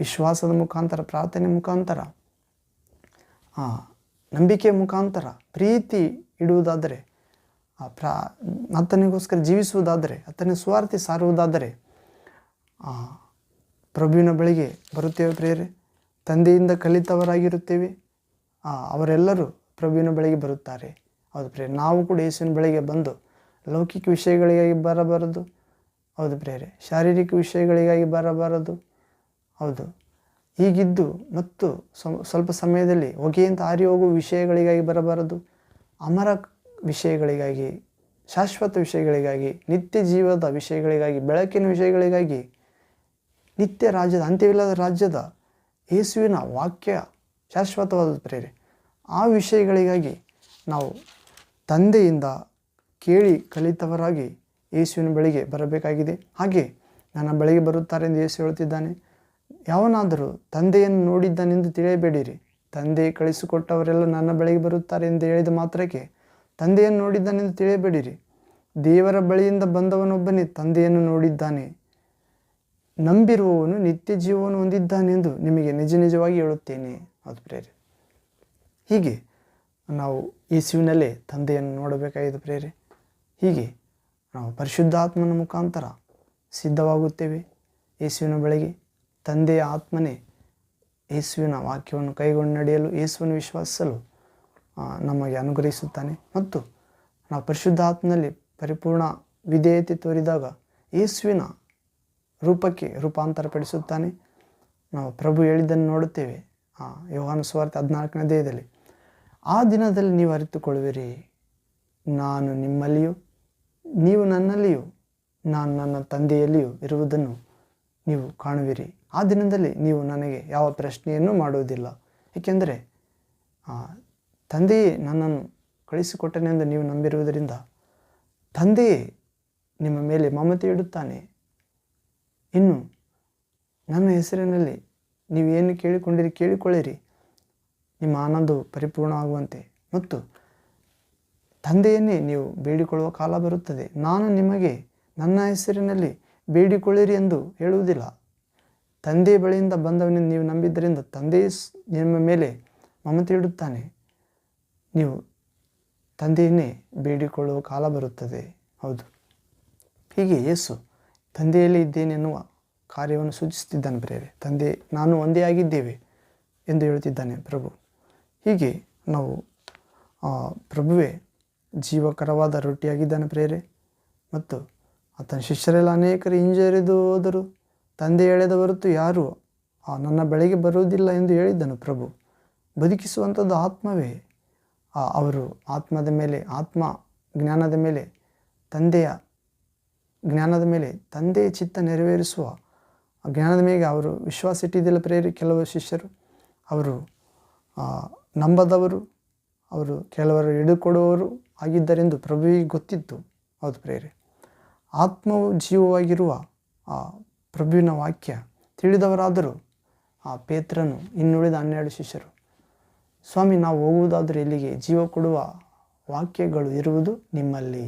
ವಿಶ್ವಾಸದ ಮುಖಾಂತರ, ಪ್ರಾರ್ಥನೆ ಮುಖಾಂತರ, ನಂಬಿಕೆಯ ಮುಖಾಂತರ ಪ್ರೀತಿ ಇಡುವುದಾದರೆ, ಆತನಿಗೋಸ್ಕರ ಜೀವಿಸುವುದಾದರೆ, ಆತನ ಸುವಾರ್ತೆ ಸಾರುವುದಾದರೆ ಪ್ರಭುವಿನ ಬಳಿಗೆ ಬರುತ್ತೇವೆ ಪ್ರೇರೆ. ತಂದೆಯಿಂದ ಕಲಿತವರಾಗಿರುತ್ತೇವೆ, ಅವರೆಲ್ಲರೂ ಪ್ರಭುವಿನ ಬಳಿಗೆ ಬರುತ್ತಾರೆ. ಹೌದು ಪ್ರೇರೆ. ನಾವು ಕೂಡ ಯೇಸುವಿನ ಬಳಿಗೆ ಬಂದು ಲೌಕಿಕ ವಿಷಯಗಳಿಗಾಗಿ ಬರಬಾರದು. ಹೌದು ಪ್ರೇರೆ. ಶಾರೀರಿಕ ವಿಷಯಗಳಿಗಾಗಿ ಬರಬಾರದು. ಹೌದು, ಹೀಗಿದ್ದು ಮತ್ತು ಸ್ವಲ್ಪ ಸಮಯದಲ್ಲಿ ಹೊಗೆಯಂತ ಹಾರಿ ಹೋಗುವ ವಿಷಯಗಳಿಗಾಗಿ ಬರಬಾರದು. ಅಮರ ವಿಷಯಗಳಿಗಾಗಿ, ಶಾಶ್ವತ ವಿಷಯಗಳಿಗಾಗಿ, ನಿತ್ಯ ಜೀವದ ವಿಷಯಗಳಿಗಾಗಿ, ಬೆಳಕಿನ ವಿಷಯಗಳಿಗಾಗಿ ನಿತ್ಯ ರಾಜ್ಯದ, ಅಂತ್ಯವಿಲ್ಲದ ರಾಜ್ಯದ ಯೇಸುವಿನ ವಾಕ್ಯ ಶಾಶ್ವತವಾದ ಪ್ರೇರೆ. ಆ ವಿಷಯಗಳಿಗಾಗಿ ನಾವು ತಂದೆಯಿಂದ ಕೇಳಿ ಕಲಿತವರಾಗಿ ಯೇಸುವಿನ ಬಳಿಗೆ ಬರಬೇಕಾಗಿದೆ. ಹಾಗೆ ನನ್ನ ಬಳಿಗೆ ಬರುತ್ತಾರೆ ಎಂದು ಯೇಸು ಹೇಳುತ್ತಿದ್ದಾನೆ. ಯಾವನಾದರೂ ತಂದೆಯನ್ನು ನೋಡಿದ್ದಾನೆಂದು ತಿಳಿಯಬೇಡಿರಿ. ತಂದೆ ಕಳಿಸಿಕೊಟ್ಟವರೆಲ್ಲ ನನ್ನ ಬಳಿಗೆ ಬರುತ್ತಾರೆ ಎಂದು ಹೇಳಿದ ಮಾತ್ರಕ್ಕೆ ತಂದೆಯನ್ನು ನೋಡಿದ್ದಾನೆಂದು ತಿಳಿಯಬೇಡಿರಿ. ದೇವರ ಬಳಿಯಿಂದ ಬಂದವನೊಬ್ಬನೇ ತಂದೆಯನ್ನು ನೋಡಿದ್ದಾನೆ. ನಂಬಿರುವವನು ನಿತ್ಯ ಜೀವವನ್ನು ಹೊಂದಿದ್ದಾನೆಂದು ನಿಮಗೆ ನಿಜ ನಿಜವಾಗಿ ಹೇಳುತ್ತೇನೆ. ಅದು ಪ್ರೇರೆ. ಹೀಗೆ ನಾವು ಯೇಸುವಿನಲ್ಲೇ ತಂದೆಯನ್ನು ನೋಡಬೇಕಾಗಿದೆ ಪ್ರೇರೆ. ಹೀಗೆ ನಾವು ಪರಿಶುದ್ಧಾತ್ಮನ ಮುಖಾಂತರ ಸಿದ್ಧವಾಗುತ್ತೇವೆ ಯೇಸುವಿನ ಬಳಿಗೆ. ತಂದೆಯ ಆತ್ಮನೇ ಯೇಸುವಿನ ವಾಕ್ಯವನ್ನು ಕೈಗೊಂಡು ನಡೆಯಲು, ಯೇಸುವನ್ನು ವಿಶ್ವಾಸಿಸಲು ನಮಗೆ ಅನುಗ್ರಹಿಸುತ್ತಾನೆ. ಮತ್ತು ನಾವು ಪರಿಶುದ್ಧಾತ್ಮನಲ್ಲಿ ಪರಿಪೂರ್ಣ ವಿಧೇಯತೆ ತೋರಿದಾಗ ಯೇಸುವಿನ ರೂಪಕ್ಕೆ ರೂಪಾಂತರಪಡಿಸುತ್ತಾನೆ. ನಾವು ಪ್ರಭು ಹೇಳಿದ್ದನ್ನು ನೋಡುತ್ತೇವೆ ಯೋಹಾನ ಸುವಾರ್ತೆ 14ನೇ ಅಧ್ಯಾಯದಲ್ಲಿ. ಆ ದಿನದಲ್ಲಿ ನೀವು ಅರಿತುಕೊಳ್ಳುವಿರಿ, ನಾನು ನಿಮ್ಮಲ್ಲಿಯೂ ನೀವು ನನ್ನಲ್ಲಿಯೂ ನಾನು ನನ್ನ ತಂದೆಯಲ್ಲಿಯೂ ಇರುವುದನ್ನು ನೀವು ಕಾಣುವಿರಿ. ಆ ದಿನದಲ್ಲಿ ನೀವು ನನಗೆ ಯಾವ ಪ್ರಶ್ನೆಯನ್ನು ಮಾಡುವುದಿಲ್ಲ, ಏಕೆಂದರೆ ತಂದೆಯೇ ನನ್ನನ್ನು ಕಳಿಸಿಕೊಟ್ಟನೆಂದು ನೀವು ನಂಬಿರುವುದರಿಂದ ತಂದೆಯೇ ನಿಮ್ಮ ಮೇಲೆ ಮಮತೆ ಇಡುತ್ತಾನೆ. ಇನ್ನು ನನ್ನ ಹೆಸರಿನಲ್ಲಿ ನೀವು ಏನು ಕೇಳಿಕೊಂಡಿರಿ ಕೇಳಿಕೊಳ್ಳಿರಿ, ನಿಮ್ಮ ಆನಂದವು ಪರಿಪೂರ್ಣ ಆಗುವಂತೆ. ಮತ್ತು ತಂದೆಯನ್ನೇ ನೀವು ಬೇಡಿಕೊಳ್ಳುವ ಕಾಲ ಬರುತ್ತದೆ. ನಾನು ನಿಮಗೆ ನನ್ನ ಹೆಸರಿನಲ್ಲಿ ಬೇಡಿಕೊಳ್ಳಿರಿ ಎಂದು ಹೇಳುವುದಿಲ್ಲ. ತಂದೆಯ ಬಳಿಯಿಂದ ಬಂದವನೆಂದು ನೀವು ನಂಬಿದ್ದರಿಂದ ತಂದೆಯೇ ನಿಮ್ಮ ಮೇಲೆ ಮಮತೆ ಇಡುತ್ತಾನೆ. ನೀವು ತಂದೆಯನ್ನೇ ಬೇಡಿಕೊಳ್ಳುವ ಕಾಲ ಬರುತ್ತದೆ. ಹೌದು, ಹೀಗೆ ಯೇಸು ತಂದೆಯಲ್ಲೇ ಇದ್ದೇನೆ ಎನ್ನುವ ಕಾರ್ಯವನ್ನು ಸೂಚಿಸುತ್ತಿದ್ದಾನೆ ಪ್ರೇರೆ. ತಂದೆ ನಾನು ಒಂದೇ ಆಗಿದ್ದೇವೆ ಎಂದು ಹೇಳುತ್ತಿದ್ದಾನೆ ಪ್ರಭು. ಹೀಗೆ ನಾವು ಪ್ರಭುವೇ ಜೀವಕರವಾದ ರೊಟ್ಟಿಯಾಗಿದ್ದಾನೆ ಪ್ರೇರೆ. ಮತ್ತು ಆತನ ಶಿಷ್ಯರೆಲ್ಲ ಅನೇಕರು ಹಿಂಜರಿದು ಹೋದರು. ತಂದೆ ಎಳೆದ ಹೊರತು ಯಾರು ನನ್ನ ಬಳಿಗೆ ಬರುವುದಿಲ್ಲ ಎಂದು ಹೇಳಿದ್ದನು ಪ್ರಭು. ಬದುಕಿಸುವಂಥದ್ದು ಆತ್ಮವೇ. ಅವರು ಆತ್ಮದ ಮೇಲೆ, ಆತ್ಮ ಜ್ಞಾನದ ಮೇಲೆ, ತಂದೆಯ ಜ್ಞಾನದ ಮೇಲೆ, ತಂದೆಯ ಚಿತ್ತ ನೆರವೇರಿಸುವ ಜ್ಞಾನದ ಮೇಲೆ ಅವರು ವಿಶ್ವಾಸ ಇಟ್ಟಿದ್ದಿಲ್ಲ ಪ್ರೇರೆ. ಕೆಲವು ಶಿಷ್ಯರು ಅವರು ನಂಬದವರು, ಅವರು ಕೆಲವರು ಹಿಡಿದುಕೊಡುವವರು ಆಗಿದ್ದರೆಂದು ಪ್ರಭುವಿಗೆ ಗೊತ್ತಿತ್ತು. ಹೌದು ಪ್ರೇರೆ. ಆತ್ಮವು ಜೀವವಾಗಿರುವ ಪ್ರಭುವಿನ ವಾಕ್ಯ ತಿಳಿದವರಾದರೂ ಪೇತ್ರನು ಇನ್ನುಳಿದ 12 ಶಿಷ್ಯರು, ಸ್ವಾಮಿ ನಾವು ಹೋಗುವುದಾದರೆ ಇಲ್ಲಿಗೆ, ಜೀವ ಕೊಡುವ ವಾಕ್ಯಗಳು ಇರುವುದು ನಿಮ್ಮಲ್ಲಿ.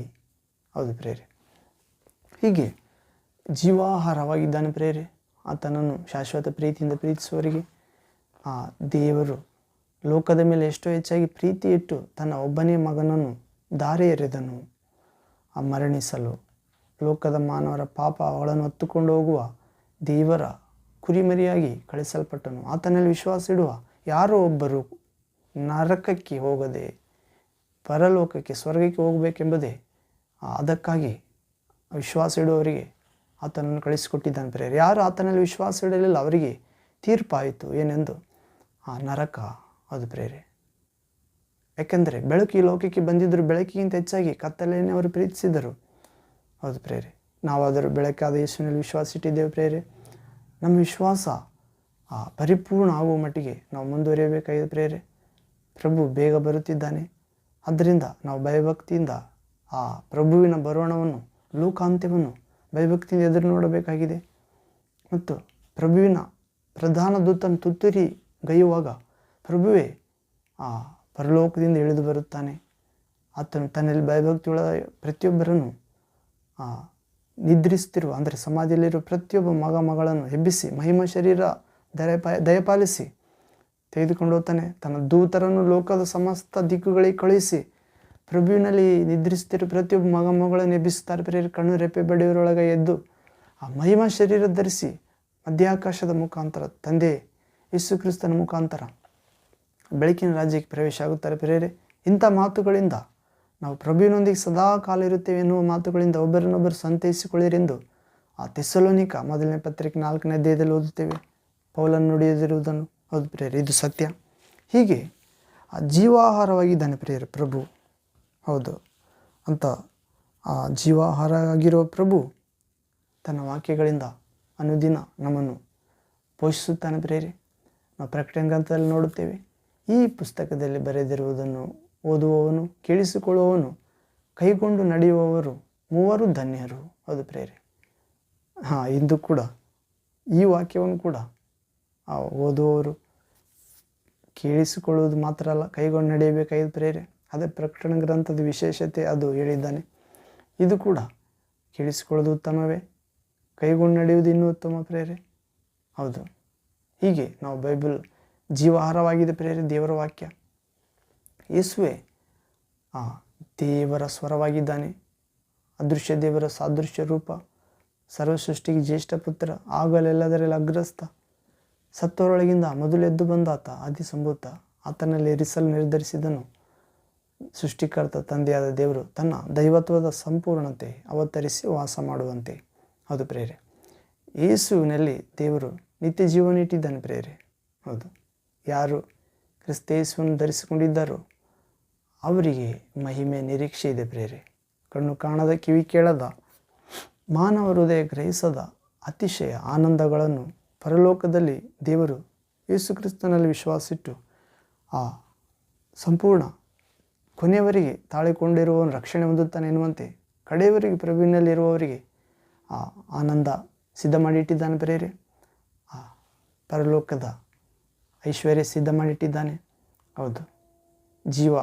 ಹೌದು ಪ್ರೇರೆ. ಹೀಗೆ ಜೀವಾಹಾರವಾಗಿದ್ದಾನೆ ಪ್ರೇರೆ. ಆತನನ್ನು ಶಾಶ್ವತ ಪ್ರೀತಿಯಿಂದ ಪ್ರೀತಿಸುವವರಿಗೆ ದೇವರು ಲೋಕದ ಮೇಲೆ ಎಷ್ಟೋ ಹೆಚ್ಚಾಗಿ ಪ್ರೀತಿ ಇಟ್ಟು ತನ್ನ ಒಬ್ಬನೇ ಮಗನನ್ನು ದಾರಿ ಎರೆದನು ಮರಣಿಸಲು. ಲೋಕದ ಮಾನವರ ಪಾಪ ಅವಳನ್ನು ಹೊತ್ತುಕೊಂಡು ಹೋಗುವ ದೇವರ ಕುರಿಮರಿಯಾಗಿ ಕಳಿಸಲ್ಪಟ್ಟನು. ಆತನಲ್ಲಿ ವಿಶ್ವಾಸ ಇಡುವ ಯಾರೋ ಒಬ್ಬರು ನರಕಕ್ಕೆ ಹೋಗದೆ ಪರಲೋಕಕ್ಕೆ, ಸ್ವರ್ಗಕ್ಕೆ ಹೋಗಬೇಕೆಂಬುದೇ ಅದಕ್ಕಾಗಿ ವಿಶ್ವಾಸ ಇಡುವವರಿಗೆ ಆತನನ್ನು ಕಳಿಸಿಕೊಟ್ಟಿದ್ದಾನೆ ಪ್ರೇರೆ. ಯಾರು ಆತನಲ್ಲಿ ವಿಶ್ವಾಸ ಇಡಲಿಲ್ಲ ಅವರಿಗೆ ತೀರ್ಪಾಯಿತು. ಏನೆಂದು? ನರಕ. ಅದು ಪ್ರೇರೆ. ಯಾಕೆಂದರೆ ಬೆಳಕು ಈ ಲೋಕಕ್ಕೆ ಬಂದಿದ್ದರು, ಬೆಳಕಿಗಿಂತ ಹೆಚ್ಚಾಗಿ ಕತ್ತಲೆಯನ್ನೇ ಅವರು ಪ್ರೀತಿಸಿದರು. ಹೌದು ಪ್ರೇರೆ. ನಾವಾದರೂ ಬೆಳಕಾದ ಯೇಸುವಿನಲ್ಲಿ ವಿಶ್ವಾಸ ಇಟ್ಟಿದ್ದೇವೆ ಪ್ರೇರೆ. ನಮ್ಮ ವಿಶ್ವಾಸ ಪರಿಪೂರ್ಣ ಆಗುವ ಮಟ್ಟಿಗೆ ನಾವು ಮುಂದುವರಿಯಬೇಕಾಗಿದೆ ಪ್ರೇರೆ. ಪ್ರಭು ಬೇಗ ಬರುತ್ತಿದ್ದಾನೆ. ಆದ್ದರಿಂದ ನಾವು ಭಯಭಕ್ತಿಯಿಂದ ಆ ಪ್ರಭುವಿನ ಬರೋಣವನ್ನು, ಲೋಕಾಂತ್ಯವನ್ನು ಭಯಭಕ್ತಿಯಿಂದ ಎದುರು ನೋಡಬೇಕಾಗಿದೆ. ಮತ್ತು ಪ್ರಭುವಿನ ಪ್ರಧಾನ ದೂತನ ತುತ್ತೂರಿ ಗೈಯುವಾಗ ಪ್ರಭುವೇ ಪರಲೋಕದಿಂದ ಇಳಿದು ಬರುತ್ತಾನೆ. ಆತನು ತನ್ನಲ್ಲಿ ಭಯಭಕ್ತಿಯುಳ್ಳ ಪ್ರತಿಯೊಬ್ಬರನ್ನು ನಿದ್ರಿಸುತ್ತಿರುವ, ಅಂದರೆ ಸಮಾಧಿಯಲ್ಲಿರುವ ಪ್ರತಿಯೊಬ್ಬ ಮಗ ಮಗಳನ್ನು ಎಬ್ಬಿಸಿ ಮಹಿಮ ಶರೀರ ದಯಪಾಲಿಸಿ ತೆಗೆದುಕೊಂಡು ಹೋಗ್ತಾನೆ. ತನ್ನ ದೂತರನ್ನು ಲೋಕದ ಸಮಸ್ತ ದಿಕ್ಕುಗಳಿಗೆ ಕಳುಹಿಸಿ ಪ್ರಭುವಿನಲ್ಲಿ ನಿದ್ರಿಸುತ್ತಿರುವ ಪ್ರತಿಯೊಬ್ಬ ಮಗ ಮಗಳನ್ನು ಎಬ್ಬಿಸುತ್ತಾರೆ ಪ್ರೇರೆ. ಕಣ್ಣು ರೆಪ್ಪೆ ಬಡಿಯವರೊಳಗೆ ಎದ್ದು ಮಹಿಮ ಶರೀರ ಧರಿಸಿ ಮಧ್ಯಾಕಾಶದ ಮುಖಾಂತರ ತಂದೆ ಯೇಸು ಕ್ರಿಸ್ತನ ಮುಖಾಂತರ ಬೆಳಕಿನ ರಾಜ್ಯಕ್ಕೆ ಪ್ರವೇಶ ಆಗುತ್ತಾರೆ ಪ್ರೇರೆ. ಇಂಥ ಮಾತುಗಳಿಂದ ನಾವು ಪ್ರಭುವಿನೊಂದಿಗೆ ಸದಾ ಕಾಲ ಇರುತ್ತೇವೆ ಎನ್ನುವ ಮಾತುಗಳಿಂದ ಒಬ್ಬರನ್ನೊಬ್ಬರು ಸಂತೈಸಿಕೊಳ್ಳಿರೆಂದು ಥೆಸಲೋನಿಕ 1ನೇ ಪತ್ರಿಕೆ 4ನೇ ಅಧ್ಯಾಯದಲ್ಲಿ ಓದುತ್ತೇವೆ. ಪೌಲನು ನುಡಿಯದಿರುವುದನ್ನು. ಹೌದು ಪ್ರೇರೆ, ಇದು ಸತ್ಯ. ಹೀಗೆ ಜೀವಾಹಾರವಾಗಿದ್ದಾನೆ ಪ್ರೇರೆ ಪ್ರಭು. ಹೌದು, ಅಂತ ಜೀವಾಹಾರ ಆಗಿರುವ ಪ್ರಭು ತನ್ನ ವಾಕ್ಯಗಳಿಂದ ಅನುದಿನ ನಮ್ಮನ್ನು ಪೋಷಿಸುತ್ತಾನೆ ಪ್ರಿಯರೇ. ನಾವು ಪ್ರಕಟಣೆ ಗ್ರಂಥದಲ್ಲಿ ನೋಡುತ್ತೇವೆ, ಈ ಪುಸ್ತಕದಲ್ಲಿ ಬರೆದಿರುವುದನ್ನು ಓದುವವನು, ಕೇಳಿಸಿಕೊಳ್ಳುವವನು, ಕೈಗೊಂಡು ನಡೆಯುವವರು ಮೂವರು ಧನ್ಯರು. ಹೌದು ಪ್ರಿಯರೇ. ಇಂದು ಕೂಡ ಈ ವಾಕ್ಯವನ್ನು ಕೂಡ ಓದುವವರು ಕೇಳಿಸಿಕೊಳ್ಳುವುದು ಮಾತ್ರ ಅಲ್ಲ, ಕೈಗೊಂಡು ನಡೆಯಬೇಕಾಗಿದೆ ಪ್ರಿಯರೇ. ಅದೇ ಪ್ರಕಟಣೆ ಗ್ರಂಥದ ವಿಶೇಷತೆ, ಅದು ಹೇಳಿದ್ದಾನೆ. ಇದು ಕೂಡ ಕೇಳಿಸಿಕೊಳ್ಳೋದು ಉತ್ತಮವೇ, ಕೈಗೊಂಡು ನಡೆಯುವುದು ಇನ್ನೂ ಉತ್ತಮ ಪ್ರಿಯರೇ. ಹೌದು, ಹೀಗೆ ನಾವು ಬೈಬಲ್ ಜೀವಾಹಾರವಾಗಿದೆ ಪ್ರಿಯರೇ, ದೇವರ ವಾಕ್ಯ. ಯೇಸುವೆ ದೇವರ ಸ್ವರವಾಗಿದ್ದಾನೆ, ಅದೃಶ್ಯ ದೇವರ ಸಾದೃಶ್ಯ ರೂಪ, ಸರ್ವ ಸೃಷ್ಟಿಗೆ ಜ್ಯೇಷ್ಠ ಪುತ್ರ, ಆಗಲೆಲ್ಲದರಲ್ಲಿ ಅಗ್ರಸ್ಥ, ಸತ್ತವರೊಳಗಿಂದ ಮೊದಲೆದ್ದು ಬಂದಾತ, ಆದಿಸಂಭೂತ, ಆತನಲ್ಲಿ ಇರಿಸಲು ನಿರ್ಧರಿಸಿದನು. ಸೃಷ್ಟಿಕರ್ತ ತಂದೆಯಾದ ದೇವರು ತನ್ನ ದೈವತ್ವದ ಸಂಪೂರ್ಣತೆ ಅವತರಿಸಿ ವಾಸ ಮಾಡುವಂತೆ. ಹೌದು ಪ್ರಿಯರೇ, ಯೇಸುವಿನಲ್ಲಿ ದೇವರು ನಿತ್ಯ ಜೀವನ ಇಟ್ಟಿದ್ದಾನೆ ಪ್ರಿಯರೇ. ಹೌದು, ಯಾರು ಕ್ರಿಸ್ತ ಯೇಸುವನ್ನು ಧರಿಸಿಕೊಂಡಿದ್ದಾರೋ ಅವರಿಗೆ ಮಹಿಮೆ ನಿರೀಕ್ಷೆ ಇದೆ ಪ್ರಿಯರೇ. ಕಣ್ಣು ಕಾಣದ, ಕಿವಿ ಕೇಳದ, ಮಾನವ ಹೃದಯ ಗ್ರಹಿಸದ ಅತಿಶಯ ಆನಂದಗಳನ್ನು ಪರಲೋಕದಲ್ಲಿ ದೇವರು ಯೇಸು ಕ್ರಿಸ್ತನಲ್ಲಿ ವಿಶ್ವಾಸಿಟ್ಟು ಸಂಪೂರ್ಣ ಕೊನೆಯವರೆಗೆ ತಾಳಿಕೊಂಡಿರುವವನು ರಕ್ಷಣೆ ಹೊಂದುತ್ತಾನೆ ಎನ್ನುವಂತೆ ಕಡೆಯವರೆಗೆ ಪ್ರಭುವಿನಲ್ಲಿರುವವರಿಗೆ ಆನಂದ ಸಿದ್ಧ ಮಾಡಿಟ್ಟಿದ್ದಾನೆ ಪ್ರಿಯರೇ. ಪರಲೋಕದ ಐಶ್ವರ್ಯ ಸಿದ್ಧ ಮಾಡಿಟ್ಟಿದ್ದಾನೆ. ಹೌದು, ಜೀವ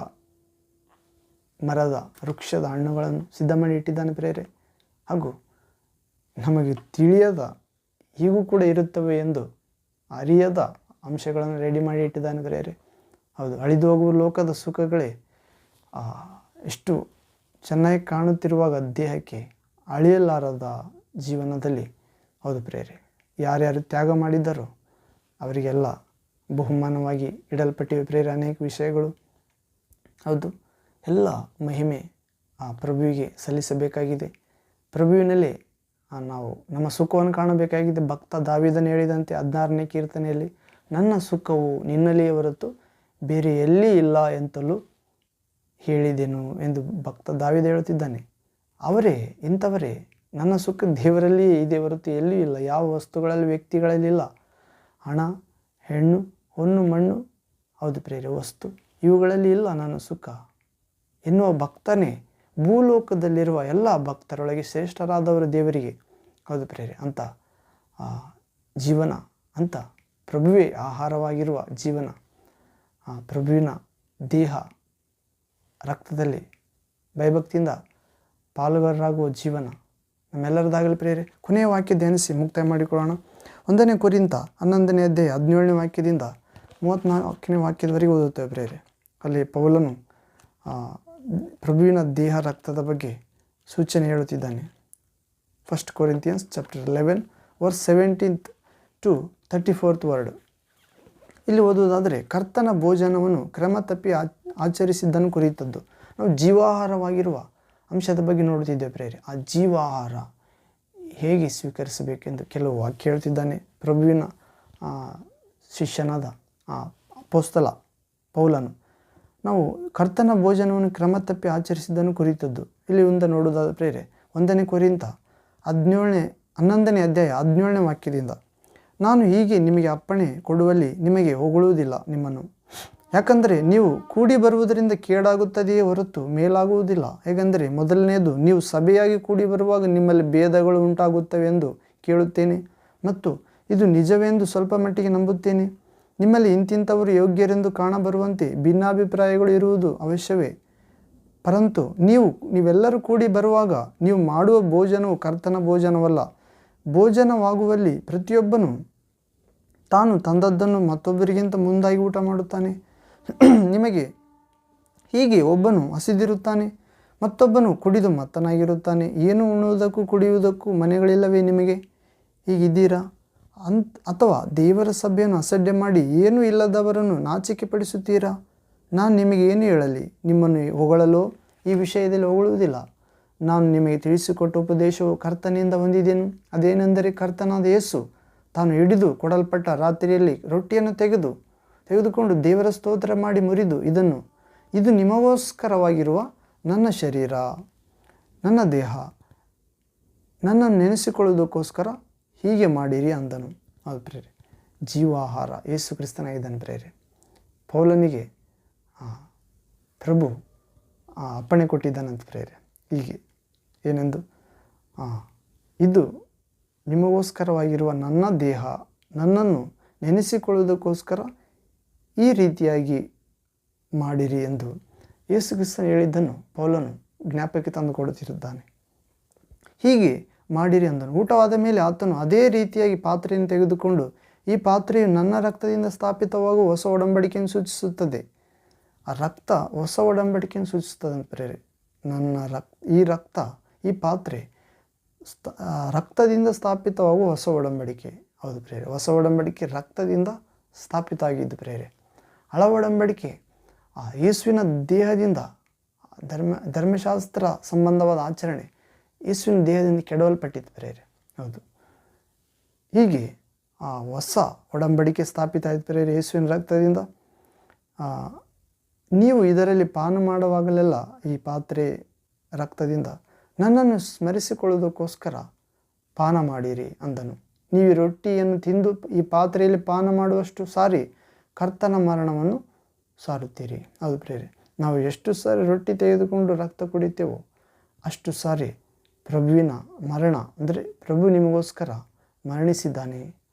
ಮರದ ವೃಕ್ಷದ ಹಣ್ಣುಗಳನ್ನು ಸಿದ್ಧ ಮಾಡಿ ಇಟ್ಟಿದ್ದಾನೆ ಪ್ರಿಯರೇ. ಹಾಗೂ ನಮಗೆ ತಿಳಿಯದ, ಹೀಗೂ ಕೂಡ ಇರುತ್ತವೆ ಎಂದು ಅರಿಯದ ಅಂಶಗಳನ್ನು ರೆಡಿ ಮಾಡಿ ಇಟ್ಟಿದ್ದಾನೆ ಪ್ರಿಯರೇ. ಹೌದು, ಅಳಿದು ಹೋಗುವ ಲೋಕದ ಸುಖಗಳೇ ಎಷ್ಟು ಚೆನ್ನಾಗಿ ಕಾಣುತ್ತಿರುವಾಗ ದೇಹಕ್ಕೆ ಅಳಿಯಲಾರದ ಜೀವನದಲ್ಲಿ, ಹೌದು ಪ್ರಿಯರೇ, ಯಾರ್ಯಾರು ತ್ಯಾಗ ಮಾಡಿದ್ದಾರೋ ಅವರಿಗೆಲ್ಲ ಬಹುಮಾನವಾಗಿ ಇಡಲ್ಪಟ್ಟಿವೆ ಪ್ರಿಯರೇ ಅನೇಕ ವಿಷಯಗಳು. ಹೌದು, ಎಲ್ಲ ಮಹಿಮೆ ಪ್ರಭುವಿಗೆ ಸಲ್ಲಿಸಬೇಕಾಗಿದೆ. ಪ್ರಭುವಿನಲ್ಲಿ ನಾವು ನಮ್ಮ ಸುಖವನ್ನು ಕಾಣಬೇಕಾಗಿದೆ. ಭಕ್ತ ದಾವೀದನು ಹೇಳಿದಂತೆ 16ನೇ ಕೀರ್ತನೆಯಲ್ಲಿ, ನನ್ನ ಸುಖವು ನಿನ್ನಲ್ಲಿಯೇ ಹೊರತು ಬೇರೆ ಎಲ್ಲಿ ಇಲ್ಲ ಎಂತಲೂ ಹೇಳಿದೆನು ಎಂದು ಭಕ್ತ ದಾವೀದ ಹೇಳುತ್ತಿದ್ದಾನೆ. ಇಂಥವರೇ ನನ್ನ ಸುಖ ದೇವರಲ್ಲಿಯೇ ಇದೆ ಹೊರತು ಎಲ್ಲಿಯೂ ಇಲ್ಲ, ಯಾವ ವಸ್ತುಗಳಲ್ಲಿ, ವ್ಯಕ್ತಿಗಳಲ್ಲಿಲ್ಲ. ಹಣ, ಹೆಣ್ಣು, ಹೊನ್ನು, ಮಣ್ಣು, ಹೌದು ಪ್ರಿಯರೇ, ವಸ್ತು, ಇವುಗಳಲ್ಲಿ ಇಲ್ಲ ನನ್ನ ಸುಖ ಎನ್ನುವ ಭಕ್ತನೇ ಭೂಲೋಕದಲ್ಲಿರುವ ಎಲ್ಲ ಭಕ್ತರೊಳಗೆ ಶ್ರೇಷ್ಠರಾದವರು ದೇವರಿಗೆ. ಹೌದು ಪ್ರಿಯರೇ, ಅಂಥ ಜೀವನ, ಅಂಥ ಪ್ರಭುವೇ ಆಹಾರವಾಗಿರುವ ಜೀವನ, ಪ್ರಭುವಿನ ದೇಹ ರಕ್ತದಲ್ಲಿ ಭಯಭಕ್ತಿಯಿಂದ ಪಾಲುಗಾರರಾಗುವ ಜೀವನ ನಮ್ಮೆಲ್ಲರದಾಗಲಿ ಪ್ರಿಯರೇ. ಕೊನೆಯ ವಾಕ್ಯ ಧ್ಯಾನಿಸಿ ಮುಕ್ತಾಯ ಮಾಡಿಕೊಳ್ಳೋಣ. 1 ಕೊರಿಂಥ 11ನೇ ಅಧ್ಯಾಯ 17ನೇ ವಾಕ್ಯದಿಂದ 34ನೇ ವಾಕ್ಯದವರೆಗೆ ಓದುತ್ತೇವೆ ಪ್ರಿಯರೇ. ಅಲ್ಲಿ ಪೌಲನು ಪ್ರಭುವಿನ ದೇಹ ರಕ್ತದ ಬಗ್ಗೆ ಸೂಚನೆ ಹೇಳುತ್ತಿದ್ದಾನೆ. 1 Corinthians chapter 11 verse 17th to 34th word. ಇಲ್ಲಿ ಓದುವುದಾದರೆ, ಕರ್ತನ ಭೋಜನವನ್ನು ಕ್ರಮ ತಪ್ಪಿ ಆಚರಿಸಿದ್ದನ್ನು ಕುರಿತದ್ದು. ನಾವು ಜೀವಾಹಾರವಾಗಿರುವ ಅಂಶದ ಬಗ್ಗೆ ನೋಡುತ್ತಿದ್ದೇವೆ ಪ್ರಿಯರೇ. ಆ ಜೀವಾಹಾರ ಹೇಗೆ ಸ್ವೀಕರಿಸಬೇಕೆಂದು ಕೆಲವು ವಾಕ್ಯ ಹೇಳ್ತಿದ್ದಾನೆ. ಪ್ರಭುವಿನ ಶಿಷ್ಯನಾದ ಅಪೊಸ್ತಲ ಪೌಲನು ನಾವು ಕರ್ತನ ಭೋಜನವನ್ನು ಕ್ರಮ ತಪ್ಪಿ ಆಚರಿಸಿದ್ದನ್ನು ಕುರಿತದ್ದು. ಇಲ್ಲಿ ನೋಡುವುದಾದ ಪ್ರಿಯರೇ, 1 ಕೊರಿಂಥ 11ನೇ ಅಧ್ಯಾಯ 17ನೇ ವಾಕ್ಯದಿಂದ, ನಾನು ಹೀಗೆ ನಿಮಗೆ ಅಪ್ಪಣೆ ಕೊಡುವಲ್ಲಿ ನಿಮಗೆ ಹೊಗಳುವುದಿಲ್ಲ ನಿಮ್ಮನ್ನು, ಯಾಕಂದರೆ ನೀವು ಕೂಡಿ ಬರುವುದರಿಂದ ಕೇಡಾಗುತ್ತದೆಯೇ ಹೊರತು ಮೇಲಾಗುವುದಿಲ್ಲ. ಹೇಗೆಂದರೆ ಮೊದಲನೆಯದು, ನೀವು ಸಭೆಯಾಗಿ ಕೂಡಿ ಬರುವಾಗ ನಿಮ್ಮಲ್ಲಿ ಭೇದಗಳು ಉಂಟಾಗುತ್ತವೆ ಎಂದು ಕೇಳುತ್ತೇನೆ, ಮತ್ತು ಇದು ನಿಜವೆಂದು ಸ್ವಲ್ಪ ಮಟ್ಟಿಗೆ ನಂಬುತ್ತೇನೆ. ನಿಮ್ಮಲ್ಲಿ ಇಂತಿಂಥವರು ಯೋಗ್ಯರೆಂದು ಕಾಣಬರುವಂತೆ ಭಿನ್ನಾಭಿಪ್ರಾಯಗಳು ಇರುವುದು ಅವಶ್ಯವೇ. ಪರಂತು ನೀವೆಲ್ಲರೂ ಕೂಡಿ ಬರುವಾಗ ನೀವು ಮಾಡುವ ಭೋಜನವು ಕರ್ತನ ಭೋಜನವಲ್ಲ. ಭೋಜನವಾಗುವಲ್ಲಿ ಪ್ರತಿಯೊಬ್ಬನು ತಾನು ತಂದದ್ದನ್ನು ಮತ್ತೊಬ್ಬರಿಗಿಂತ ಮುಂದಾಗಿ ಊಟ ಮಾಡುತ್ತಾನೆ. ನಿಮಗೆ ಹೀಗೆ ಒಬ್ಬನು ಹಸಿದಿರುತ್ತಾನೆ, ಮತ್ತೊಬ್ಬನು ಕುಡಿದು ಮತ್ತನಾಗಿರುತ್ತಾನೆ. ಏನು ಉಣ್ಣುವುದಕ್ಕೂ ಕುಡಿಯುವುದಕ್ಕೂ ಮನೆಗಳಿಲ್ಲವೇ ನಿಮಗೆ? ಹೀಗಿದ್ದೀರಾ? ಅಥವಾ ದೇವರ ಸಭೆಯನ್ನು ಅಸಡ್ಡೆ ಮಾಡಿ ಏನೂ ಇಲ್ಲದವರನ್ನು ನಾಚಿಕೆ ಪಡಿಸುತ್ತೀರಾ? ನಾನು ನಿಮಗೆ ಏನು ಹೇಳಲಿ? ನಿಮ್ಮನ್ನು ಹೊಗಳಲು ಈ ವಿಷಯದಲ್ಲಿ ಹೊಗಳುವುದಿಲ್ಲ. ನಾನು ನಿಮಗೆ ತಿಳಿಸಿಕೊಟ್ಟ ಉಪದೇಶವು ಕರ್ತನಿಂದ ಹೊಂದಿದೆನು. ಅದೇನೆಂದರೆ, ಕರ್ತನಾದ ಯೇಸು ತಾನು ಹಿಡಿದು ಕೊಡಲ್ಪಟ್ಟ ರಾತ್ರಿಯಲ್ಲಿ ರೊಟ್ಟಿಯನ್ನು ತೆಗೆದುಕೊಂಡು ದೇವರ ಸ್ತೋತ್ರ ಮಾಡಿ ಮುರಿದು, ಇದು ನಿಮಗೋಸ್ಕರವಾಗಿರುವ ನನ್ನ ಶರೀರ, ನನ್ನ ದೇಹ, ನನ್ನನ್ನು ನೆನೆಸಿಕೊಳ್ಳುವುದಕ್ಕೋಸ್ಕರ ಹೀಗೆ ಮಾಡಿರಿ ಅಂದನು. ಹೌದು ಪ್ರೇರೆ, ಜೀವಾಹಾರ ಯೇಸು ಕ್ರಿಸ್ತನಾಗಿದ್ದಾನೆ ಪ್ರೇರೆ. ಪೌಲನಿಗೆ ಪ್ರಭು ಅಪ್ಪಣೆ ಕೊಟ್ಟಿದ್ದಾನಂತ ಪ್ರೇರೆ. ಹೀಗೆ ಏನೆಂದು, ಇದು ನಿಮಗೋಸ್ಕರವಾಗಿರುವ ನನ್ನ ದೇಹ, ನನ್ನನ್ನು ನೆನೆಸಿಕೊಳ್ಳುವುದಕ್ಕೋಸ್ಕರ ಈ ರೀತಿಯಾಗಿ ಮಾಡಿರಿ ಎಂದು ಯೇಸು ಕ್ರಿಸ್ತನು ಹೇಳಿದ್ದನ್ನು ಪೌಲನು ಜ್ಞಾಪಕಕ್ಕೆ ತಂದು ಕೊಡುತ್ತಿರುತ್ತಾನೆ. ಹೀಗೆ ಮಾಡಿರಿ ಅಂದನು. ಊಟವಾದ ಮೇಲೆ ಆತನು ಅದೇ ರೀತಿಯಾಗಿ ಪಾತ್ರೆಯನ್ನು ತೆಗೆದುಕೊಂಡು, ಈ ಪಾತ್ರೆಯು ನನ್ನ ರಕ್ತದಿಂದ ಸ್ಥಾಪಿತವಾಗುವ ಹೊಸ ಒಡಂಬಡಿಕೆಯನ್ನು ಸೂಚಿಸುತ್ತದೆ. ಆ ರಕ್ತ ಹೊಸ ಒಡಂಬಡಿಕೆಯನ್ನು ಸೂಚಿಸುತ್ತದೆ ಅಂತ ಪ್ರೇರೆ. ಈ ಪಾತ್ರೆ ರಕ್ತದಿಂದ ಸ್ಥಾಪಿತವಾಗುವ ಹೊಸ ಒಡಂಬಡಿಕೆ. ಹೌದು ಪ್ರೇರೆ, ಹೊಸ ಒಡಂಬಡಿಕೆ ರಕ್ತದಿಂದ ಸ್ಥಾಪಿತ ಆಗಿದ್ದು ಪ್ರೇರೆ. ಹಳ ಒಡಂಬಡಿಕೆ ಯೇಸುವಿನ ದೇಹದಿಂದ ಧರ್ಮಶಾಸ್ತ್ರ ಸಂಬಂಧವಾದ ಆಚರಣೆ ಯೇಸುವಿನ ದೇಹದಿಂದ ಕೆಡವಲ್ಪಟ್ಟಿತ್ತು ಪ್ರೇರೆ. ಹೌದು, ಹೀಗೆ ಹೊಸ ಒಡಂಬಡಿಕೆ ಸ್ಥಾಪಿತ ಆಯ್ತು ಪ್ರೇರೆ ಯೇಸುವಿನ ರಕ್ತದಿಂದ. ನೀವು ಇದರಲ್ಲಿ ಪಾನ ಮಾಡುವಾಗಲೆಲ್ಲ ಈ ಪಾತ್ರೆ ರಕ್ತದಿಂದ ನನ್ನನ್ನು ಸ್ಮರಿಸಿಕೊಳ್ಳುವುದಕ್ಕೋಸ್ಕರ ಪಾನ ಮಾಡಿರಿ ಅಂದನು. ನೀವು ರೊಟ್ಟಿಯನ್ನು ತಿಂದು ಈ ಪಾತ್ರೆಯಲ್ಲಿ ಪಾನ ಮಾಡುವಷ್ಟು ಸಾರಿ ಕರ್ತನ ಮರಣವನ್ನು ಸಾರುತ್ತೀರಿ. ಹೌದು ಪ್ರೇರೆ, ನಾವು ಎಷ್ಟು ಸಾರಿ ರೊಟ್ಟಿ ತೆಗೆದುಕೊಂಡು ರಕ್ತ ಕುಡಿತೇವೋ ಅಷ್ಟು ಸಾರಿ ಪ್ರಭುವಿನ ಮರಣ, ಅಂದರೆ ಪ್ರಭು ನಿಮಗೋಸ್ಕರ ಮರಣಿಸಿದ್ದಾನೆ.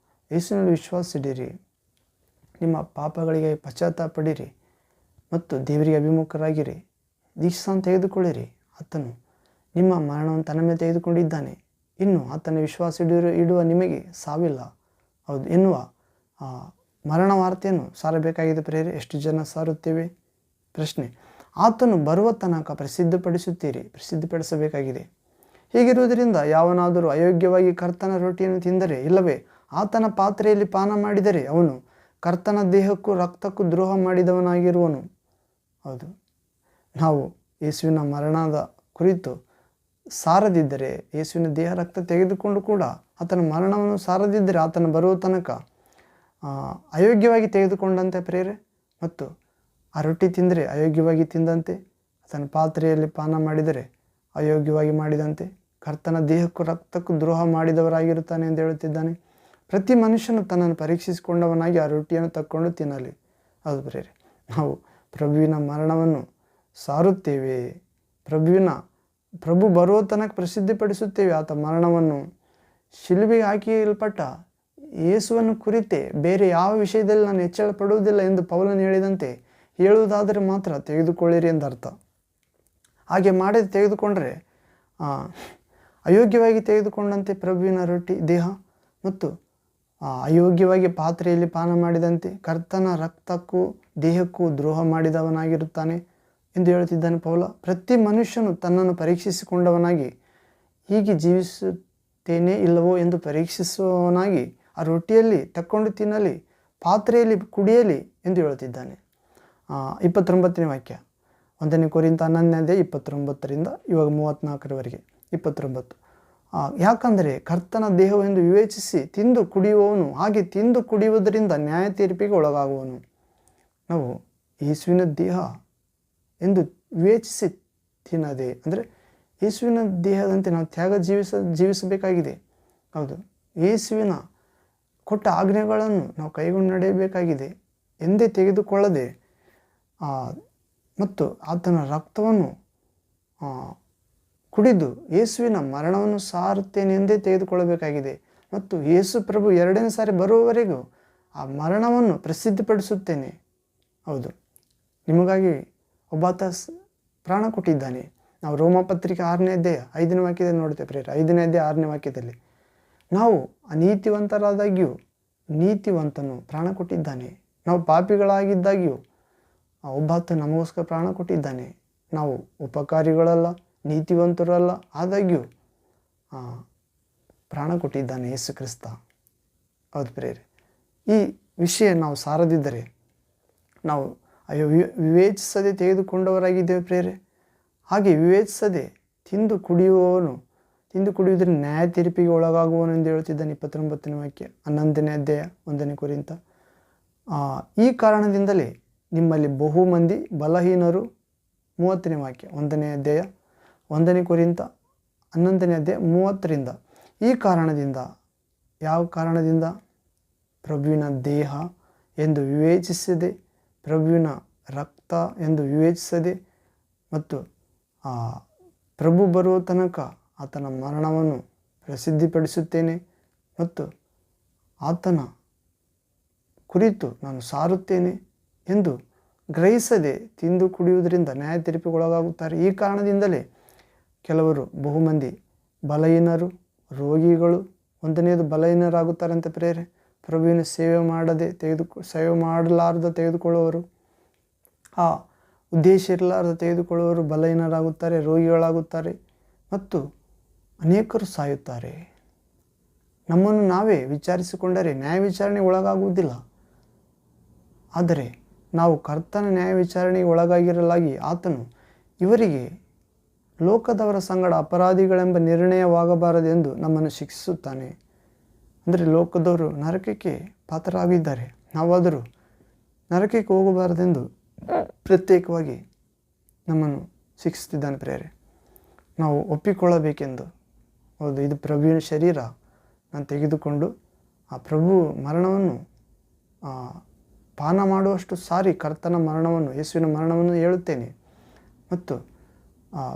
ಯೇಸುವಿನಲ್ಲಿ ವಿಶ್ವಾಸಿಡಿರಿ, ನಿಮ್ಮ ಪಾಪಗಳಿಗೆ ಪಶ್ಚಾತ್ತಾಪಡಿರಿ ಮತ್ತು ದೇವರಿಗೆ ಅಭಿಮುಖರಾಗಿರಿ. ದೀಕ್ಷಾನ್ನು ತೆಗೆದುಕೊಳ್ಳಿರಿ. ಆತನು ನಿಮ್ಮ ಮರಣವನ್ನು ತನ್ನ ಮೇಲೆ ತೆಗೆದುಕೊಂಡಿದ್ದಾನೆ. ಇನ್ನು ಆತನ ವಿಶ್ವಾಸ ಇಡುವ ನಿಮಗೆ ಸಾವಿಲ್ಲ, ಹೌದು ಎನ್ನುವ ಮರಣ ವಾರ್ತೆಯನ್ನು ಸಾರಬೇಕಾಗಿದೆ ಪ್ರೇರೆ. ಎಷ್ಟು ಜನ ಸಾರುತ್ತೇವೆ? ಪ್ರಶ್ನೆ. ಆತನು ಬರುವ ತನಕ ಪ್ರಸಿದ್ಧಿಪಡಿಸಬೇಕಾಗಿದೆ. ಹೀಗಿರುವುದರಿಂದ ಯಾವನಾದರೂ ಅಯೋಗ್ಯವಾಗಿ ಕರ್ತನ ರೊಟ್ಟಿಯನ್ನು ತಿಂದರೆ, ಇಲ್ಲವೇ ಆತನ ಪಾತ್ರೆಯಲ್ಲಿ ಪಾನ ಮಾಡಿದರೆ ಅವನು ಕರ್ತನ ದೇಹಕ್ಕೂ ರಕ್ತಕ್ಕೂ ದ್ರೋಹ ಮಾಡಿದವನಾಗಿರುವನು. ಹೌದು, ನಾವು ಯೇಸುವಿನ ಮರಣದ ಕುರಿತು ಸಾರದಿದ್ದರೆ, ಯೇಸುವಿನ ದೇಹ ರಕ್ತ ತೆಗೆದುಕೊಂಡು ಕೂಡ ಆತನ ಮರಣವನ್ನು ಸಾರದಿದ್ದರೆ ಆತನ ಬರುವ ತನಕ ಅಯೋಗ್ಯವಾಗಿ ತೆಗೆದುಕೊಂಡಂತೆ ಪ್ರೇರೆ. ಮತ್ತು ಆ ರೊಟ್ಟಿ ತಿಂದರೆ ಅಯೋಗ್ಯವಾಗಿ ತಿಂದಂತೆ, ಆತನ ಪಾತ್ರೆಯಲ್ಲಿ ಪಾನ ಮಾಡಿದರೆ ಅಯೋಗ್ಯವಾಗಿ ಮಾಡಿದಂತೆ, ಕರ್ತನ ದೇಹಕ್ಕೂ ರಕ್ತಕ್ಕೂ ದ್ರೋಹ ಮಾಡಿದವರಾಗಿರುತ್ತಾನೆ ಎಂದು ಹೇಳುತ್ತಿದ್ದಾನೆ. ಪ್ರತಿ ಮನುಷ್ಯನು ತನ್ನನ್ನು ಪರೀಕ್ಷಿಸಿಕೊಂಡವನಾಗಿ ಆ ರೊಟ್ಟಿಯನ್ನು ತಕ್ಕೊಂಡು ತಿನ್ನಲಿ. ಹೌದು ಪ್ರೇರೆ, ನಾವು ಪ್ರಭುವಿನ ಮರಣವನ್ನು ಸಾರುತ್ತೇವೆ. ಪ್ರಭು ಬರುವ ತನಕ ಪ್ರಸಿದ್ಧಿಪಡಿಸುತ್ತೇವೆ ಆತ ಮರಣವನ್ನು. ಶಿಲುಬೆಗೆ ಹಾಕಿಯಲ್ಪಟ್ಟ ಯೇಸುವನ್ನು ಕುರಿತೆ ಬೇರೆ ಯಾವ ವಿಷಯದಲ್ಲಿ ನಾನು ಹೆಚ್ಚಳ ಪಡುವುದಿಲ್ಲ ಎಂದು ಪೌಲನು ಹೇಳಿದಂತೆ ಹೇಳುವುದಾದರೆ ಮಾತ್ರ ತೆಗೆದುಕೊಳ್ಳಿರಿ ಎಂದರ್ಥ. ಹಾಗೆ ಮಾಡದೆ ತೆಗೆದುಕೊಂಡರೆ ಅಯೋಗ್ಯವಾಗಿ ತೆಗೆದುಕೊಂಡಂತೆ ಪ್ರಭುವಿನ ರೊಟ್ಟಿ ದೇಹ, ಮತ್ತು ಅಯೋಗ್ಯವಾಗಿ ಪಾತ್ರೆಯಲ್ಲಿ ಪಾನ ಮಾಡಿದಂತೆ ಕರ್ತನ ರಕ್ತಕ್ಕೂ ದೇಹಕ್ಕೂ ದ್ರೋಹ ಮಾಡಿದವನಾಗಿರುತ್ತಾನೆ ಎಂದು ಹೇಳುತ್ತಿದ್ದಾನೆ ಪೌಲ. ಪ್ರತಿ ಮನುಷ್ಯನು ತನ್ನನ್ನು ಪರೀಕ್ಷಿಸಿಕೊಂಡವನಾಗಿ ಹೀಗೆ ಜೀವಿಸುತ್ತೇನೆ ಇಲ್ಲವೋ ಎಂದು ಪರೀಕ್ಷಿಸುವವನಾಗಿ ಆ ರೊಟ್ಟಿಯಲ್ಲಿ ತಕ್ಕೊಂಡು ತಿನ್ನಲಿ, ಪಾತ್ರೆಯಲ್ಲಿ ಕುಡಿಯಲಿ ಎಂದು ಹೇಳುತ್ತಿದ್ದಾನೆ. 29ನೇ ವಾಕ್ಯ, 1 ಕೊರಿಂಥ 11ನೇ 29ರಿಂದ ಇವಾಗ 34ರವರೆಗೆ. 29, ಯಾಕಂದರೆ ಕರ್ತನ ದೇಹವೆಂದು ವಿವೇಚಿಸಿ ತಿಂದು ಕುಡಿಯುವವನು ಹಾಗೆ ತಿಂದು ಕುಡಿಯುವುದರಿಂದ ನ್ಯಾಯ ತೀರ್ಪಿಗೆ ಒಳಗಾಗುವನು. ನಾವು ಯೇಸುವಿನ ದೇಹ ಎಂದು ವಿವೇಚಿಸಿ ತಿನ್ನದೆ, ಅಂದರೆ ಯೇಸುವಿನ ದೇಹದಂತೆ ನಾವು ಜೀವಿಸಬೇಕಾಗಿದೆ. ಹೌದು, ಯೇಸುವಿನ ಕೊಟ್ಟ ಆಜ್ಞೆಗಳನ್ನು ನಾವು ಕೈಗೊಂಡು ನಡೆಯಬೇಕಾಗಿದೆ ಎಂದೇ ತೆಗೆದುಕೊಳ್ಳದೆ, ಮತ್ತು ಆತನ ರಕ್ತವನ್ನು ಕುಡಿದು ಯೇಸುವಿನ ಮರಣವನ್ನು ಸಾರುತ್ತೇನೆ ಎಂದೇ ತೆಗೆದುಕೊಳ್ಳಬೇಕಾಗಿದೆ. ಮತ್ತು ಯೇಸು ಪ್ರಭು 2ನೇ ಸಾರಿ ಬರುವವರೆಗೂ ಆ ಮರಣವನ್ನು ಪ್ರಸಿದ್ಧಿಪಡಿಸುತ್ತೇನೆ. ಹೌದು, ನಿಮಗಾಗಿ ಒಬ್ಬಾತ ಪ್ರಾಣ ಕೊಟ್ಟಿದ್ದಾನೆ. ನಾವು ರೋಮಪತ್ರಿಕೆ 6ನೇ ಅಧ್ಯಾಯ 5ನೇ ವಾಕ್ಯದಲ್ಲಿ ನೋಡ್ತೇವೆ ಪ್ರೇರೆ. 5ನೇ ಅಧ್ಯಾಯ 6ನೇ ವಾಕ್ಯದಲ್ಲಿ ನಾವು ಅನೀತಿವಂತರಾದಾಗ್ಯೂ ನೀತಿವಂತನು ಪ್ರಾಣ ಕೊಟ್ಟಿದ್ದಾನೆ. ನಾವು ಪಾಪಿಗಳಾಗಿದ್ದಾಗ್ಯೂ ಒಬ್ಬಾತ ನಮಗೋಸ್ಕರ ಪ್ರಾಣ ಕೊಟ್ಟಿದ್ದಾನೆ. ನಾವು ಉಪಕಾರಿಗಳಲ್ಲ, ನೀತಿವಂತರಲ್ಲ, ಆದಾಗ್ಯೂ ಪ್ರಾಣ ಕೊಟ್ಟಿದ್ದಾನೆ ಯೇಸು ಕ್ರಿಸ್ತ. ಹೌದು ಪ್ರೇರೆ, ಈ ವಿಷಯ ನಾವು ಸಾರದಿದ್ದರೆ ನಾವು ವಿವೇಚಿಸದೆ ತೆಗೆದುಕೊಂಡವರಾಗಿದ್ದೇವೆ ಪ್ರೇರೆ. ಹಾಗೆ ವಿವೇಚಿಸದೆ ತಿಂದು ಕುಡಿಯುವುದರಿಂದ ನ್ಯಾಯ ತೀರ್ಪಿಗೆ ಒಳಗಾಗುವನು ಎಂದು ಹೇಳುತ್ತಿದ್ದಾನೆ. 29ನೇ ವಾಕ್ಯ, 11ನೇ ಅಧ್ಯಾಯ 1 ಕೊರಿಂಥ. ಈ ಕಾರಣದಿಂದಲೇ ನಿಮ್ಮಲ್ಲಿ ಬಹು ಮಂದಿ ಬಲಹೀನರು. 30ನೇ ವಾಕ್ಯ, 1ನೇ ಅಧ್ಯಾಯ 1 ಕೊರಿಂಥ 11ನೇ ಅಧ್ಯಾಯ 30ರಿಂದ. ಈ ಕಾರಣದಿಂದ ಯಾವ ಕಾರಣದಿಂದ? ಪ್ರಭುವಿನ ದೇಹ ಎಂದು ವಿವೇಚಿಸದೆ, ಪ್ರಭುವಿನ ರಕ್ತ ಎಂದು ವಿವೇಚಿಸದೆ, ಮತ್ತು ಪ್ರಭು ಬರುವ ತನಕ ಆತನ ಮರಣವನ್ನು ಪ್ರಸಿದ್ಧಿಪಡಿಸುತ್ತೇನೆ ಮತ್ತು ಆತನ ಕುರಿತು ನಾನು ಸಾರುತ್ತೇನೆ ಎಂದು ಗ್ರಹಿಸದೆ ತಿಂದು ಕುಡಿಯುವುದರಿಂದ ನ್ಯಾಯ ತೀರ್ಪಿಗೊಳಗಾಗುತ್ತಾರೆ. ಈ ಕಾರಣದಿಂದಲೇ ಕೆಲವರು ಬಹುಮಂದಿ ಬಲಹೀನರು, ರೋಗಿಗಳು, ಒಂದನೇದು ಬಲಹೀನರಾಗುತ್ತಾರಂತೆ ಪ್ರೇರೆ. ಪ್ರಭುವಿನ ಸೇವೆ ಮಾಡಲಾರ್ದ ತೆಗೆದುಕೊಳ್ಳುವವರು, ಆ ಉದ್ದೇಶ ಇರಲಾರ್ದ ತೆಗೆದುಕೊಳ್ಳುವವರು ಬಲಹೀನರಾಗುತ್ತಾರೆ, ರೋಗಿಗಳಾಗುತ್ತಾರೆ ಮತ್ತು ಅನೇಕರು ಸಾಯುತ್ತಾರೆ. ನಮ್ಮನ್ನು ನಾವೇ ವಿಚಾರಿಸಿಕೊಂಡರೆ ನ್ಯಾಯ ವಿಚಾರಣೆಗೆ ಒಳಗಾಗುವುದಿಲ್ಲ. ಆದರೆ ನಾವು ಕರ್ತನ ನ್ಯಾಯ ವಿಚಾರಣೆಗೆ ಒಳಗಾಗಿರಲಾಗಿ ಆತನು ಇವರಿಗೆ ಲೋಕದವರ ಸಂಗಡ ಅಪರಾಧಿಗಳೆಂಬ ನಿರ್ಣಯವಾಗಬಾರದೆಂದು ನಮ್ಮನ್ನು ಶಿಕ್ಷಿಸುತ್ತಾನೆ. ಅಂದರೆ ಲೋಕದವರು ನರಕಕ್ಕೆ ಪಾತ್ರರಾಗಿದ್ದಾರೆ, ನಾವಾದರೂ ನರಕಕ್ಕೆ ಹೋಗಬಾರದೆಂದು ಪ್ರತ್ಯೇಕವಾಗಿ ನಮ್ಮನ್ನು ಶಿಕ್ಷಿಸುತ್ತಿದ್ದಾನೆ ಪ್ರೇರೆ. ನಾವು ಒಪ್ಪಿಕೊಳ್ಳಬೇಕೆಂದು, ಹೌದು ಇದು ಪ್ರಭುವಿನ ಶರೀರ, ನಾನು ತೆಗೆದುಕೊಂಡು ಆ ಪ್ರಭು ಮರಣವನ್ನು ಪಾನ ಮಾಡುವಷ್ಟು ಸಾರಿ ಕರ್ತನ ಮರಣವನ್ನು, ಯೇಸುವಿನ ಮರಣವನ್ನು ಹೇಳುತ್ತೇನೆ ಮತ್ತು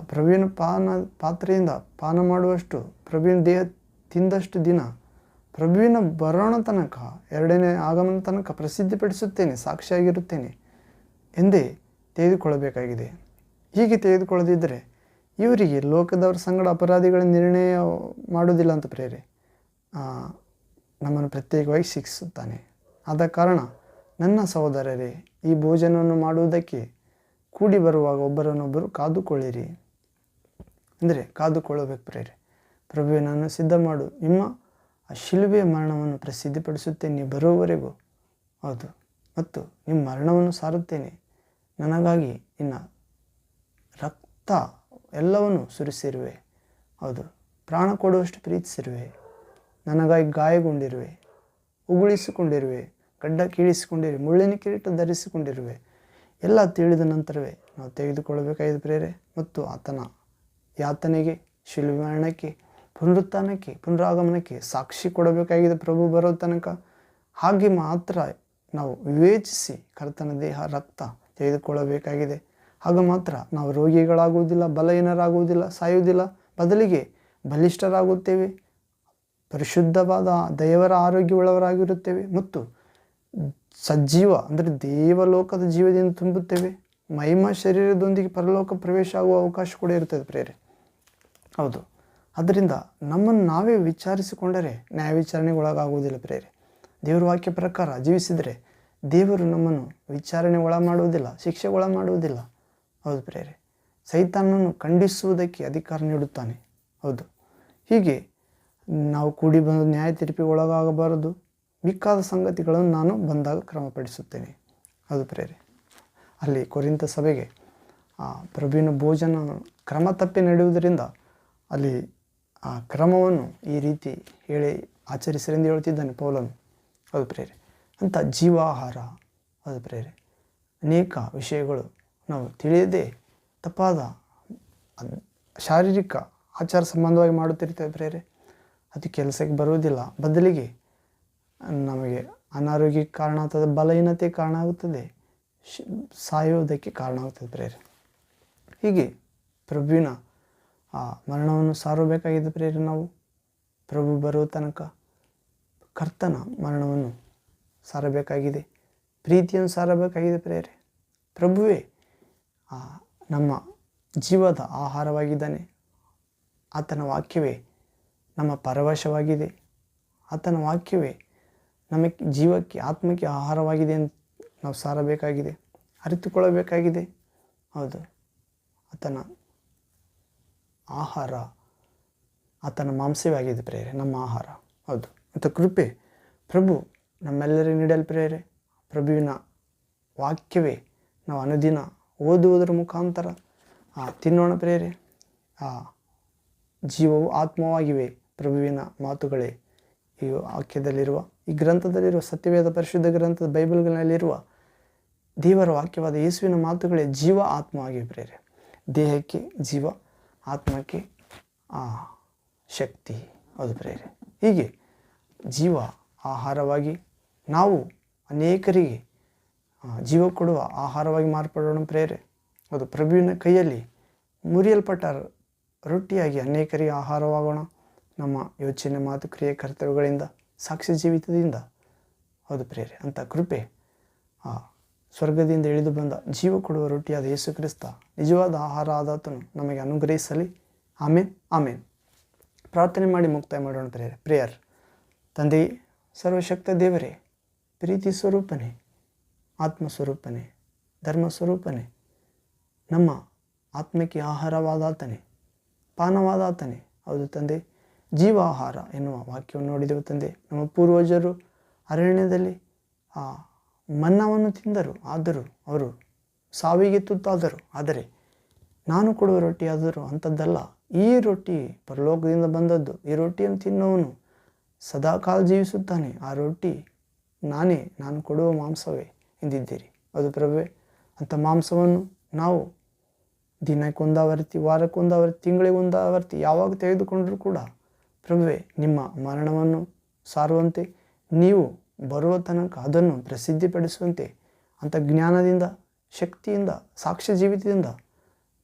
ಪ್ರಭುವಿನ ಪಾತ್ರೆಯಿಂದ ಪಾನ ಮಾಡುವಷ್ಟು, ಪ್ರಭುವಿನ ದೇಹ ತಿಂದಷ್ಟು ದಿನ ಪ್ರಭುವಿನ ಬರೋಣ ತನಕ, ಎರಡನೇ ಆಗಮನ ತನಕ ಪ್ರಸಿದ್ಧಿಪಡಿಸುತ್ತೇನೆ, ಸಾಕ್ಷಿಯಾಗಿರುತ್ತೇನೆ ಎಂದೇ ತೆಗೆದುಕೊಳ್ಳಬೇಕಾಗಿದೆ. ಹೀಗೆ ತೆಗೆದುಕೊಳ್ಳದಿದ್ದರೆ ಇವರಿಗೆ ಲೋಕದವರ ಸಂಗಡ ಅಪರಾಧಿಗಳ ನಿರ್ಣಯ ಮಾಡುವುದಿಲ್ಲ ಅಂತ ಪ್ರೇರೆ ನಮ್ಮನ್ನು ಪ್ರತ್ಯೇಕವಾಗಿ ಶಿಕ್ಷಿಸುತ್ತಾನೆ. ಆದ ಕಾರಣ ನನ್ನ ಸಹೋದರರೇ, ಈ ಭೋಜನವನ್ನು ಮಾಡುವುದಕ್ಕೆ ಕೂಡಿ ಬರುವಾಗ ಒಬ್ಬರನ್ನೊಬ್ಬರು ಕಾದುಕೊಳ್ಳಿರಿ. ಅಂದರೆ ಕಾದುಕೊಳ್ಳಬೇಕು ಪ್ರೇರೆ. ಪ್ರಭುವೆ, ನಾನು ಸಿದ್ಧ ಮಾಡು, ನಿಮ್ಮ ಆ ಶಿಲುಬೆಯ ಮರಣವನ್ನು ಪ್ರಸಿದ್ಧಿಪಡಿಸುತ್ತೇನೆ ನೀವು ಬರುವವರೆಗೂ, ಹೌದು, ಮತ್ತು ನಿಮ್ಮ ಮರಣವನ್ನು ಸಾರುತ್ತೇನೆ. ನನಗಾಗಿ ನಿನ್ನ ರಕ್ತ ಎಲ್ಲವನ್ನು ಸುರಿಸಿರುವೆ, ಹೌದು, ಪ್ರಾಣ ಕೊಡುವಷ್ಟು ಪ್ರೀತಿಸಿರುವೆ, ನನಗಾಗಿ ಗಾಯಗೊಂಡಿರುವೆ, ಉಗುಳಿಸಿಕೊಂಡಿರುವೆ, ಗಡ್ಡ ಕೀಳಿಸಿಕೊಂಡಿರುವೆ, ಮುಳ್ಳಿನ ಕಿರೀಟ ಧರಿಸಿಕೊಂಡಿರುವೆ. ಎಲ್ಲ ತಿಳಿದ ನಂತರವೇ ನಾವು ತೆಗೆದುಕೊಳ್ಳಬೇಕಾಗಿದೆ ಪ್ರೇರೆ. ಮತ್ತು ಆತನ ಯಾತನೆಗೆ, ಶಿಲುಬೆ ಮರಣಕ್ಕೆ, ಪುನರುತ್ಥಾನಕ್ಕೆ, ಪುನರಾಗಮನಕ್ಕೆ ಸಾಕ್ಷಿ ಕೊಡಬೇಕಾಗಿದೆ ಪ್ರಭು ಬರೋ ತನಕ. ಹಾಗೆ ಮಾತ್ರ ನಾವು ವಿವೇಚಿಸಿ ಕರ್ತನ ದೇಹ ರಕ್ತ ತೆಗೆದುಕೊಳ್ಳಬೇಕಾಗಿದೆ. ಆಗ ಮಾತ್ರ ನಾವು ರೋಗಿಗಳಾಗುವುದಿಲ್ಲ, ಬಲಹೀನರಾಗುವುದಿಲ್ಲ, ಸಾಯುವುದಿಲ್ಲ, ಬದಲಿಗೆ ಬಲಿಷ್ಠರಾಗುತ್ತೇವೆ, ಪರಿಶುದ್ಧವಾದ ದೇವರ ಆರೋಗ್ಯವುಳ್ಳವರಾಗಿರುತ್ತೇವೆ ಮತ್ತು ಸಜ್ಜೀವ ಅಂದರೆ ದೇವಲೋಕದ ಜೀವದಿಂದ ತುಂಬುತ್ತೇವೆ. ಮಹಿಮಾ ಶರೀರದೊಂದಿಗೆ ಪರಲೋಕ ಪ್ರವೇಶ ಆಗುವ ಅವಕಾಶ ಕೂಡ ಇರ್ತದೆ ಪ್ರೇರೆ. ಹೌದು, ಅದರಿಂದ ನಮ್ಮನ್ನು ನಾವೇ ವಿಚಾರಿಸಿಕೊಂಡರೆ ನ್ಯಾಯ ವಿಚಾರಣೆಗೆ ಒಳಗಾಗುವುದಿಲ್ಲ ಪ್ರೇರೆ. ದೇವರ ವಾಕ್ಯ ಪ್ರಕಾರ ಜೀವಿಸಿದರೆ ದೇವರು ನಮ್ಮನ್ನು ವಿಚಾರಣೆಗೆ ಒಳ ಮಾಡುವುದಿಲ್ಲ, ಶಿಕ್ಷೆಗೆ ಒಳ ಮಾಡುವುದಿಲ್ಲ. ಹೌದು ಪ್ರೇರೆ, ಸೈತಾನನನ್ನು ಖಂಡಿಸುವುದಕ್ಕೆ ಅಧಿಕಾರ ನೀಡುತ್ತಾನೆ. ಹೌದು, ಹೀಗೆ ನಾವು ಕೂಡಿ ಬಂದು ನ್ಯಾಯ ತೀರ್ಪಿಗೆ ಒಳಗಾಗಬಾರದು. ಮಿಕ್ಕಾದ ಸಂಗತಿಗಳನ್ನು ನಾನು ಬಂದಾಗ ಕ್ರಮಪಡಿಸುತ್ತೇನೆ. ಹೌದು ಪ್ರೇರೆ, ಅಲ್ಲಿ ಕೊರಿಂಥ ಸಭೆಗೆ ಪ್ರಭುವಿನ ಭೋಜನ ಕ್ರಮ ತಪ್ಪಿ ನಡೆಯುವುದರಿಂದ ಅಲ್ಲಿ ಆ ಕ್ರಮವನ್ನು ಈ ರೀತಿ ಹೇಳಿ ಆಚರಿಸಲೆಂದು ಹೇಳ್ತಿದ್ದಾನೆ ಪೌಲನು. ಹೌದು ಪ್ರೇರೆ, ಅಂತ ಜೀವಾಹಾರ, ಹೌದು ಪ್ರೇರೆ, ಅನೇಕ ವಿಷಯಗಳು ನಾವು ತಿಳಿಯದೆ ತಪ್ಪಾದ ಶಾರೀರಿಕ ಆಚಾರ ಸಂಬಂಧವಾಗಿ ಮಾಡುತ್ತಿರ್ತೇವೆ ಪ್ರೇರೆ. ಅದು ಕೆಲಸಕ್ಕೆ ಬರುವುದಿಲ್ಲ, ಬದಲಿಗೆ ನಮಗೆ ಅನಾರೋಗ್ಯಕ್ಕೆ ಕಾರಣ ಆಗ್ತದೆ, ಬಲಹೀನತೆ ಕಾರಣ ಆಗುತ್ತದೆ, ಸಾಯುವುದಕ್ಕೆ ಕಾರಣ ಆಗುತ್ತದೆ ಪ್ರೇರೆ. ಹೀಗೆ ಪ್ರಭುವಿನ ಆ ಮರಣವನ್ನು ಸಾರಬೇಕಾಗಿದೆ ಪ್ರೇರೆ. ನಾವು ಪ್ರಭು ಬರುವ ತನಕ ಕರ್ತನ ಮರಣವನ್ನು ಸಾರಬೇಕಾಗಿದೆ, ಪ್ರೀತಿಯನ್ನು ಸಾರಬೇಕಾಗಿದೆ ಪ್ರೇರೆ. ಪ್ರಭುವೇ ನಮ್ಮ ಜೀವದ ಆಹಾರವಾಗಿದ್ದಾನೆ, ಆತನ ವಾಕ್ಯವೇ ನಮ್ಮ ಪರವಶವಾಗಿದೆ, ಆತನ ವಾಕ್ಯವೇ ನಮಗೆ ಜೀವಕ್ಕೆ, ಆತ್ಮಕ್ಕೆ ಆಹಾರವಾಗಿದೆ ಅಂತ ನಾವು ಸಾರಬೇಕಾಗಿದೆ, ಅರಿತುಕೊಳ್ಳಬೇಕಾಗಿದೆ. ಹೌದು, ಆತನ ಆಹಾರ, ಆತನ ಮಾಂಸವೇ ಆಗಿದೆ ಪ್ರೇರೆ ನಮ್ಮ ಆಹಾರ. ಹೌದು, ಮತ್ತು ಕೃಪೆ ಪ್ರಭು ನಮ್ಮೆಲ್ಲರಿಗೂ ನೀಡಲು ಪ್ರೇರೆ. ಪ್ರಭುವಿನ ವಾಕ್ಯವೇ ನಾವು ಅನುದಿನ ಓದುವುದರ ಮುಖಾಂತರ ತಿನ್ನೋಣ ಪ್ರೇರೆ. ಜೀವವು ಆತ್ಮವಾಗಿವೆ ಪ್ರಭುವಿನ ಮಾತುಗಳೇ ಈ ವಾಕ್ಯದಲ್ಲಿರುವ, ಈ ಗ್ರಂಥದಲ್ಲಿರುವ ಸತ್ಯವೇದ ಪರಿಶುದ್ಧ ಗ್ರಂಥದ ಬೈಬಲ್ಗಳಲ್ಲಿರುವ ದೇವರ ವಾಕ್ಯವಾದ ಯೇಸುವಿನ ಮಾತುಗಳೇ ಜೀವ ಆತ್ಮವಾಗಿವೆ ಪ್ರೇರೆ. ದೇಹಕ್ಕೆ ಜೀವ, ಆತ್ಮಕ್ಕೆ ಶಕ್ತಿ. ಹೌದು ಪ್ರೇರೆ. ಹೀಗೆ ಜೀವ ಆಹಾರವಾಗಿ ನಾವು ಅನೇಕರಿಗೆ ಜೀವ ಕೊಡುವ ಆಹಾರವಾಗಿ ಮಾರ್ಪಡೋಣ ಪ್ರೇರೆ. ಅದು ಪ್ರಭುವಿನ ಕೈಯಲ್ಲಿ ಮುರಿಯಲ್ಪಟ್ಟ ರೊಟ್ಟಿಯಾಗಿ ಅನೇಕರಿಗೆ ಆಹಾರವಾಗೋಣ. ನಮ್ಮ ಯೋಚನೆ, ಮಾತು, ಕ್ರಿಯೆ, ಕರ್ತವ್ಯಗಳಿಂದ, ಸಾಕ್ಷಿ ಜೀವಿತದಿಂದ ಹೌದು ಪ್ರೇರೆ ಅಂಥ ಕೃಪೆ ಸ್ವರ್ಗದಿಂದ ಇಳಿದು ಬಂದ ಜೀವ ಕೊಡುವ ರೊಟ್ಟಿಯಾದ ಯೇಸು ಕ್ರಿಸ್ತ ನಿಜವಾದ ಆಹಾರ ಆದಾತನು ನಮಗೆ ಅನುಗ್ರಹಿಸಲಿ. ಆಮೇನ್ ಆಮೇನ್. ಪ್ರಾರ್ಥನೆ ಮಾಡಿ ಮುಕ್ತಾಯ ಮಾಡೋಣ ಪ್ರೇರೆ. ಪ್ರೇಯರ್. ತಂದೆಯೇ, ಸರ್ವಶಕ್ತ ದೇವರೇ, ಪ್ರೀತಿ ಸ್ವರೂಪನೇ, ಆತ್ಮ ಸ್ವರೂಪನೇ, ಧರ್ಮ ಸ್ವರೂಪನೇ, ನಮ್ಮ ಆತ್ಮಕ್ಕೆ ಆಹಾರವಾದಾತನೇ, ಪಾನವಾದಾತನೇ. ಹೌದು ತಂದೆ, ಜೀವ ಆಹಾರ ಎನ್ನುವ ವಾಕ್ಯವನ್ನು ನೋಡಿದೆವು ತಂದೆ. ನಮ್ಮ ಪೂರ್ವಜರು ಅರಣ್ಯದಲ್ಲಿ ಮನ್ನವನ್ನು ತಿಂದರು, ಆದರೂ ಅವರು ಸಾವಿಗೆ ತುತ್ತಾದರು. ಆದರೆ ನಾನು ಕೊಡುವ ರೊಟ್ಟಿ ಆದರೂ ಅಂಥದ್ದಲ್ಲ. ಈ ರೊಟ್ಟಿ ಪರಲೋಕದಿಂದ ಬಂದದ್ದು. ಈ ರೊಟ್ಟಿಯನ್ನು ತಿನ್ನುವನು ಸದಾಕಾಲ ಜೀವಿಸುತ್ತಾನೆ. ಆ ರೊಟ್ಟಿ ನಾನೇ, ನಾನು ಕೊಡುವ ಮಾಂಸವೇ ಎಂದಿದ್ದೀರಿ. ಅದು ಪ್ರಭುವೇ, ಅಂಥ ಮಾಂಸವನ್ನು ನಾವು ದಿನಕ್ಕೊಂದಾವರ್ತಿ, ವಾರಕ್ಕೊಂದಾವರ್ತಿ, ತಿಂಗಳಿಗೊಂದಾವರ್ತಿ ಯಾವಾಗ ತೆಗೆದುಕೊಂಡರೂ ಕೂಡ ಪ್ರಭುವೇ, ನಿಮ್ಮ ಮರಣವನ್ನು ಸಾರುವಂತೆ, ನೀವು ಬರುವ ತನಕ ಅದನ್ನು ಪ್ರಸಿದ್ಧಿಪಡಿಸುವಂತೆ ಅಂಥ ಜ್ಞಾನದಿಂದ, ಶಕ್ತಿಯಿಂದ, ಸಾಕ್ಷ್ಯ ಜೀವಿತದಿಂದ,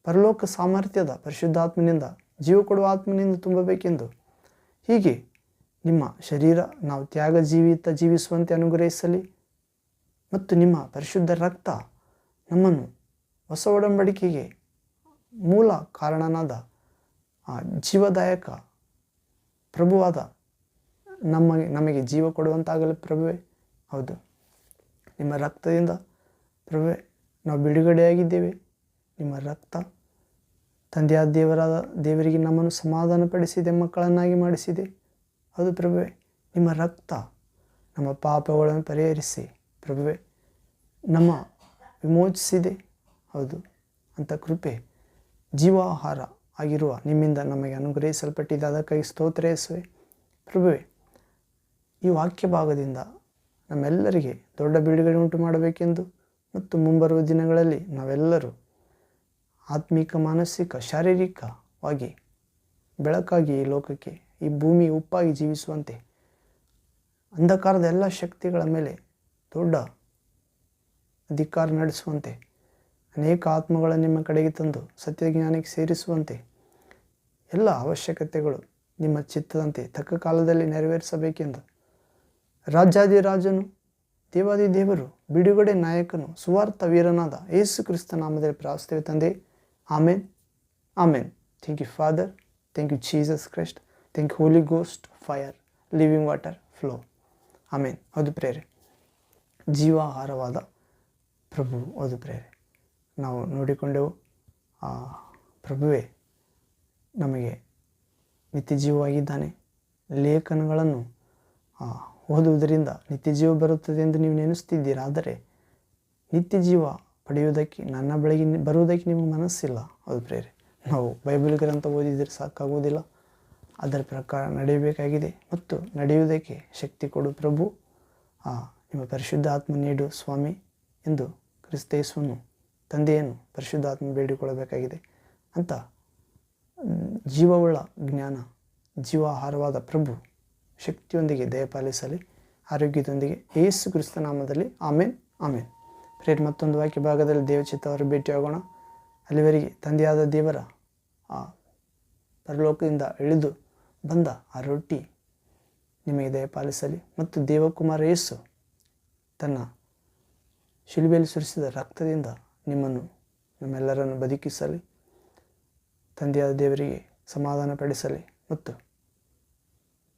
ಪರಲೋಕ ಸಾಮರ್ಥ್ಯದ ಪರಿಶುದ್ಧಾತ್ಮನಿಂದ, ಜೀವ ಕೊಡುವ ಆತ್ಮನಿಂದ ತುಂಬಬೇಕೆಂದು ಹೀಗೆ ನಿಮ್ಮ ಶರೀರ ನಾವು ತ್ಯಾಗ ಜೀವಿಸುವಂತೆ ಅನುಗ್ರಹಿಸಲಿ. ಮತ್ತು ನಿಮ್ಮ ಪರಿಶುದ್ಧ ರಕ್ತ ನಮ್ಮನ್ನು ಹೊಸ ಒಡಂಬಡಿಕೆಗೆ ಮೂಲ ಕಾರಣನಾದ ಜೀವದಾಯಕ ಪ್ರಭುವಾದ ನಮಗೆ ಜೀವ ಕೊಡುವಂತಾಗಲಿ ಪ್ರಭುವೇ. ಹೌದು, ನಿಮ್ಮ ರಕ್ತದಿಂದ ಪ್ರಭುವೇ ನಾವು ಬಿಡುಗಡೆಯಾಗಿದ್ದೇವೆ. ನಿಮ್ಮ ರಕ್ತ ತಂದೆಯಾದ ದೇವರಿಗೆ ನಮ್ಮನ್ನು ಸಮಾಧಾನಪಡಿಸಿದೆ, ಮಕ್ಕಳನ್ನಾಗಿ ಮಾಡಿಸಿದೆ. ಹೌದು ಪ್ರಭುವೇ, ನಿಮ್ಮ ರಕ್ತ ನಮ್ಮ ಪಾಪಗಳನ್ನು ಪರಿಹರಿಸಿ ಪ್ರಭುವೇ ನಮ್ಮ ವಿಮೋಚಿಸಿದೆ. ಹೌದು, ಅಂಥ ಕೃಪೆ ಜೀವಾಹಾರ ಆಗಿರುವ ನಿಮ್ಮಿಂದ ನಮಗೆ ಅನುಗ್ರಹಿಸಲ್ಪಟ್ಟಿದೆ. ಅದಕ್ಕಾಗಿ ಸ್ತೋತ್ರ ಯೇಸುವೆ. ಪ್ರಭುವೇ, ಈ ವಾಕ್ಯ ಭಾಗದಿಂದ ನಮ್ಮೆಲ್ಲರಿಗೆ ದೊಡ್ಡ ಬಿಡುಗಡೆ ಉಂಟು ಮಾಡಬೇಕೆಂದು ಮತ್ತು ಮುಂಬರುವ ದಿನಗಳಲ್ಲಿ ನಾವೆಲ್ಲರೂ ಆತ್ಮಿಕ, ಮಾನಸಿಕ, ಶಾರೀರಿಕವಾಗಿ ಬೆಳಕಾಗಿ ಈ ಲೋಕಕ್ಕೆ, ಈ ಭೂಮಿ ಉಪ್ಪಾಗಿ ಜೀವಿಸುವಂತೆ, ಅಂಧಕಾರದ ಎಲ್ಲ ಶಕ್ತಿಗಳ ಮೇಲೆ ದೊಡ್ಡ ಅಧಿಕಾರ ನಡೆಸುವಂತೆ, ಅನೇಕ ಆತ್ಮಗಳನ್ನು ನಿಮ್ಮ ಕಡೆಗೆ ತಂದು ಸತ್ಯಜ್ಞಾನಕ್ಕೆ ಸೇರಿಸುವಂತೆ ಎಲ್ಲ ಅವಶ್ಯಕತೆಗಳು ನಿಮ್ಮ ಚಿತ್ತದಂತೆ ತಕ್ಕ ಕಾಲದಲ್ಲಿ ನೆರವೇರಿಸಬೇಕೆಂದು ರಾಜಾದಿರಾಜನು, ದೇವಾದಿ ದೇವರು, ಬಿಡುಗಡೆ ನಾಯಕನು, ಸುವಾರ್ಥ ವೀರನಾದ ಯೇಸು ಕ್ರಿಸ್ತ ನಾಮದಲ್ಲಿ ಪ್ರಾರ್ಥಿಸುತ್ತೇವೆ ತಂದೆ. Amen amen. Thank you father, thank you Jesus Christ, thank you Holy Ghost, fire, living water, flow. Amen. ಹೌದು ಪ್ರೇರೆ, ಜೀವಾಹಾರವಾದ ಪ್ರಭು. ಹೌದು ಪ್ರೇರೆ, ನಾವು ನೋಡಿಕೊಂಡೆವು. ಪ್ರಭುವೇ ನಮಗೆ ನಿತ್ಯ ಜೀವವಾಗಿದ್ದಾನೆ. ಲೇಖನಗಳನ್ನು ಓದುವುದರಿಂದ ನಿತ್ಯ ಜೀವ ಬರುತ್ತದೆ ಎಂದು ನೀವು ನೆನೆಸ್ತಿದ್ದೀರಾ. ಆದರೆ ನಿತ್ಯ ಜೀವ ಪಡೆಯುವುದಕ್ಕೆ ನನ್ನ ಬಳಿಗೆ ಬರುವುದಕ್ಕೆ ನಿಮಗೆ ಮನಸ್ಸಿಲ್ಲ. ಹೌದು ಪ್ರೇರೆ, ನಾವು ಬೈಬಲ್ ಗ್ರಂಥ ಓದಿದರೆ ಸಾಕಾಗುವುದಿಲ್ಲ, ಅದರ ಪ್ರಕಾರ ನಡೆಯಬೇಕಾಗಿದೆ. ಮತ್ತು ನಡೆಯುವುದಕ್ಕೆ ಶಕ್ತಿ ಕೊಡು ಪ್ರಭು, ನಿಮ್ಮ ಪರಿಶುದ್ಧ ಆತ್ಮ ನೀಡು ಸ್ವಾಮಿ ಎಂದು ಕ್ರಿಸ್ತೇಸುವನ್ನು, ತಂದೆಯನ್ನು ಪರಿಶುದ್ಧಾತ್ಮ ಬೇಡಿಕೊಳ್ಳಬೇಕಾಗಿದೆ. ಅಂತ ಜೀವವುಳ್ಳ ಜ್ಞಾನ, ಜೀವಾಹಾರವಾದ ಪ್ರಭು ಶಕ್ತಿಯೊಂದಿಗೆ ದಯಪಾಲಿಸಲಿ, ಆರೋಗ್ಯದೊಂದಿಗೆ, ಯೇಸು ಕ್ರಿಸ್ತ ನಾಮದಲ್ಲಿ. ಆಮೇನ್ ಆಮೇನ್. ಪ್ರೇರ್ ಮತ್ತೊಂದು ವಾಕ್ಯ ಭಾಗದಲ್ಲಿ ದೇವಚಿತ್ತವರು ಭೇಟಿಯಾಗೋಣ. ಅಲ್ಲಿವರೆಗೆ ತಂದೆಯಾದ ದೇವರ ಪರಲೋಕದಿಂದ ಇಳಿದು ಬಂದ ಆ ರೊಟ್ಟಿ ನಿಮಗೆ ದಯಪಾಲಿಸಲಿ. ಮತ್ತು ದೇವಕುಮಾರ ಯೇಸು ತನ್ನ ಶಿಲುಬೆಯಲ್ಲಿ ಸುರಿಸಿದ ರಕ್ತದಿಂದ ನಿಮ್ಮನ್ನು, ನಮ್ಮೆಲ್ಲರನ್ನು ಬದುಕಿಸಲಿ. ತಂದೆಯಾದ ದೇವರಿಗೆ ಸಮಾಧಾನ ಪಡಿಸಲಿ. ಮತ್ತು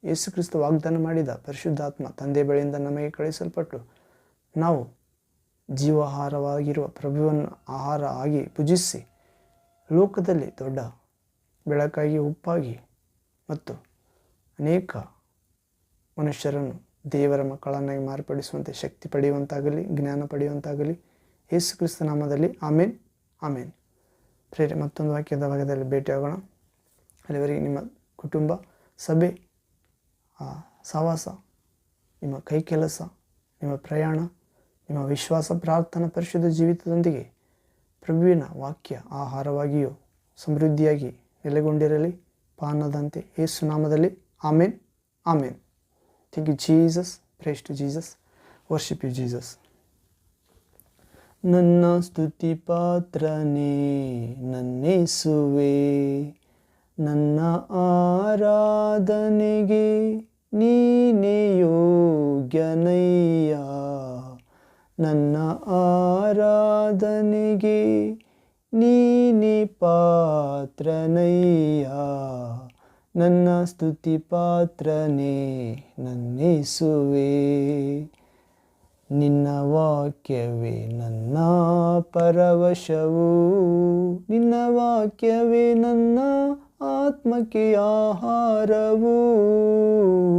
ಯೇಸು ಕ್ರಿಸ್ತ ವಾಗ್ದಾನ ಮಾಡಿದ ಪರಿಶುದ್ಧಾತ್ಮ ತಂದೆ ಬಳಿಯಿಂದ ನಮಗೆ ಕಳುಹಿಸಲ್ಪಟ್ಟು ನಾವು ಜೀವಾಹಾರವಾಗಿರುವ ಪ್ರಭುವನ್ನು ಆಹಾರ ಆಗಿ ಭುಜಿಸಿ ಲೋಕದಲ್ಲಿ ದೊಡ್ಡ ಬೆಳಕಾಗಿ, ಉಪ್ಪಾಗಿ ಮತ್ತು ಅನೇಕ ಮನುಷ್ಯರನ್ನು ದೇವರ ಮಕ್ಕಳನ್ನಾಗಿ ಮಾರ್ಪಡಿಸುವಂತೆ ಶಕ್ತಿ ಪಡೆಯುವಂತಾಗಲಿ, ಜ್ಞಾನ ಪಡೆಯುವಂತಾಗಲಿ, ಯೇಸು ಕ್ರಿಸ್ತ ನಾಮದಲ್ಲಿ. ಆಮೇನ್ ಆಮೇನ್. ಪ್ರೇರೆ ಮತ್ತೊಂದು ವಾಕ್ಯದ ಭಾಗದಲ್ಲಿ ಭೇಟಿಯಾಗೋಣ. ಅಲ್ಲಿವರೆಗೆ ನಿಮ್ಮ ಕುಟುಂಬ, ಸಭೆ, ಸಹವಾಸ, ನಿಮ್ಮ ಕೈ ಕೆಲಸ, ನಿಮ್ಮ ಪ್ರಯಾಣ, ನಿಮ್ಮ ವಿಶ್ವಾಸ, ಪ್ರಾರ್ಥನಾ, ಪರಿಶುದ್ಧ ಜೀವಿತದೊಂದಿಗೆ ಪ್ರಭುವಿನ ವಾಕ್ಯ ಆಹಾರವಾಗಿಯೂ ಸಮೃದ್ಧಿಯಾಗಿ ನೆಲೆಗೊಂಡಿರಲಿ, ಪಾನದಂತೆ. ಯೇಸು ನಾಮದಲ್ಲಿ. Amen amen. Thank you Jesus. Praise to Jesus. Worship you Jesus. ನನ್ನ ಸ್ತುತಿ ಪಾತ್ರನೇ ನನ್ನೇಸುವೆ, ನನ್ನ ಆರಾಧನೆಗೆ ನೀನೇ ಯೋಗ್ಯನಯ್ಯ, ನನ್ನ ಆರಾಧನೆಗೆ ನೀನೇ ಪಾತ್ರನಯ್ಯ, ನನ್ನ ಸ್ತುತಿ ಪಾತ್ರನೇ ನನ್ನೇಸುವೆ. ನಿನ್ನ ವಾಕ್ಯವೇ ನನ್ನ ಪರವಶವು, ನಿನ್ನ ವಾಕ್ಯವೇ ನನ್ನ ಆತ್ಮಕ್ಕೆ ಆಹಾರವು.